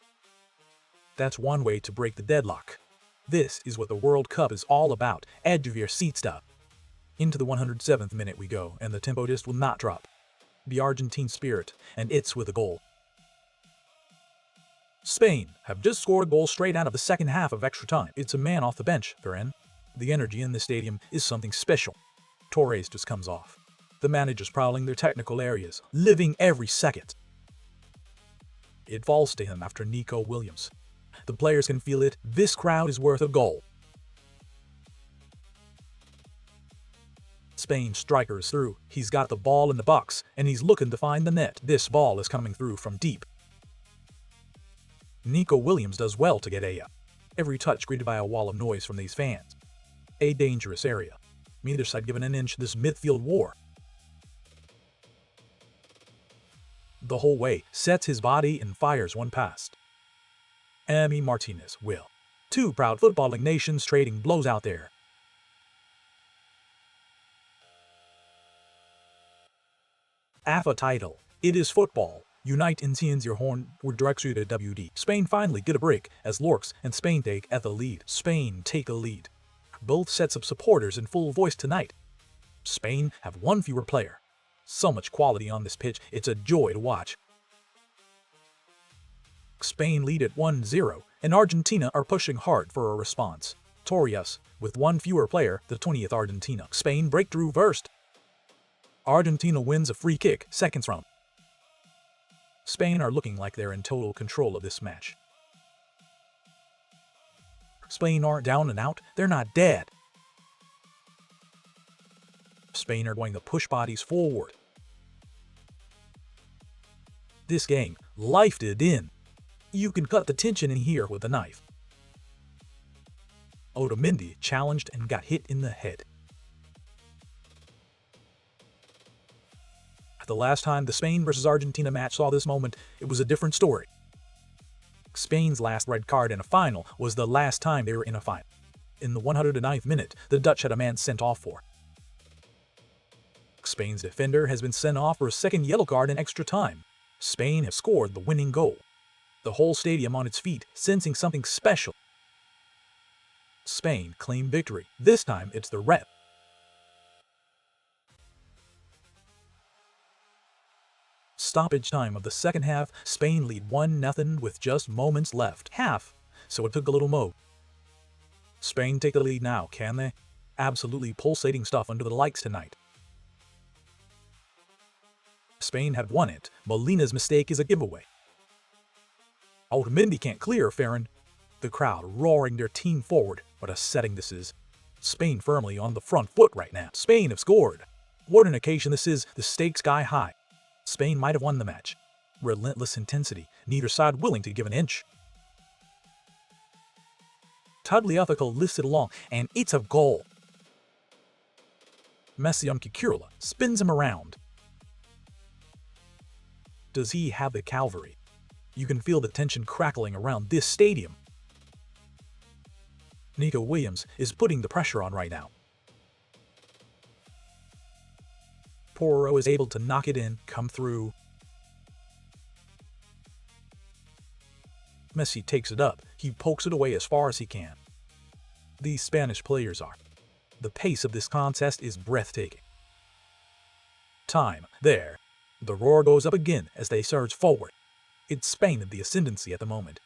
That's one way to break the deadlock. This is what the World Cup is all about. Edge of your seat stuff. Into the 107th minute we go, and the tempo just will not drop. The Argentine spirit, and it's with a goal. Spain have just scored a goal straight out of the second half of extra time. It's a man off the bench they're in. The energy in the stadium is something special. Torres just comes off. The managers prowling their technical areas, living every second. It falls to him after Nico Williams. The players can feel it. This crowd is worth a goal. Spain striker is through. He's got the ball in the box, and he's looking to find the net. This ball is coming through from deep. Nico Williams does well to get every touch greeted by a wall of noise from these fans. A dangerous area. Neither side given an inch this midfield war. The whole way, sets his body and fires one past. Emi Martinez will. Two proud footballing nations trading blows out there. AFA title. It is football. Unite and seize your horn were directs you to WD. Spain finally get a break as Lorks and Spain take at the lead. Spain take a lead. Both sets of supporters in full voice tonight. Spain have one fewer player. So much quality on this pitch, it's a joy to watch. Spain lead at 1-0, and Argentina are pushing hard for a response. Torres, with one fewer player, the 20th Argentina. Spain break through first. Argentina wins a free kick, seconds round. Spain are looking like they're in total control of this match. Spain aren't down and out, they're not dead. Spain are going to push bodies forward. This game, lifed it in. You can cut the tension in here with a knife. Otamendi challenged and got hit in the head. The last time the Spain vs Argentina match saw this moment, it was a different story. Spain's last red card in a final was the last time they were in a final. In the 109th minute, the Dutch had a man sent off for. Spain's defender has been sent off for a second yellow card in extra time. Spain have scored the winning goal. The whole stadium on its feet, sensing something special. Spain claim victory. This time it's the rep. Stoppage time of the second half, Spain lead 1-0 with just moments left. Half, so it took a little mo. Spain take the lead now, can they? Absolutely pulsating stuff under the lights tonight. Spain have won it. Molina's mistake is a giveaway. Otamendi can't clear Ferran. The crowd roaring their team forward. What a setting this is. Spain firmly on the front foot right now. Spain have scored. What an occasion this is, the stakes sky high. Spain might have won the match. Relentless intensity, neither side willing to give an inch. Tagliafico lifts it along, and it's a goal. Messi on Kikula spins him around. Does he have the cavalry? You can feel the tension crackling around this stadium. Nico Williams is putting the pressure on right now. Poro is able to knock it in, come through. Messi takes it up. He pokes it away as far as he can. These Spanish players are. The pace of this contest is breathtaking. Time. There. The roar goes up again as they surge forward. It's Spain in the ascendancy at the moment.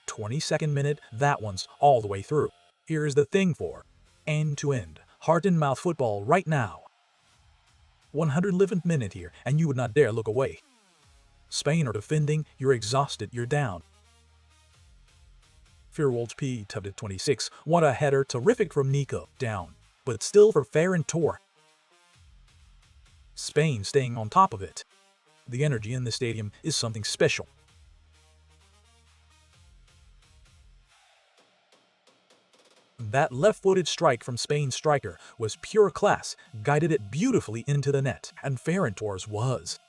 22nd minute, that one's all the way through. Here's the thing for end-to-end, heart-and-mouth football right now. 111th minute here, and you would not dare look away. Spain are defending, you're exhausted, you're down. Firwolds P tubbed at 26, what a header, terrific from Nico, down, but still for Ferran Torres. Spain staying on top of it. The energy in the stadium is something special. That left-footed strike from Spain's striker was pure class, guided it beautifully into the net, and Ferran Torres was.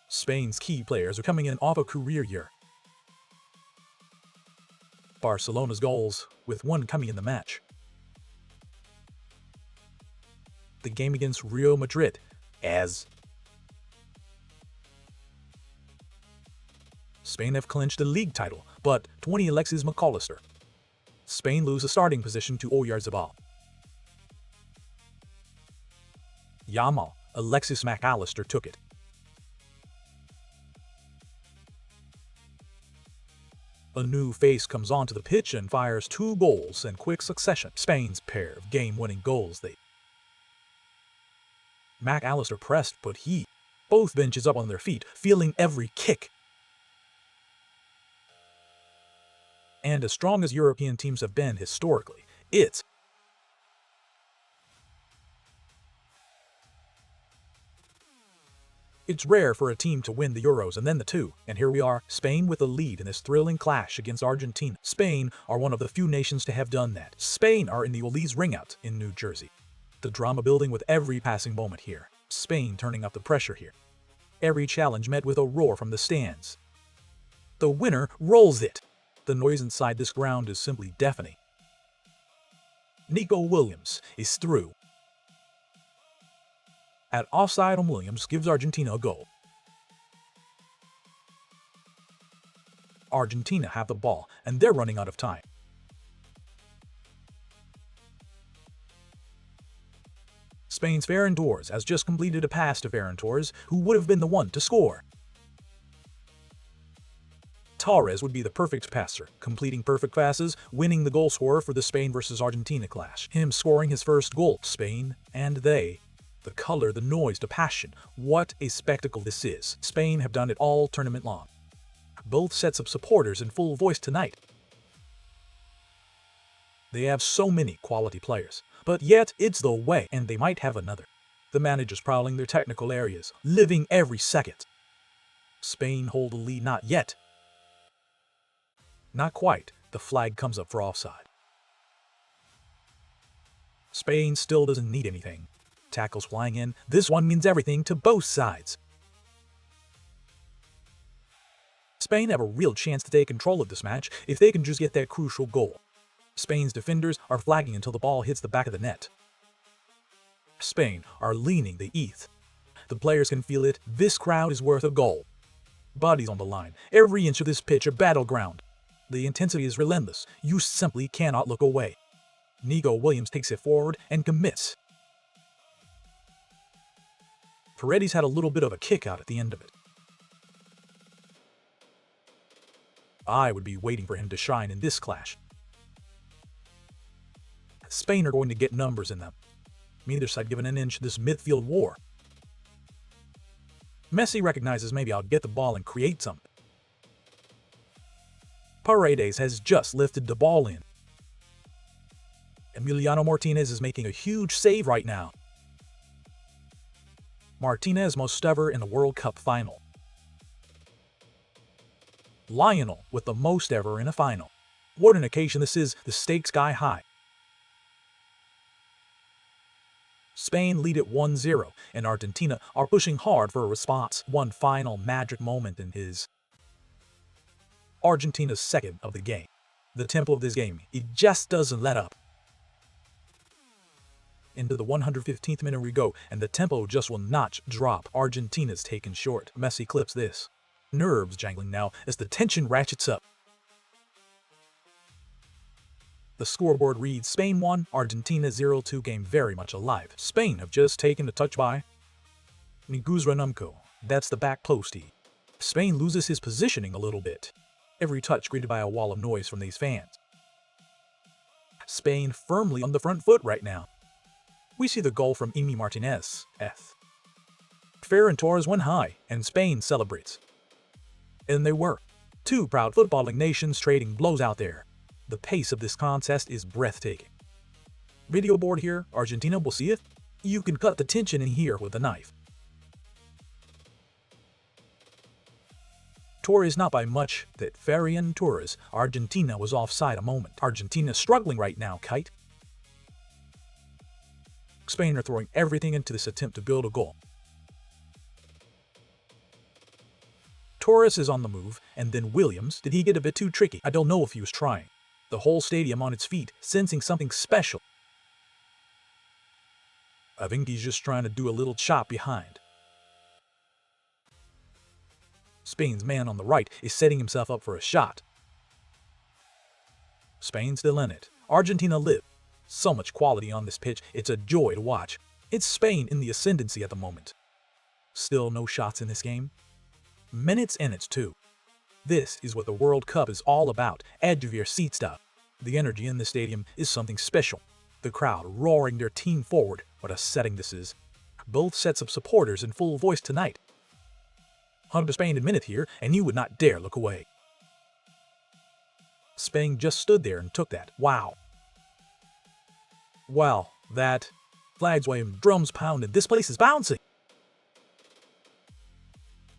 Spain's key players are coming in off a career year. Barcelona's goals, with one coming in the match. The game against Real Madrid, as Spain have clinched the league title, but 20 Alexis McAllister. Spain lose a starting position to Oyarzabal. Yamal, Alexis McAllister took it. A new face comes onto the pitch and fires 2 goals in quick succession. Spain's pair of game-winning goals. McAllister pressed, but both benches up on their feet, feeling every kick. And as strong as European teams have been historically, it's rare for a team to win the Euros and then the two, and here we are, Spain with the lead in this thrilling clash against Argentina. Spain are one of the few nations to have done that. Spain are in the Olise ringout in New Jersey. The drama building with every passing moment here. Spain turning up the pressure here. Every challenge met with a roar from the stands. The winner rolls it. The noise inside this ground is simply deafening. Nico Williams is through. At offside on Williams gives Argentina a goal. Argentina have the ball, and they're running out of time. Spain's Ferran Torres has just completed a pass to Ferran Torres, who would have been the one to score. Torres would be the perfect passer, completing perfect passes, winning the goal scorer for the Spain versus Argentina clash. Him scoring his first goal. Spain and they. The color, the noise, the passion. What a spectacle this is. Spain have done it all tournament long. Both sets of supporters in full voice tonight. They have so many quality players, but yet it's the way, and they might have another. The managers prowling their technical areas, living every second. Spain hold the lead, not yet. Not quite. The flag comes up for offside. Spain still doesn't need anything. Tackles flying in. This one means everything to both sides. Spain have a real chance to take control of this match if they can just get that crucial goal. Spain's defenders are flagging until the ball hits the back of the net. Spain are leaning the ETH. The players can feel it. This crowd is worth a goal. Bodies on the line. Every inch of this pitch a battleground. The intensity is relentless. You simply cannot look away. Nico Williams takes it forward and commits. Paredes had a little bit of a kick out at the end of it. I would be waiting for him to shine in this clash. Spain are going to get numbers in them. Neither side given an inch this midfield war. Messi recognizes maybe I'll get the ball and create something. Paredes has just lifted the ball in. Emiliano Martinez is making a huge save right now. Martinez most ever in the World Cup final. Lionel with the most ever in a final. What an occasion this is, the stakes sky high. Spain lead at 1-0, and Argentina are pushing hard for a response. One final magic moment in his Argentina's second of the game. The tempo of this game, it just doesn't let up. Into the 115th minute we go, and the tempo just will not drop. Argentina's taken short. Messi clips this. Nerves jangling now as the tension ratchets up. The scoreboard reads Spain 1, Argentina 0-2. Game very much alive. Spain have just taken a touch by Niguzranumko. That's the back postie. Spain loses his positioning a little bit. Every touch greeted by a wall of noise from these fans. Spain firmly on the front foot right now. We see the goal from Emi Martinez. Ferran Torres went high, and Spain celebrates. And they were. Two proud footballing nations trading blows out there. The pace of this contest is breathtaking. Video board here, Argentina will see it. You can cut the tension in here with a knife. Torres not by much. That Ferran Torres. Argentina was offside a moment. Argentina struggling right now, kite. Spain are throwing everything into this attempt to build a goal. Torres is on the move, and then Williams. Did he get a bit too tricky? I don't know if he was trying. The whole stadium on its feet, sensing something special. I think he's just trying to do a little chop behind. Spain's man on the right is setting himself up for a shot. Spain still in it. Argentina live. So much quality on this pitch, it's a joy to watch. It's Spain in the ascendancy at the moment. Still no shots in this game. Minutes and it's 2. This is what the World Cup is all about. Edge of your seat stuff. The energy in the stadium is something special. The crowd roaring their team forward. What a setting this is. Both sets of supporters in full voice tonight. 100 Spain a minute here, and you would not dare look away. Spain just stood there and took that. Wow. Wow, that. Flags waving, drums pounding, this place is bouncing.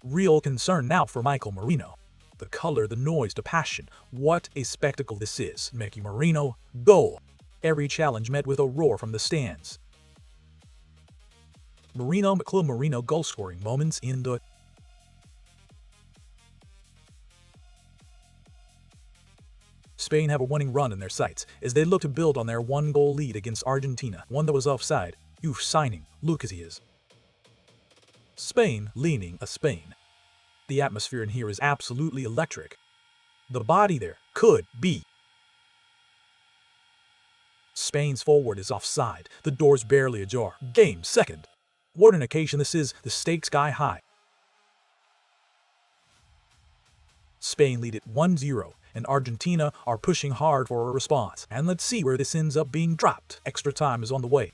Real concern now for Michael Merino. The color, the noise, the passion. What a spectacle this is. Mickey Merino, goal. Every challenge met with a roar from the stands. Club Merino goal-scoring moments in the Spain have a winning run in their sights as they look to build on their one-goal lead against Argentina, one that was offside. Youth signing, Lucas he is. Spain leaning a Spain. The atmosphere in here is absolutely electric. The body there could be. Spain's forward is offside. The door's barely ajar. Game second. What an occasion this is. The stakes sky high. Spain lead it 1-0, and Argentina are pushing hard for a response. And let's see where this ends up being dropped. Extra time is on the way.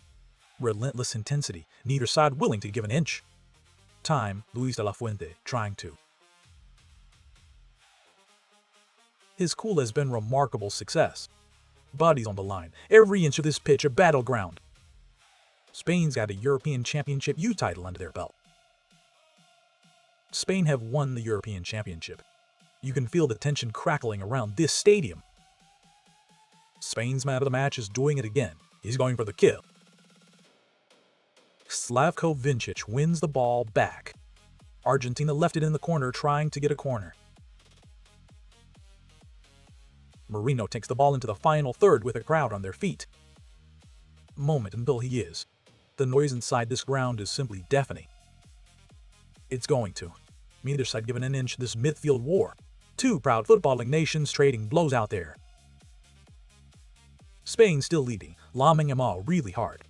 Relentless intensity, neither side willing to give an inch. Time, Luis de la Fuente trying to. His cool has been remarkable success. Bodies on the line, every inch of this pitch a battleground. Spain's got a European Championship U title under their belt. Spain have won the European Championship. You can feel the tension crackling around this stadium. Spain's man of the match is doing it again. He's going for the kill. Slavko Vincic wins the ball back. Argentina left it in the corner trying to get a corner. Merino takes the ball into the final third with a crowd on their feet. Moment until he is. The noise inside this ground is simply deafening. It's going to. Neither side given an inch this midfield war. Two proud footballing nations trading blows out there. Spain still leading, lobbing them all really hard.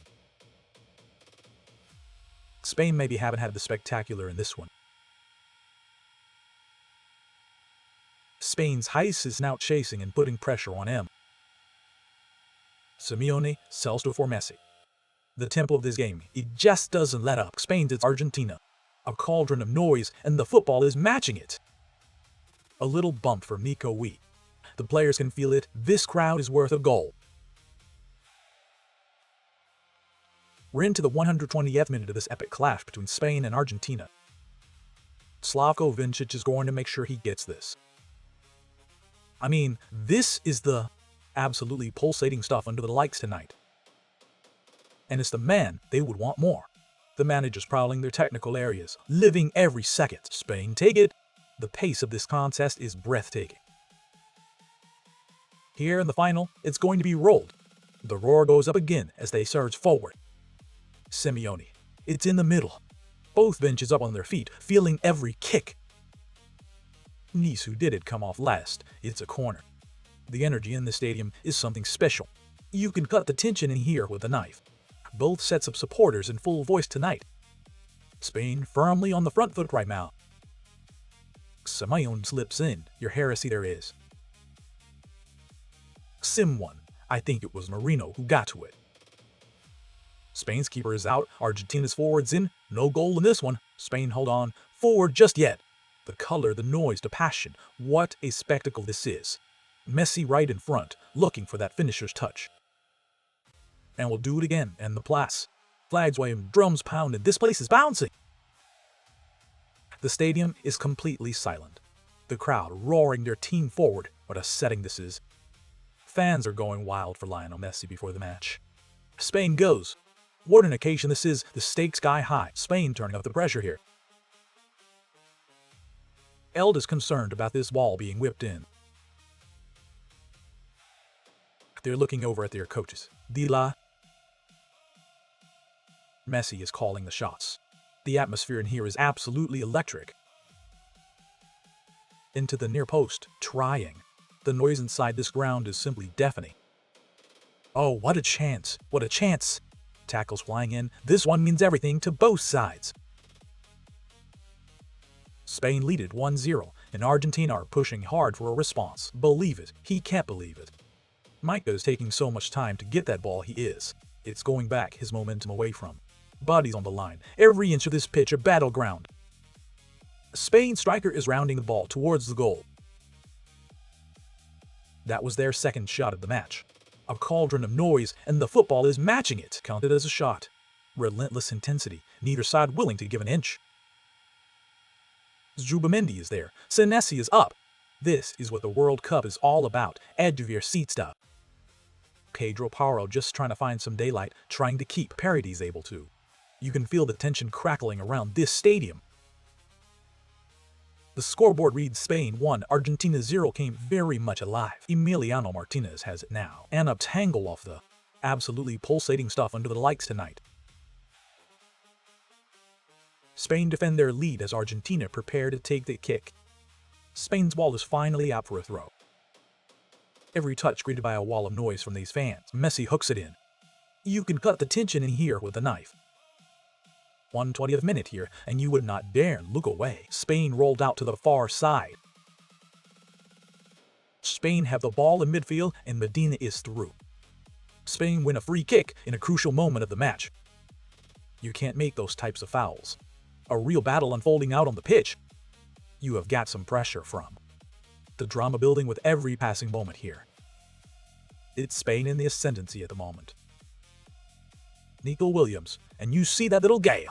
Spain maybe haven't had the spectacular in this one. Spain's Heiss is now chasing and putting pressure on him. Simeone sells to for Messi. The tempo of this game, it just doesn't let up. Spain's it's Argentina. A cauldron of noise, and the football is matching it. A little bump for Nico Wee. The players can feel it. This crowd is worth a goal. We're into the 120th minute of this epic clash between Spain and Argentina. Slavko Vincic is going to make sure he gets this. I mean, this is the absolutely pulsating stuff under the lights tonight. And it's the man they would want more. The managers prowling their technical areas, living every second. Spain take it. The pace of this contest is breathtaking. Here in the final, it's going to be rolled. The roar goes up again as they surge forward. Simeone. It's in the middle. Both benches up on their feet, feeling every kick. Nice, who did it, come off last. It's a corner. The energy in the stadium is something special. You can cut the tension in here with a knife. Both sets of supporters in full voice tonight. Spain firmly on the front foot right now. Simeone slips in. Your heresy there is. Sim won. I think it was Marino who got to it. Spain's keeper is out. Argentina's forward's in. No goal in this one. Spain hold on. Forward just yet. The color, the noise, the passion. What a spectacle this is. Messi right in front, looking for that finisher's touch. And we'll do it again, and the place. Flags waving, drums pounding, this place is bouncing. The stadium is completely silent. The crowd roaring their team forward. What a setting this is. Fans are going wild for Lionel Messi before the match. Spain goes. What an occasion this is, the stakes sky high. Spain turning up the pressure here. Eld is concerned about this ball being whipped in. They're looking over at their coaches. Dila. Messi is calling the shots. The atmosphere in here is absolutely electric. Into the near post, trying. The noise inside this ground is simply deafening. Oh, what a chance! What a chance! Tackles flying in. This one means everything to both sides. Spain lead it 1-0, and Argentina are pushing hard for a response. Believe it. He can't believe it. Micah is taking so much time to get that ball he is. It's going back his momentum away from. Bodies on the line. Every inch of this pitch a battleground. Spain striker is rounding the ball towards the goal. That was their second shot of the match. A cauldron of noise, and the football is matching it. Counted as a shot. Relentless intensity. Neither side willing to give an inch. Zubamendi is there. Senesi is up. This is what the World Cup is all about. Edge of your seat stuff. Pedro Paro just trying to find some daylight, trying to keep Paredes able to. You can feel the tension crackling around this stadium. The scoreboard reads Spain 1, Argentina 0 came very much alive. Emiliano Martinez has it now. And a tangle off the absolutely pulsating stuff under the lights tonight. Spain defend their lead as Argentina prepare to take the kick. Spain's ball is finally out for a throw. Every touch greeted by a wall of noise from these fans. Messi hooks it in. You can cut the tension in here with a knife. 1/20th minute here, and you would not dare look away. Spain rolled out to the far side. Spain have the ball in midfield, and Medina is through. Spain win a free kick in a crucial moment of the match. You can't make those types of fouls. A real battle unfolding out on the pitch. You have got some pressure from. The drama building with every passing moment here. It's Spain in the ascendancy at the moment. Nico Williams, and you see that little gay.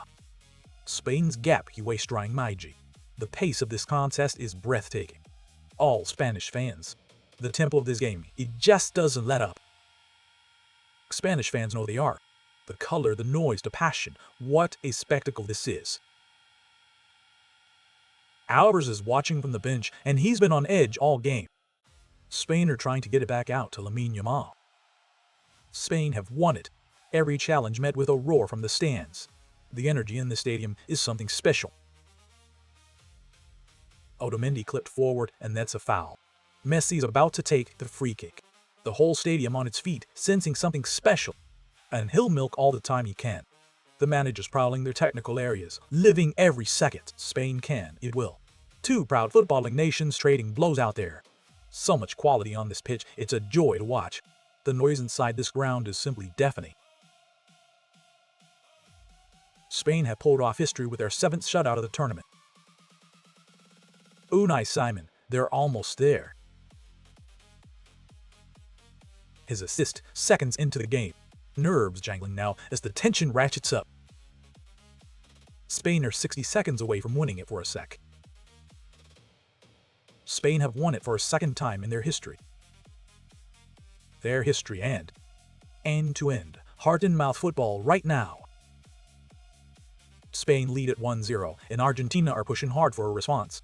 Spain's gap he waist drying Maiji. The pace of this contest is breathtaking. All Spanish fans. The tempo of this game, it just doesn't let up. Spanish fans know they are. The color, the noise, the passion. What a spectacle this is. Alvarez is watching from the bench, and he's been on edge all game. Spain are trying to get it back out to Lamine Yamal. Spain have won it. Every challenge met with a roar from the stands. The energy in the stadium is something special. Otamendi clipped forward, and that's a foul. Messi's about to take the free kick. The whole stadium on its feet, sensing something special. And he'll milk all the time he can. The managers prowling their technical areas, living every second. Spain can, it will. Two proud footballing nations trading blows out there. So much quality on this pitch, it's a joy to watch. The noise inside this ground is simply deafening. Spain have pulled off history with their 7th shutout of the tournament. Unai Simon, they're almost there. His assist, seconds into the game. Nerves jangling now as the tension ratchets up. Spain are 60 seconds away from winning it for a sec. Spain have won it for a second time in their history. Their history and end-to-end, heart-and-mouth football right now. Spain lead at 1-0, and Argentina are pushing hard for a response.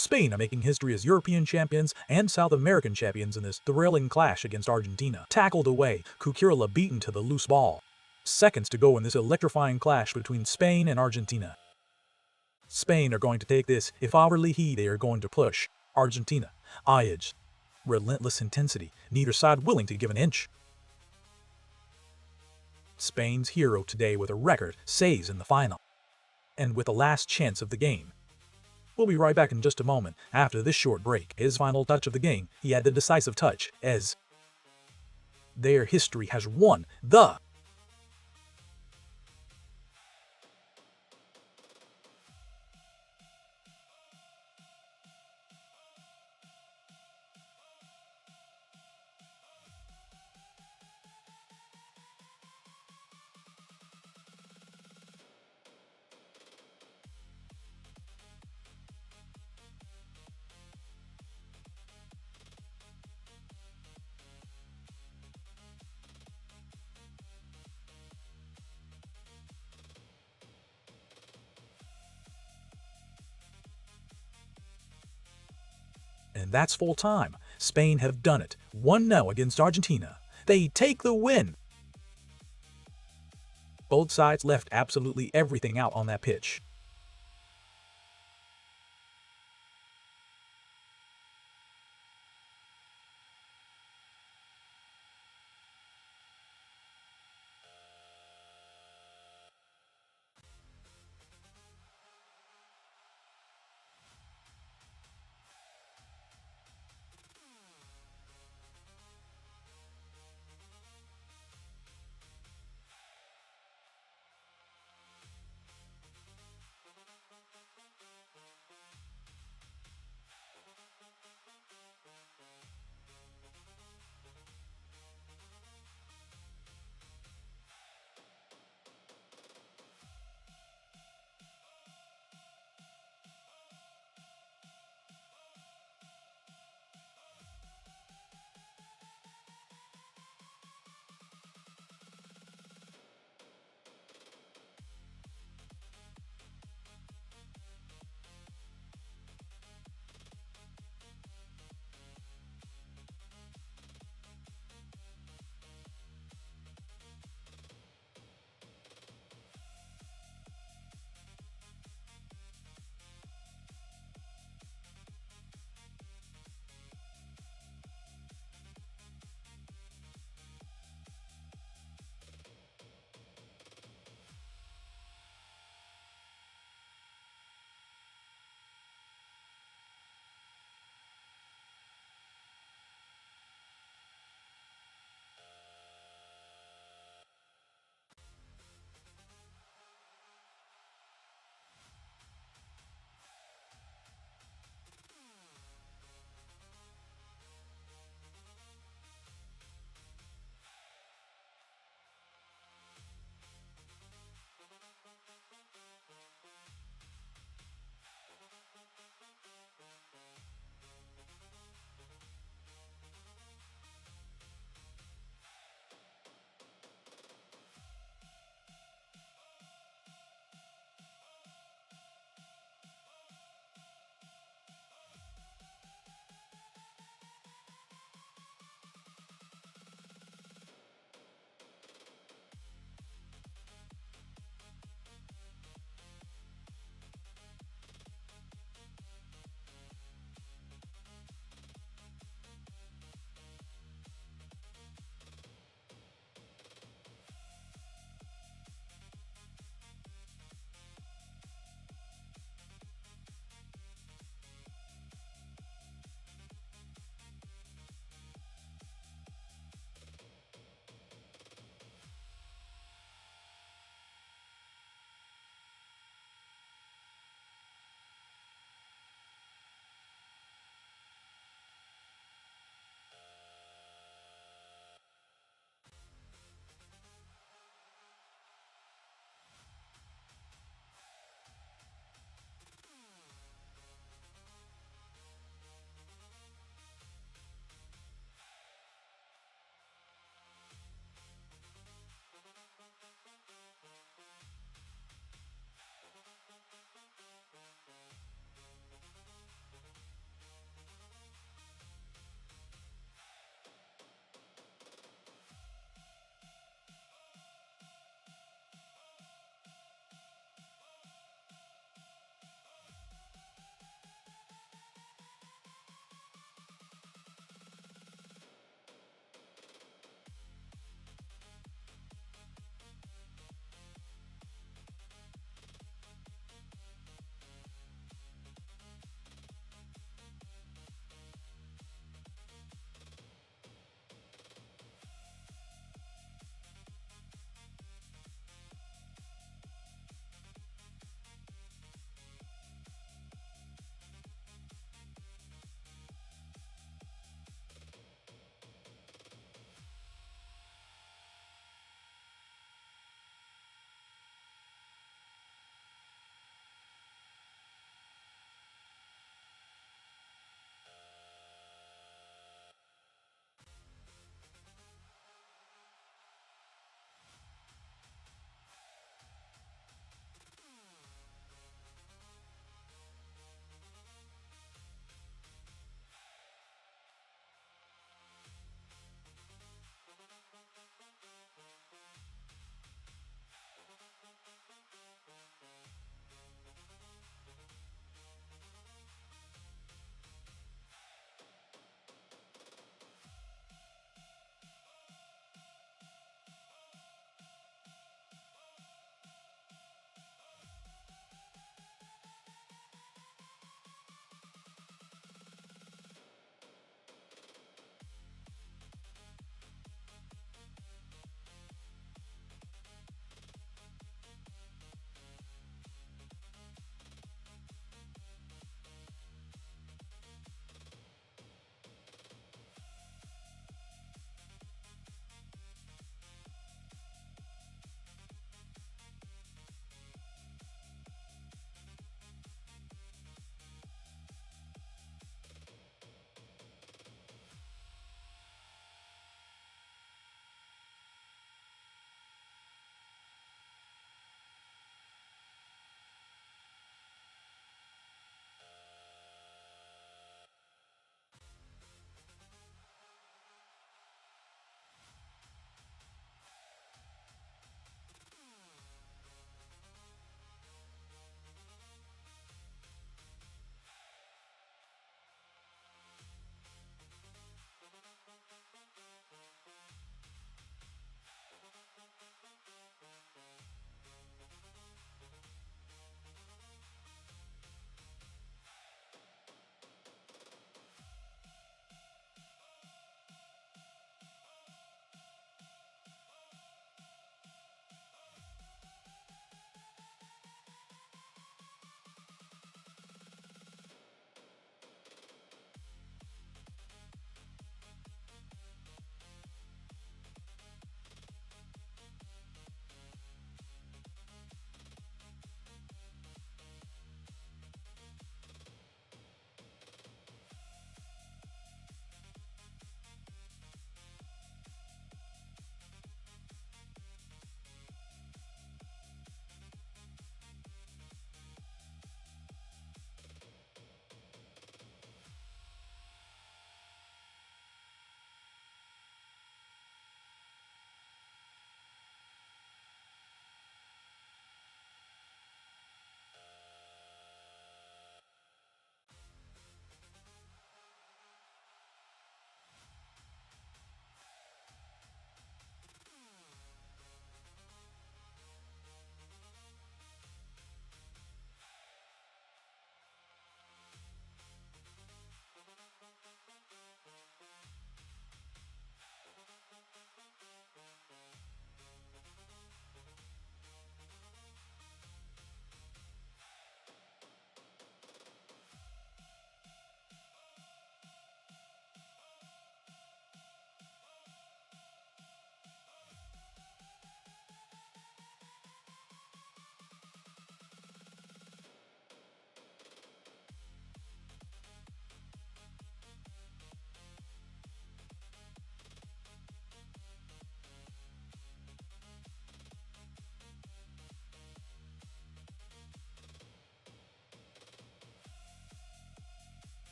Spain are making history as European champions and South American champions in this thrilling clash against Argentina. Tackled away, Cucurella beaten to the loose ball. Seconds to go in this electrifying clash between Spain and Argentina. Spain are going to take this if hourly they are going to push. Argentina, edge. Relentless intensity, neither side willing to give an inch. Spain's hero today with a record saves in the final. And with the last chance of the game. We'll be right back in just a moment after this short break. His final touch of the game, he had the decisive touch as their history has won the and that's full time. Spain have done it. 1-0 against Argentina. They take the win. Both sides left absolutely everything out on that pitch.